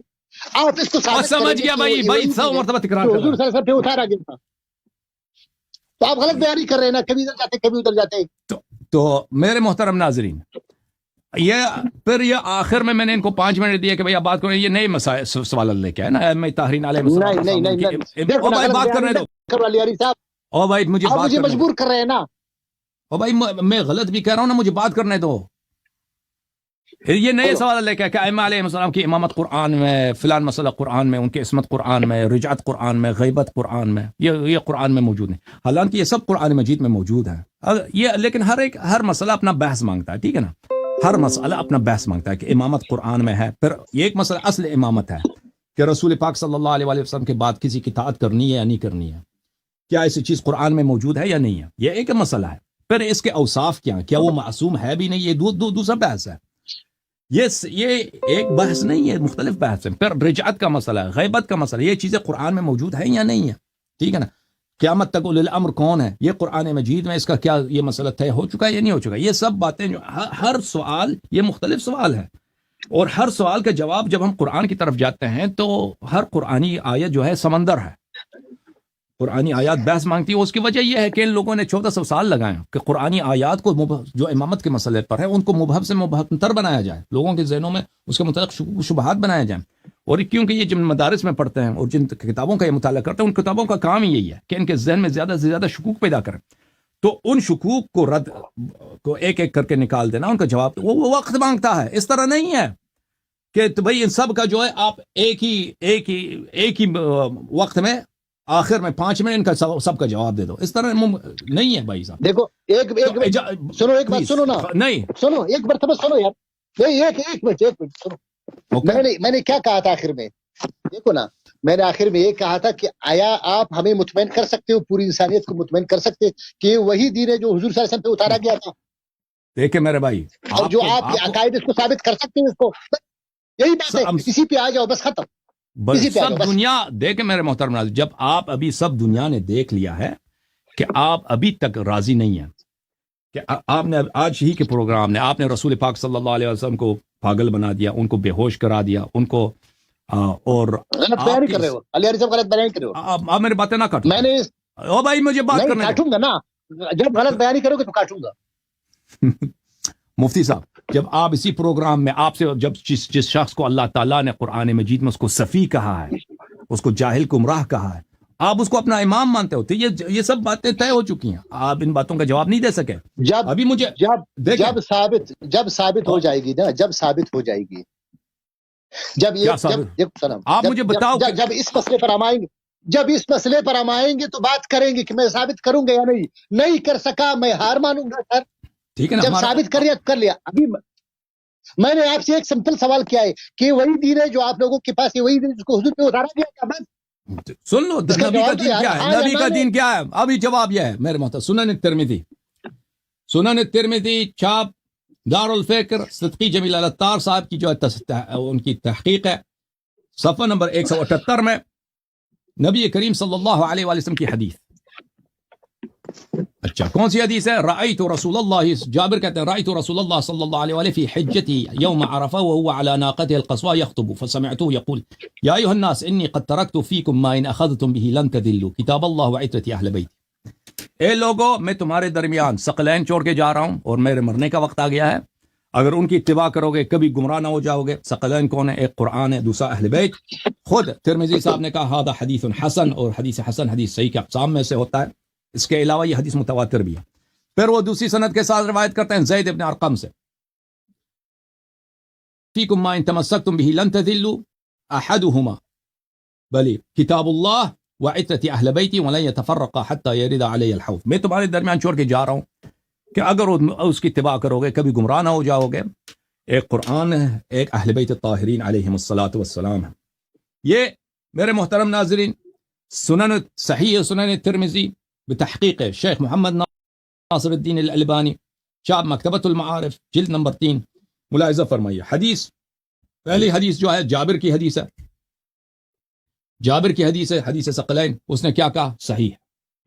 آپ اس کو سمجھ گیا بھائی 100 مرتبہ تکرار کر حضور صلی اللہ علیہ وسلم پہ اتارا گیا تھا, تو آپ غلط بیانی کر رہے ہیں نا, کبھی ادھر جاتے کبھی ادھر جاتے. تو میرے محترم ناظرین, پھر یہ آخر میں نے ان کو 5 منٹ دیا کہ بھئی آپ بات کریں, یہ نئے مسائل سوال لے کے آئے نا, میں طاہرین علیہ السلام. نہیں او بھائی بات کرنے دو, او بھائی مجھے مجبور کر رہے ہیں نا, او بھائی میں غلط بھی کہہ رہا ہوں نا, مجھے بات کرنے دو. یہ نئے سوال لے کے کہ ائمہ علیہ السلام کی امامت قرآن میں, فلان مسئلہ قرآن میں, ان کی عصمت قرآن میں, رجعت قرآن میں, غیبت قرآن میں, یہ قرآن میں موجود نہیں. حالانکہ یہ سب قرآن مجید میں موجود ہے یہ, لیکن ہر مسئلہ اپنا بحث مانگتا ہے, ٹھیک ہے نا, ہر مسئلہ اپنا بحث مانگتا ہے کہ امامت قرآن میں ہے. پھر یہ ایک مسئلہ اصل امامت ہے کہ رسول پاک صلی اللہ علیہ وسلم کے بعد کسی کی اطاعت کرنی ہے یا نہیں کرنی ہے, کیا ایسی چیز قرآن میں موجود ہے یا نہیں ہے, یہ ایک مسئلہ ہے. پھر اس کے اوصاف کیا وہ معصوم ہے بھی نہیں, یہ دوسرا بحث ہے. یہ ایک بحث نہیں ہے, مختلف بحث ہے. پھر رجعت کا مسئلہ ہے, غیبت کا مسئلہ, یہ چیزیں قرآن میں موجود ہیں یا نہیں ہے, ٹھیک ہے نا. قیامت تک اولی الامر کون ہے, یہ قرآن مجید میں اس کا کیا یہ مسئلہ طے ہو چکا ہے یا نہیں ہو چکا. یہ سب باتیں جو ہر سوال یہ مختلف سوال ہے, اور ہر سوال کا جواب جب ہم قرآن کی طرف جاتے ہیں تو ہر قرآنی آیت جو ہے سمندر ہے, قرآنی آیات بحث مانگتی ہے. اس کی وجہ یہ ہے کہ ان لوگوں نے 1400 سال لگائے کہ قرآنی آیات کو جو امامت کے مسئلے پر ہے ان کو مبہم سے مبہمتر بنایا جائے, لوگوں کے ذہنوں میں اس کے متعلق شبہات بنائے جائیں. اور کیونکہ یہ جن مدارس میں پڑھتے ہیں اور جن کتابوں کا یہ مطالعہ کرتے ہیں, ان کتابوں کا کام ہی یہی ہے کہ ان کے ذہن میں زیادہ سے زیادہ شکوک پیدا کریں. تو ان شکوک کو رد کو ایک ایک کر کے نکال دینا, ان کا جواب وہ وقت مانگتا ہے. اس طرح نہیں ہے کہ بھئی ان سب کا جو ہے آپ ایک ہی وقت میں آخر میں 5 منٹ ان کا سب کا جواب دے دو. اس طرح نہیں ہے بھائی صاحب. دیکھو سنو, ایک بات سنو نا, نہیں سنو ایک مرتبہ سنو یار, ایک منٹ سنو. میں نے کیا کہا تھا آخر میں, دیکھو نا, میں نے آخر میں یہ کہا تھا کہ آیا آپ ہمیں مطمئن کر سکتے ہو, پوری انسانیت کو مطمئن کر سکتے کہ وہی دین ہے جو حضور صلی اللہ علیہ وسلم پہ اتارا گیا تھا. دیکھیں میرے بھائی, اور جو آپ کے عقائد اس کو ثابت کر سکتے ہیں, اس کو یہی بات ہے, اسی پہ آ جاؤ بس, ختم. سب دنیا دیکھیں میرے محترم ناظرین, جب آپ ابھی سب دنیا نے دیکھ لیا ہے کہ آپ ابھی تک راضی نہیں ہیں, کہ آپ نے آج ہی کے پروگرام نے آپ نے رسول پاک صلی اللہ علیہ وسلم کو پاگل بنا دیا, ان کو بے ہوش کرا دیا, ان کو اور غلط کر رہے ہو علی صاحب, غلط بیان کر رہے ہو. آپ میری باتیں نہ کاٹو. میں نے او بھائی مجھے بات کرنے کاٹوں گا نا, جب غلط بیان کرو گے تو کاٹوں گا. مفتی صاحب, جب آپ اسی پروگرام میں آپ سے جب جس شخص کو اللہ تعالیٰ نے قرآن مجید میں اس کو صفی کہا ہے, اس کو جاہل گمراہ کہا ہے, آپ اس کو اپنا امام مانتے ہوتے, یہ سب باتیں طے ہو چکی ہیں, آپ ان باتوں کا جواب نہیں دے سکے. ابھی مجھے جب ثابت ہو جائے گی نا, جب ثابت ہو جائے گی, آپ مجھے بتاؤ, جب اس مسئلے پر ہم آئیں گے تو بات کریں گے کہ میں ثابت کروں گا یا نہیں کر سکا میں ہار مانوں گا سر. ٹھیک ہے نا, جب ثابت کر لیا. ابھی میں نے آپ سے ایک سمپل سوال کیا ہے کہ وہی دین ہے جو آپ لوگوں کے پاس ہے, وہی دین جس کو حضور پہ اتارا گیا تھا. بس سن لو نبی کا دین کیا ہے, نبی کا دین کیا ہے. ابھی جواب یہ ہے میرے محترم, سنن ترمذی چھاپ دار الفکر صدقی جمیل الاتار صاحب کی جو ان کی تحقیق ہے, صفحہ نمبر 178 میں نبی کریم صلی اللہ علیہ وسلم کی حدیث. اچھا کون سی حدیث ہے؟ رأیت رسول اللہ, جابر کہتے ہیں رأیت رسول اللہ صلی اللہ علیہ وسلم فی حجتی یوم عرفہ وهو على ناقته القصواء يخطب فسمعته يقول يا أيها الناس إني قد تركت فيكم ما إن أخذتم به لن تذلوا كتاب الله وعترتي أهل بيتي. اے لوگو, میں تمہارے درمیان ثقلین چھوڑ کے جا رہا ہوں اور میرے مرنے کا وقت آ گیا ہے, اگر ان کی اتباع کرو گے کبھی گمراہ نہ ہو جاؤ گے. ثقلین کون ہے؟ ایک قرآن ہے، دوسرا اہل بیت. خود ترمذی صاحب نے کہا ھذا حدیث حسن، اور حدیث حسن حدیث صحیح کے اقسام میں سے ہوتا ہے. اس کے علاوہ یہ حدیث متواتر بھی ہے. پھر وہ دوسری سند کے ساتھ روایت کرتے ہیں زید ابن ارقم سے، فیکم ما ان تمسکتم به لن تذلوا احدهما بلی کتاب اللہ وعترت اہل بیتی ولن يتفرقا حتى يرد علی الحوض. میں تمہارے درمیان چھوڑ کے جا رہا ہوں کہ اگر اس کی اتباع کرو گے کبھی گمراہ نہ ہو جاؤ گے. ایک قرآن ہے، ایک اہل بیت الطاہرین علیہم الصلاۃ والسلام ہے. یہ میرے محترم ناظرین سنن صحیح سنن ترمذی بتحقیق شیخ محمد ناصر الدین الالبانی، چاپ مکتبۃ المعارف، جلد نمبر 3. ملاحظہ فرمائیے، حدیث پہلی حدیث جو ہے جابر کی حدیث ہے. جابر کی حدیث ہے، حدیث ثقلین. اس نے کیا کہا؟ صحیح ہے،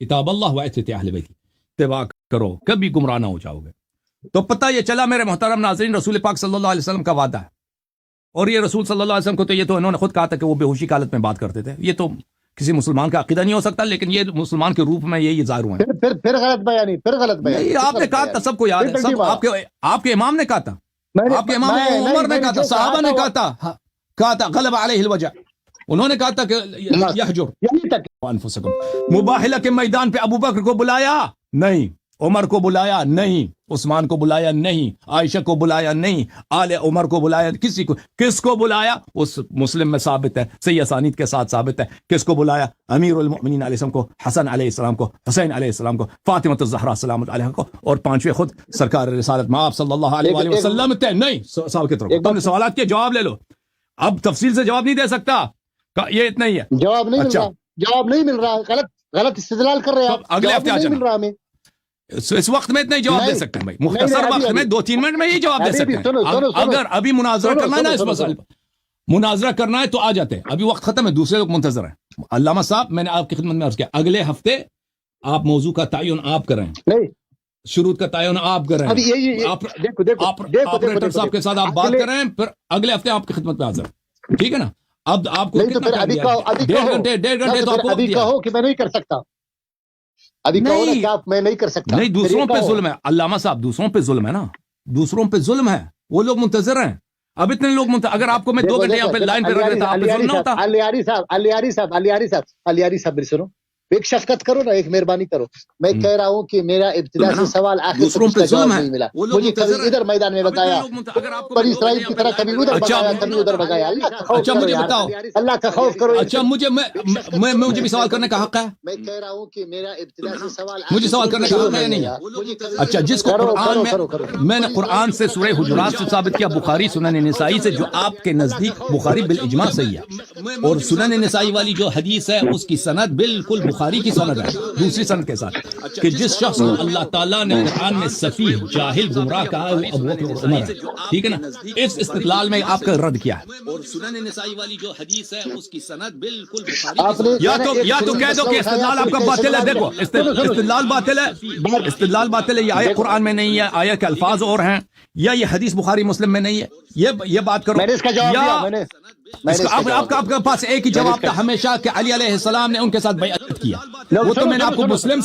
کتاب اللہ وعترت اہل بیتی، اتباع کرو کبھی گمراہ نہ ہو جاؤ گے. تو پتہ یہ چلا میرے محترم ناظرین رسول پاک صلی اللہ علیہ وسلم کا وعدہ ہے. اور یہ رسول صلی اللہ علیہ وسلم کو تو یہ تو انہوں نے خود کہا تھا کہ وہ بے ہوشی کی حالت میں بات کرتے تھے. یہ تو کسی مسلمان کا عقیدہ نہیں ہو سکتا، لیکن یہ مسلمان کے روپ میں یہ ظاہر ہوئے ہیں. پھر غلط بیانی، پھر غلط بیانی. آپ نے کہا تھا، سب کو یاد ہے، سب آپ کے امام نے کہا تھا، آپ کے امام عمر نے کہا تھا، صحابہ نے کہا تھا غلب علیہ الوجع. انہوں نے کہا تھا کہ یحجر انفسکم. مباہلہ کے میدان پہ ابو بکر کو بلایا نہیں، عمر کو بلایا نہیں، عثمان کو بلایا نہیں، عائشہ کو بلایا نہیں، آل عمر کو بلایا، کسی کو. کس کو بلایا؟ اس مسلم میں ثابت ہے، صحیح اسانید کے ساتھ ثابت ہے. کس کو بلایا؟ امیر المؤمنین علیہ السلام کو، حسن علیہ السلام کو، حسین علیہ السلام کو، فاطمہ الزہرا سلام علیہا کو، اور پانچویں خود سرکار رسالت مآب صلی اللہ علیہ وآلہ وسلم تھے. نہیں صاحب کی طرف تم نے سوالات کے جواب لے لو. اب تفصیل سے جواب نہیں دے سکتا، یہ اتنا ہی ہے. جواب نہیں مل رہا، جواب نہیں مل رہا، غلط استدلال کر رہے ہیں. اگلے ہفتے آ جانا. اس وقت میں اتنا ہی جواب دے سکتے ہیں بھائی، مختصر وقت میں 2-3 منٹ میں ہی جواب دے سکتے ہیں. اگر ابھی مناظرہ کرنا ہے نا، اس مسئلے پر مناظرہ کرنا ہے تو آ جاتے ہیں. ابھی وقت ختم ہے، دوسرے لوگ منتظر ہیں. علامہ صاحب میں نے آپ کی خدمت میں عرض کیا، اگلے ہفتے آپ موضوع کا تعین آپ کریں، شروط کا تعین آپ کریں، آپریٹر صاحب کے ساتھ آپ بات کریں، پھر اگلے ہفتے آپ کی خدمت میں حاضر. ٹھیک ہے نا؟ اب آپ کو ڈیڑھ گھنٹے تو ابھی کہو کہ میں نہیں کر سکتا، ابھی میں نہیں کر سکتا. نہیں، دوسروں پہ ظلم ہے علامہ صاحب، دوسروں پہ ظلم ہے نا، دوسروں پہ ظلم ہے. وہ لوگ منتظر ہیں، اب اتنے لوگ اگر آپ کو میں 2 گھنٹے یہاں پہ لائن پہ رکھ دیتا آپ پہ ظلم نہ ہوتا. علیاری صاحب سنو، ایک شفقت کرو نا، ایک مہربانی کرو. میں کہہ رہا ہوں کہ میرا ابتدا سے سوال آخر تک کا جواب نہیں ملا. مجھے کبھی ادھر میدان میں بتایا، بنی اسرائیل کی طرح کبھی ادھر بتایا، کبھی ادھر بتایا. اچھا مجھے بتاؤ، اللہ کا خوف کرو. اچھا مجھے بھی سوال کرنے کا حق ہے. میں کہہ رہا ہوں کہ میرا ابتدا سے سوال مجھے سوال کرنے کا حق ہے یا نہیں؟ اچھا، جس کو قرآن میں نے قرآن سے سورہ حجرات سے ثابت کیا، بخاری سنن نسائی سے، جو آپ کے نزدیک بخاری بالاجماع صحیح ہے، اور سنن نسائی والی جو حدیث ہے اس کی سند بالکل بخاری کی سند ہے، دوسری سند کے ساتھ، کہ جس شخص کو اللہ تعالیٰ نے قرآن میں سفیہ، جاہل، گمراہ کہا ہے وہ ابو بکر اور عمر ہے. ٹھیک ہے نا؟ اس استدلال میں آپ کا رد کیا ہے؟ اور سنن نسائی والی جو حدیث ہے اس کی سند بالکل بخاری. یا تو کہہ دو کہ استدلال آپ کا باطل ہے. دیکھو استدلال باطل ہے، استدلال باطل ہے. یہ آیت قرآن میں نہیں ہے، آیت کے الفاظ اور ہیں، یا یہ حدیث بخاری مسلم میں نہیں ہے. یہ بات کرو. آپ کے پاس ایک ہی جواب تھا ہمیشہ کہ علی علیہ السلام نے ان کے ساتھ بیعت کیا. وہ تو میں نے آپ کو مسلم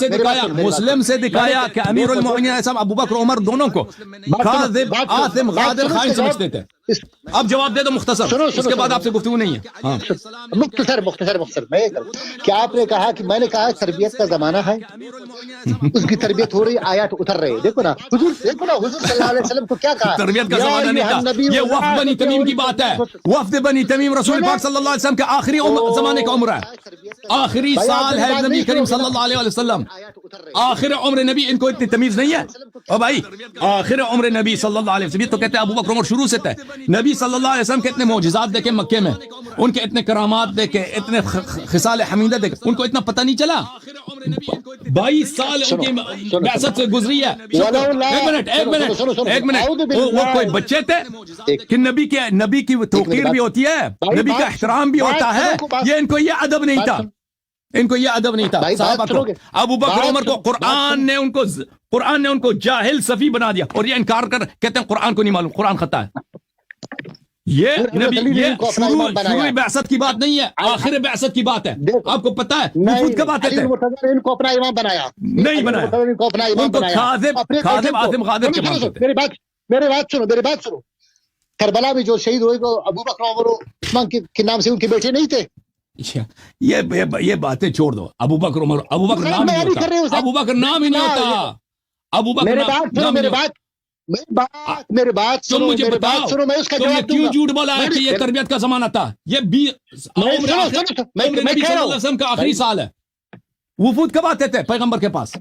سے دکھایا کہ امیر المؤمنین ابو بکر عمر دونوں کو کاذب، آثم، غادر، خائن سمجھتے تھے. اب جواب دے دو مختصر، اس کے بعد آپ سے گفتگو نہیں ہے. مختصر میں کہ آپ نے کہا کہ میں نے کہا تربیت کا زمانہ ہے، اس کی تربیت ہو رہی، آیات اتر رہے. دیکھو نا حضور صلی اللہ علیہ وسلم کو کیا کہا، تربیت کا زمانہ نہیں تھا. یہ وفد بنی تمیم کی بات ہے. وفد بنی تمیم رسول پاک صلی اللہ علیہ وسلم کے آخری زمانے کا عمر ہے، آخری سال ہے نبی کریم صلی اللہ علیہ وسلم، آخر عمر نبی. ان کو اتنی تمیز نہیں ہے؟ او بھائی، آخر عمر نبی صلی اللہ علیہ وسلم، تو کہتے ہیں ابو بکر عمر شروع سے تھے. نبی صلی اللہ علیہ وسلم کے اتنے معجزات دیکھے مکے میں، ان کے اتنے کرامات دیکھے، اتنے خصال حمیدہ دیکھے، ان کو اتنا پتہ نہیں چلا. 22 سال ان کی بعثت سے گزری ہے. ایک منٹ، وہ کوئی بچے تھے کہ نبی کی توقیر بھی ہوتی ہے، نبی کا احترام بھی ہوتا ہے. یہ ان کو یہ ادب نہیں تھا، ان کو یہ ادب نہیں تھا. صحابہ کو، ابو بکر عمر کو قرآن نے ان کو جاہل صفی بنا دیا، اور یہ انکار کر کہتے ہیں قرآن کو نہیں معلوم، قرآن خطا ہے. یہ نبی، یہ شروع بعثت کی بات نہیں ہے، آخر بعثت کی بات ہے. آپ کو پتا ہے وفود کب آتے تھے؟ ان کو اپنا امام بنایا، نہیں بنایا، ان کو کاذب، آثم، غادر کے مانتے تھے. میرے بات سنو کربلا میں جو شہید ہوئے وہ ابو بکر عمر عثمان کے نام سے ان کے بیٹے نہیں تھے؟ یہ باتیں چھوڑ دو. ابو بکر عمر، ابو بکر نام نہیں ہوتا، ابو بکر نام ہی نہیں ہوتا. ابو بکر میرے بات تم مجھے بتاؤ میں اس کا تم نے جواب دوں کیوں گا. جھوٹ بولا ہے کہ یہ تربیت کا زمانہ تھا؟ یہ نبی صلی اللہ علیہ وسلم کا آخری سال ہے. وفود کب آتے تھے پیغمبر کے پاس؟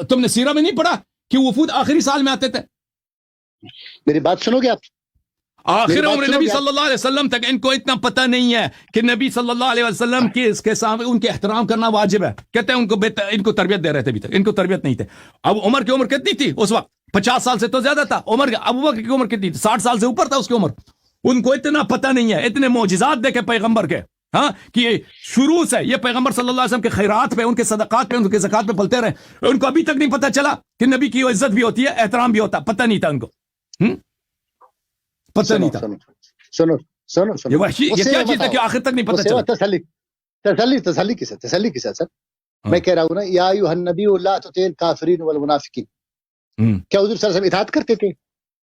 تم نے سیرہ میں نہیں پڑھا کہ وفود آخری سال میں آتے تھے؟ میری بات سنو گے آپ؟ آخر عمر نبی صلی اللہ علیہ وسلم تک ان کو اتنا پتہ نہیں ہے کہ نبی صلی اللہ علیہ وسلم کے اس کے سامنے ان کے احترام کرنا واجب ہے. کہتے ہیں ان کو تربیت دے رہے تھے، ابھی تک ان کو تربیت نہیں تھے. اب عمر کی عمر کتنی تھی اس وقت؟ 50 سال سے تو زیادہ تھا. ابو بکر کی عمر کتنی تھی؟ 60 سال سے اوپر تھا اس کی عمر. ان کو اتنا پتہ نہیں ہے. اتنے معجزات دیکھے پیغمبر کے، ہاں، کہ شروع سے یہ پیغمبر صلی اللہ علیہ وسلم کے خیرات پہ، ان کے صدقات پہ، ان کے زکات پہ پلتے رہے. ان کو ابھی تک نہیں پتہ چلا کہ نبی کی عزت بھی ہوتی ہے، احترام بھی ہوتا. پتہ نہیں تھا ان کو، پتہ نہیں تھا. سنو یہ کیا چیز ہے کہ آخر تک نہیں پتہ چلا؟ تسلی کے ساتھ سر میں کہہ رہا ہوں نا، یا ایھا النبی لا تطع الکافرین والمنافقین. کیا حضور صلی اللہ علیہ وسلم اطاعت کرتے تھے؟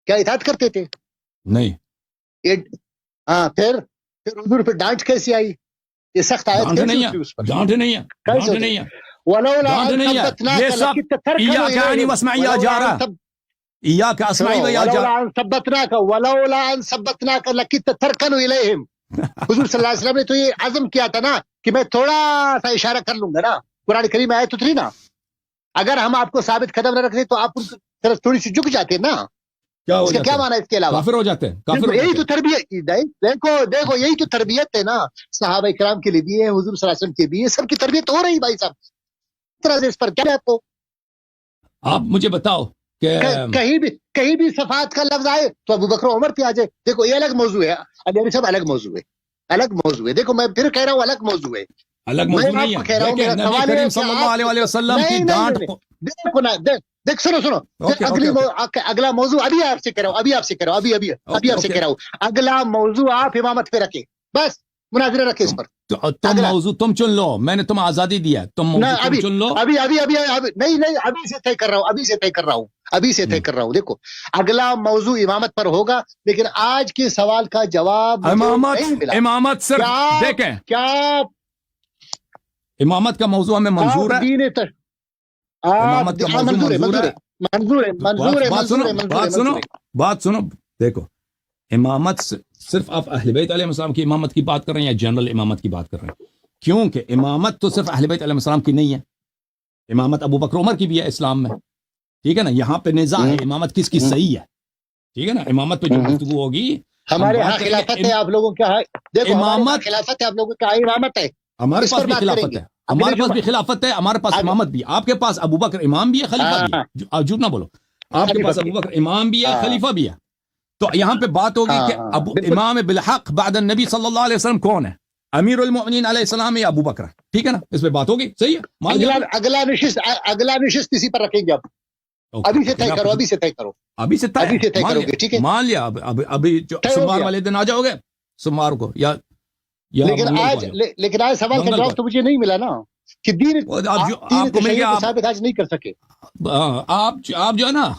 کیا اطاعت کرتے تھے؟ نہیں. ہاں، پھر حضور پہ ڈانٹ کیسی آئی؟ یہ سخت آیت ڈانٹ نہیں ہے، ڈانٹ نہیں ہے، ڈانٹ نہیں ہے، ڈانٹ نہیں ہے. یہ سب ایاک عنی واسمعیا جا رہا ہے. ایاک اسمعی و یا جا رہا. ولولا ان ثبتناک لکت ترکن الیہم. حضور صلی اللہ علیہ وسلم نے تو یہ عزم کیا تھا نا کہ میں تھوڑا سا اشارہ کر لوں گا نا. قرآن کریم آیت اتری نا، اگر ہم آپ کو ثابت قدم نہ رکھتے تو آپ ان کی طرف تھوڑی سی جھک جاتے نا. کیا اس کا کیا معنی ہے اس کے علاوہ؟ کافر ہو جاتے ہیں. یہی تو تربیت، دیکھو یہی تو تربیت ہے نا. صحابہ کرام کے لیے بھی ہے، حضور صلی اللہ علیہ وسلم کے بھی ہے، سب کی تربیت ہو رہی. بھائی صاحب طرح سے اس پر کیا ہے آپ کو؟ آپ مجھے بتاؤ کہ کہیں بھی صفات کا لفظ آئے تو ابو بکر عمر پہ آ جائے. دیکھو یہ الگ موضوع ہے، ابھی سب الگ موضوع ہے. دیکھو میں پھر کہہ رہا ہوں الگ موضوع ہے، الگ موضوع نہیں ہے. لیکن نبی کریم صلی اللہ علیہ وسلم کی ڈانٹ دیکھو نا، دیکھ سنو اگلا موضوع ابھی آپ سے کہہ رہا ہوں. اگلا موضوع آپ امامت پہ رکھے، بس مناظرہ رکھے اس پر. تم موضوع تم چن لو، میں نے تمہیں آزادی دیا ہے، تم موضوع چن لو. ابھی نہیں ابھی سے طے کر رہا ہوں. دیکھو اگلا موضوع امامت پر ہوگا، لیکن آج کے سوال کا جواب امامت صرف دیکھیں، کیا امامت کا موضوع ہمیں منظور ہے. امامت کا موضوع منظور ہے. بات سنو. دیکھو امامت صرف آپ اہل بیت علیہ السلام کی امامت کی بات کر رہے ہیں یا جنرل امامت کی بات کر رہے ہیں؟ کیونکہ امامت تو صرف اہل بیت علیہ السلام کی نہیں ہے، امامت ابو بکر عمر کی بھی ہے اسلام میں. ٹھیک ہے نا؟ یہاں پہ نزاع ہے امامت کس کی صحیح ہے. ٹھیک ہے نا؟ امامت پہ جو گفتگو ہوگی، ہمارے ہاں خلافت ہے، آپ لوگوں کا امامت خلافت ہے، آپ لوگوں کا امامت ہے. ہمارے پاس بھی خلافت ہے، ہمارے پاس بھی خلافت ہے، ہمارے پاس امامت بھی. آپ کے پاس ابو بکر امام بھی ہے، خلیفہ بھی ہے. جھوٹ نہ بولو، آپ کے پاس ابو بکر امام بھی ہے، خلیفہ بھی ہے. تو یہاں پہ بات ہوگی کہ ابو امام بالحق بعد النبی صلی اللہ علیہ وسلم کون ہے؟ امیر المؤمنین علیہ السلام یا ابو بکر؟ ٹھیک ہے نا؟ اس پہ بات ہوگی. صحیح ہے. اگلا نشست اسی پر رکھیں گے. آپ ابھی سے طے کرو گے. ٹھیک ہے، مان لیا. ابھی سوموار والے دن آ جاؤ گے، سوموار کو یا لیکن آج سوال کا جواب تو مجھے نہیں ملا نا کہ دین آپ کو مل گیا، ثابت آج نہیں کر سکے. آپ جو ہے نا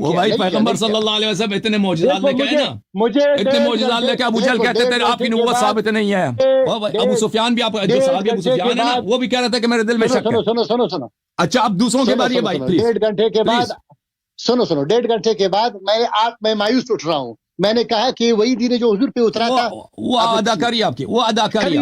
وہ بھائی پیغمبر صلی اللہ علیہ وسلم اتنے معجزات لے کے آئے نا، اتنے معجزات لے کے ابو جہل کہتے تھے آپ کی نبوت ثابت نہیں ہے. ابو سفیان بھی، آپ جو صحابی ابو سفیان ہے نا، وہ بھی کہہ رہا تھا کہ میرے دل میں شک ہے. سنو. اچھا اب دوسروں کے بارے بھائی پلیز. 1.5 گھنٹے کے بعد سنو 1.5 گھنٹے کے بعد میں مایوس اٹھ رہا ہوں. میں نے کہا کہ وہی دین جو حضور پہ اترا تھا، وہ اداکاری آپ کی، وہ اداکاری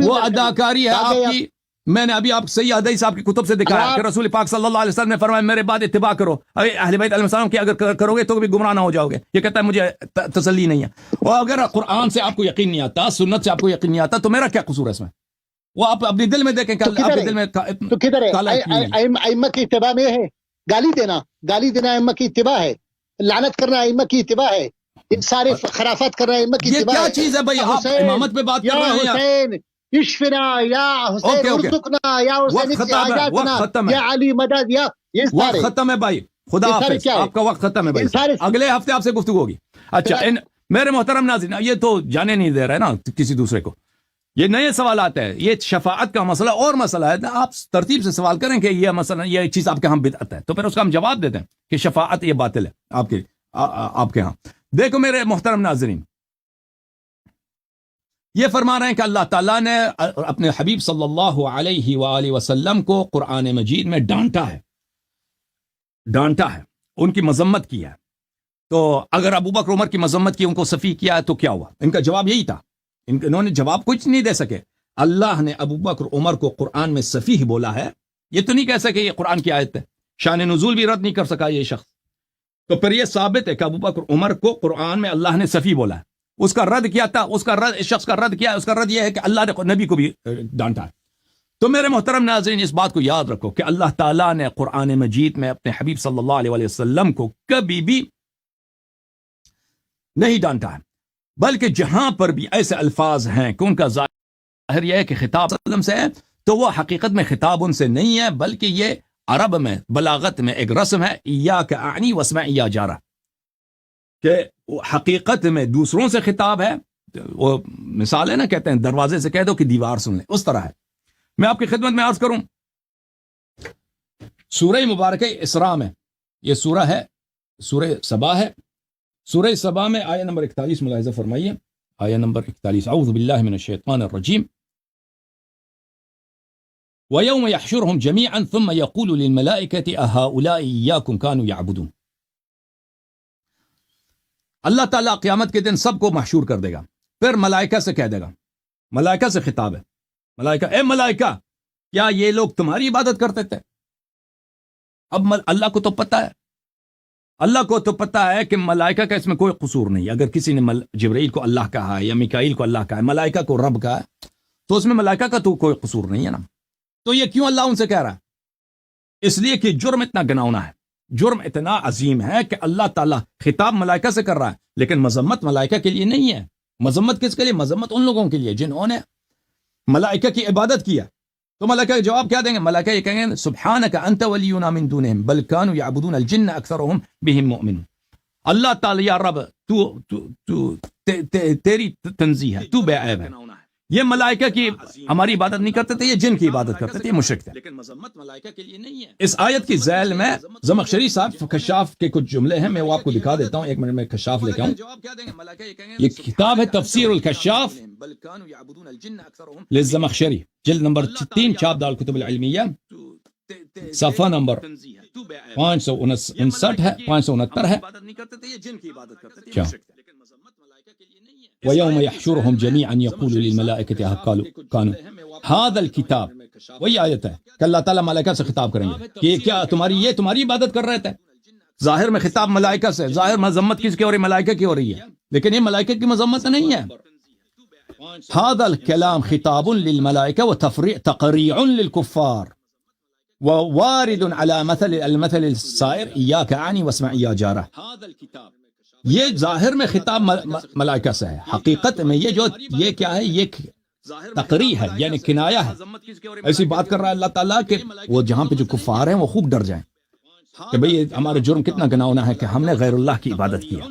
وہ اداکاری ہے آپ کی. میں نے ابھی آپ صحیح حدیث آپ کی کتب سے دکھایا کہ رسول پاک صلی اللہ علیہ وسلم نے فرمایا میرے بعد اتباع کرو. اہل بیت علیہ السلام کی اگر کرو گے تو بھی گمراہ نہ ہو جاؤ گے. یہ کہتا ہے مجھے تسلی نہیں ہے. اور اگر قرآن سے آپ کو یقین نہیں آتا، سنت سے آپ کو یقین نہیں آتا، تو میرا کیا قصور ہے اس میں؟ وہ آپ اپنے دل میں دیکھیں کہ آپ کے دل میں تو کدھر ہے؟ ائمہ کی اتباع میں ہے. گالی دینا ائمہ کی اتباع ہے، لعنت کرنا ائمہ کی اتباع ہے، سارے خرافات کرنا ائمہ کی اتباع ہے. یہ کیا چیز ہے بھائی؟ آپ امامت پہ بات کر رہے ہیں. اشفنا یا حسین ارزقنا یا حسین حاجاتنا یا علی مدد، یا یہ سارے وقت ختم ہے بھائی. خدا حافظ، آپ کا وقت ختم ہے بھائی. اگلے ہفتے آپ سے گفتگو ہوگی. اچھا میرے محترم ناظرین، یہ تو جانے نہیں دے رہا ہے نا کسی دوسرے کو. یہ نئے سوالات ہیں، یہ شفاعت کا مسئلہ اور مسئلہ ہے، آپ ترتیب سے سوال کریں کہ یہ مسئلہ، یہ چیز آپ کے ہاں بدعت ہے، تو پھر اس کا ہم جواب دیتے ہیں کہ شفاعت یہ باطل ہے آپ کے ہاں۔ دیکھو میرے محترم ناظرین، یہ فرما رہے ہیں کہ اللہ تعالیٰ نے اپنے حبیب صلی اللہ علیہ وآلہ وسلم کو قرآن مجید میں ڈانٹا ہے، ان کی مذمت کی ہے۔ تو اگر ابو بکر عمر کی مذمت کی، ان کو سفیہ کیا ہے، تو کیا ہوا؟ ان کا جواب یہی تھا، انہوں نے جواب کچھ نہیں دے سکے۔ اللہ نے ابو بکر عمر کو قرآن میں سفیہ بولا ہے، یہ تو نہیں کہہ سکے یہ قرآن کی آیت ہے، شان نزول بھی رد نہیں کر سکا یہ شخص۔ تو پھر یہ ثابت ہے کہ ابو بکر عمر کو قرآن میں اللہ نے سفیہ بولا ہے۔ اس کا رد کیا تھا، اس شخص کا رد کیا ہے، اس کا رد یہ ہے کہ اللہ نے نبی کو بھی ڈانٹا ہے۔ تو میرے محترم ناظرین، اس بات کو یاد رکھو کہ اللہ تعالیٰ نے قرآن مجید میں اپنے حبیب صلی اللہ علیہ وآلہ وسلم کو کبھی بھی نہیں ڈانٹا ہے، بلکہ جہاں پر بھی ایسے الفاظ ہیں کہ ان کا ظاہر یہ ہے کہ خطاب صلی اللہ علیہ وسلم سے ہے، تو وہ حقیقت میں خطاب ان سے نہیں ہے، بلکہ یہ عرب میں بلاغت میں ایک رسم ہے، ایاک اعنی واسمع یا جارہ، کہ حقیقت میں دوسروں سے خطاب ہے۔ وہ مثال ہے نا، کہتے ہیں دروازے سے کہہ دو کہ دیوار سن لیں، اس طرح ہے۔ میں آپ کی خدمت میں عرض کروں، سورہ مبارکہ اسراء میں، یہ سورہ ہے، سورہ سبا ہے، سورہ سبا میں آیہ نمبر 41 ملاحظہ فرمائیے، آیہ نمبر 41، اعوذ باللہ من الشیطان الرجیم، وَيَوْمَ يَحْشُرُهُمْ جَمِيعًا ثُمَّ يَقُولُ لِلْمَلَائِكَةِ أَهَؤُلَاءِ إِيَّاكُمْ كَانُوا يَعْبُدُونَ۔ اللہ تعالیٰ قیامت کے دن سب کو محشور کر دے گا، پھر ملائکہ سے کہہ دے گا، ملائکہ سے خطاب ہے، ملائکہ، اے ملائکہ، کیا یہ لوگ تمہاری عبادت کرتے تھے؟ اب اللہ کو تو پتہ ہے، اللہ کو تو پتہ ہے کہ ملائکہ کا اس میں کوئی قصور نہیں۔ اگر کسی نے جبرائیل کو اللہ کہا ہے یا میکائیل کو اللہ کہا ہے، ملائکہ کو رب کہا ہے، تو اس میں ملائکہ کا تو کوئی قصور نہیں ہے نا۔ تو یہ کیوں اللہ ان سے کہہ رہا ہے؟ اس لیے کہ جرم اتنا گناؤنا ہے، جرم اتنا عظیم ہے کہ اللہ تعالیٰ خطاب ملائکہ سے کر رہا ہے، لیکن مذمت ملائکہ کے لیے نہیں ہے۔ مذمت کس کے لیے؟ مذمت ان لوگوں کے لیے جنہوں نے ملائکہ کی عبادت کیا۔ تو ملائکہ جواب کیا دیں گے؟ ملائکہ یہ کہیں گے سبحانک انت ولینا من دونہم بل کانوا یعبدون الجن اکثرهم بهم مؤمنون۔ اللہ تعالیٰ، یا رب، تیری تنزیہ ہے، تو بے عیب ہے، یہ ملائکہ کی ہماری عبادت نہیں کرتے تھے، یہ جن کی عبادت کرتے تھے، یہ مشرک تھے۔ لیکن مذمت ملائکہ کے لیے نہیں ہے۔ اس آیت کی ذیل میں زمخشری صاحب کشاف کے کچھ جملے ہیں، میں وہ آپ کو دکھا دیتا ہوں، ایک منٹ میں کشاف لے کے آؤں۔ یہ کتاب ہے تفسیر الکشاف للزمخشری، جلد نمبر 3، چھاپ دار الکتب العلمیہ، صفحہ نمبر 559 ہے، 569 ہے۔ کیا وَيَوْمَ يَحْشُرُهُمْ جَمِيعًا يَقُولُ لِلْمَلَائِكَةِ كَانُوا هَذَا الْكِتَابُ، وہی آیت ہے کہ اللہ تعالیٰ ملائکہ سے خطاب کریں گے کہ کیا تمہاری عبادت کر رہے تھے؟ ظاہر میں خطاب ملائکہ سے، ظاہر مذمت کس کی ہو رہی؟ ملائکہ کی ہو رہی ہے، لیکن یہ ملائکہ کی مذمت نہیں ہے۔ هذا الكلام خطاب للملائكة وتقريع للكفار ووارد على المثل السائر إياك أعني واسمع يا جارة۔ یہ ظاہر میں خطاب ملائکہ سے ہے، حقیقت میں یہ کیا ہے؟ یہ تقریع ہے، یعنی کنایہ ہے۔ ایسی بات کر رہا ہے اللہ تعالیٰ کہ وہ جہاں پہ جو کفار ہیں وہ خوب ڈر جائیں کہ بھئی ہمارا جرم کتنا گناؤنا ہے کہ ہم نے غیر اللہ کی عبادت کیا۔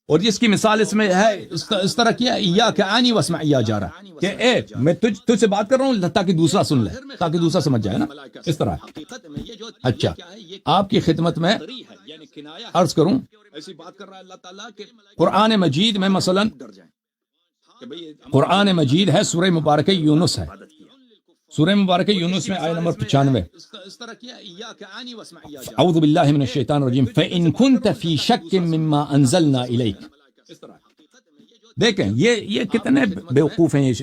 اور جس کی مثال اس میں ہے، اس طرح کیا، ایاک اعنی واسمع یا جارہ، کہ اے میں تجھ سے بات کر رہا ہوں تاکہ دوسرا سن لے، تاکہ دوسرا سمجھ جائے نا، اس طرح۔ اچھا، آپ کی خدمت میں عرض کروں، قرآن مجید میں مثلا قرآن مجید ہے، سورہ مبارکہ یونس ہے، سورہ مبارکہ یونس میں آیہ نمبر 95، اعوذ باللہ من الشیطان الرجیم، فَإِن كُنْتَ فِي شَكٍّ مِّمَّا أَنزَلْنَا إِلَيْكَ۔ دیکھیں یہ کتنے بیوقوف ہیں یہ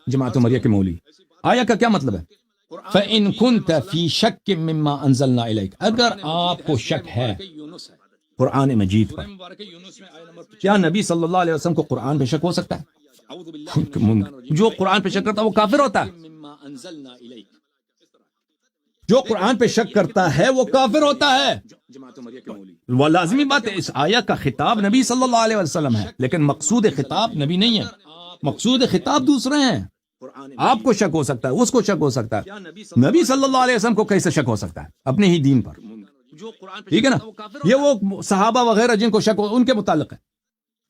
جماعت عمریہ کے مولوی۔ آیہ کا کیا مطلب ہے؟ فَإِن كُنْتَ فِي شَكٍّ مِّمَّا أَنزَلْنَا إِلَيْكَ، اگر آپ کو شک ہے قرآن مجید پر، کیا نبی صلی اللہ علیہ وسلم کو قرآن پہ شک ہو سکتا ہے؟ جو قرآن پہ شک کرتا ہے وہ کافر ہوتا ہے، جو قرآن پہ شک کرتا ہے وہ کافر ہوتا ہے۔ وہ لازمی بات ہے، اس آیہ کا خطاب نبی صلی اللہ علیہ وسلم ہے، لیکن مقصود خطاب نبی نہیں ہے، مقصود خطاب دوسرے ہیں۔ آپ کو شک ہو سکتا ہے، اس کو شک ہو سکتا ہے، نبی صلی اللہ علیہ وسلم کو کیسے شک ہو سکتا ہے اپنے ہی دین پر؟ ٹھیک ہے نا، یہ وہ صحابہ وغیرہ جن کو شک ہو ان کے متعلق ہے۔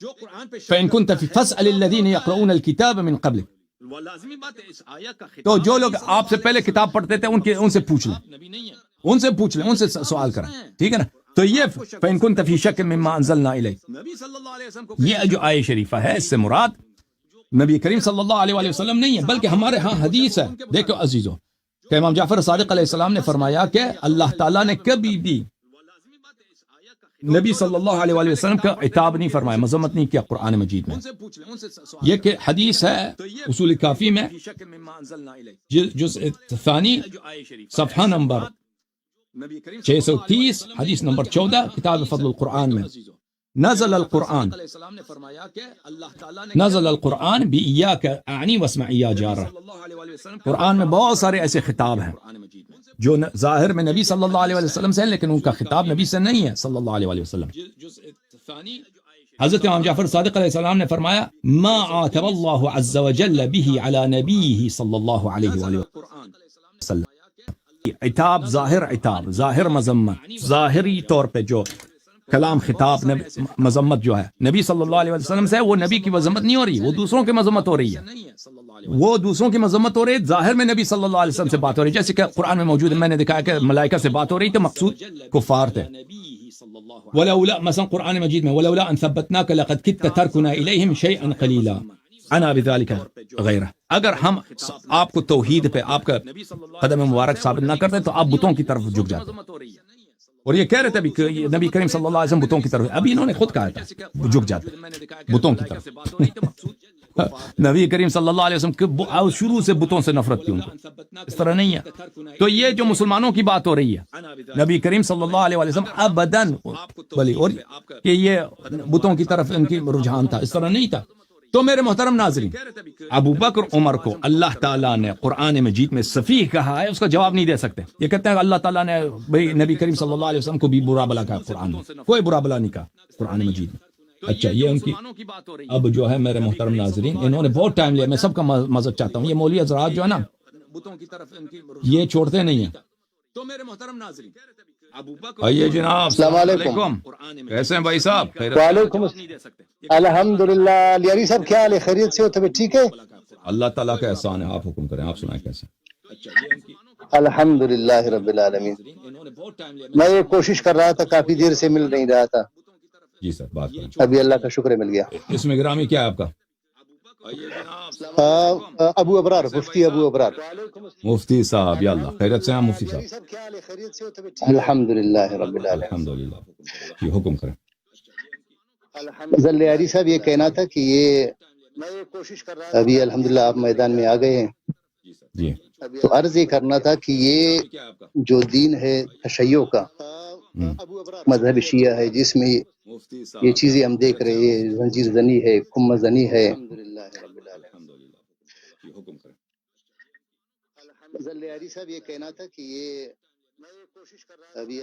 فَإِن كُنْتَ فَاسْأَلِ الَّذِينَ يَقْرَؤُونَ الْكِتَابَ مِنْ قَبْلِكَ تو جو لوگ آپ سے پہلے کتاب پڑھتے تھے ان سے پوچھ لیں ان سے سوال کریں، ٹھیک ہے نا؟ تو یہ فَإِن كُنتَ فِي شَكٍّ مِّمَّا أَنزَلْنَا إِلَيْكَ، یہ جو آیہ شریفہ ہے اس سے مراد نبی کریم صلی اللہ علیہ وآلہ وسلم نہیں ہے، بلکہ ہمارے ہاں حدیث ہے۔ دیکھو عزیزو کہ امام جعفر صادق علیہ السلام نے فرمایا کہ اللہ تعالیٰ نے کبھی بھی نبی صلی اللہ علیہ وآلہ وسلم کا عتاب نہیں فرمایا، مذمت نہیں کیا قرآن مجید میں۔ یہ کہ حدیث ہے اصول کافی میں جزء ثانی صفحہ نمبر 630 حدیث نمبر 14 کتاب فضل القرآن میں، نزل القرآن بِإِيَّاكَ أَعْنِي وَاسْمَعْ يَا جَارَ۔ قرآن میں بہت سارے ایسے خطاب ہیں جو ظاہر میں نبی صلی اللہ علیہ وسلم سے ہیں، لیکن ان کا خطاب نبی سے نہیں ہے صلی اللہ علیہ وسلم۔ حضرت امام جعفر صادق علیہ السلام نے فرمایا ما عاتب اللہ عز وجل به على نبیہ صلی اللہ علیہ وآلہ وسلم۔ عتاب ظاہر مذمت، ظاہری طور پہ جو کلام خطاب مذمت جو ہے نبی صلی اللہ علیہ وسلم سے، وہ نبی کی مذمت نہیں ہو رہی، وہ دوسروں کی مذمت ہو رہی ہے، ظاہر میں نبی صلی اللہ علیہ وسلم سے بات ہو رہی ہے، جیسے کہ قرآن میں موجود ہے، میں نے دکھایا کہ ملائکہ سے بات ہو رہی تو مقصود کفار تھے۔ ولولا مثلا قرآن مجید میں ولولا ان ثبتناک لقد كدت تركنا اليهم شيئا قليلا انا بذلك غیرہ، اگر ہم آپ کو توحید پہ آپ کا قدم مبارک ثابت نہ کرتے تو آپ بتوں کی طرف جھک جاتے، اور یہ کہہ رہے تھے کہ نبی کریم صلی اللہ علیہ وسلم بتوں کی طرف، ابھی انہوں نے خود کہا تھا جھک جاتے بتوں کی طرف۔ نبی کریم صلی اللہ علیہ وسلم شروع سے بتوں سے نفرت تھی ان کو، اس طرح نہیں ہے۔ تو یہ جو مسلمانوں کی بات ہو رہی ہے، نبی کریم صلی اللہ علیہ وسلم ابداً بلی اور کہ یہ بتوں کی طرف ان کی رجحان تھا، اس طرح نہیں تھا۔ تو میرے محترم ناظرین، ابو بکر عمر کو اللہ تعالیٰ نے قرآن مجید میں سفیہ کہا ہے، اس کا جواب نہیں دے سکتے۔ یہ کہتے ہیں کہ اللہ تعالیٰ نے بھئی نبی کریم صلی اللہ علیہ وسلم کو بھی برا بلا کہا، قرآن میں کوئی برا بلا نہیں کہا قرآن مجید میں۔ اچھا یہ ان کی اب جو ہے میرے محترم ناظرین، انہوں نے بہت ٹائم لیا، میں سب کا مذہب چاہتا ہوں، یہ مولوی حضرات جو ہے نا یہ چھوڑتے نہیں ہیں۔ تو میرے محترم ناظرین آئیے جناب، السلام علیکم۔ کیسے ہیں بھائی صاحب؟ وعلیکم السلام، الحمدللہ۔ لیاری صاحب کیا حال ہے؟ خیریت سے ہو؟ طبیعت ٹھیک ہے؟ اللہ تعالیٰ کا احسان ہے، آپ حکم کریں، آپ سنائیں کیسے؟ الحمدللہ رب العالمین۔ میں یہ کوشش کر رہا تھا، کافی دیر سے مل نہیں رہا تھا۔ جی سر بات کریں۔ ابھی اللہ کا شکر مل گیا۔ اس میں گرامی کیا ہے آپ کا؟ ابو ابرار، مفتی ابو ابرار۔ مفتی صاحب، یا اللہ خیرت سے ہیں مفتی صاحب؟ الحمدللہ رب العالمین۔ الحمدللہ، جی حکم کریں۔ لیاری صاحب یہ کہنا تھا کہ یہ ابھی الحمدللہ آپ میدان میں آ گئے ہیں، جی تو عرض یہ کرنا تھا کہ یہ جو دین ہے تشیع کا، مذہب شیعہ ہے، جس میں یہ چیزیں ہم دیکھ رہے ہیں، زنجیر زنی ہے، کم زنی ہے، لیاری صاحب یہ کہنا تھا کہ یہ ابھی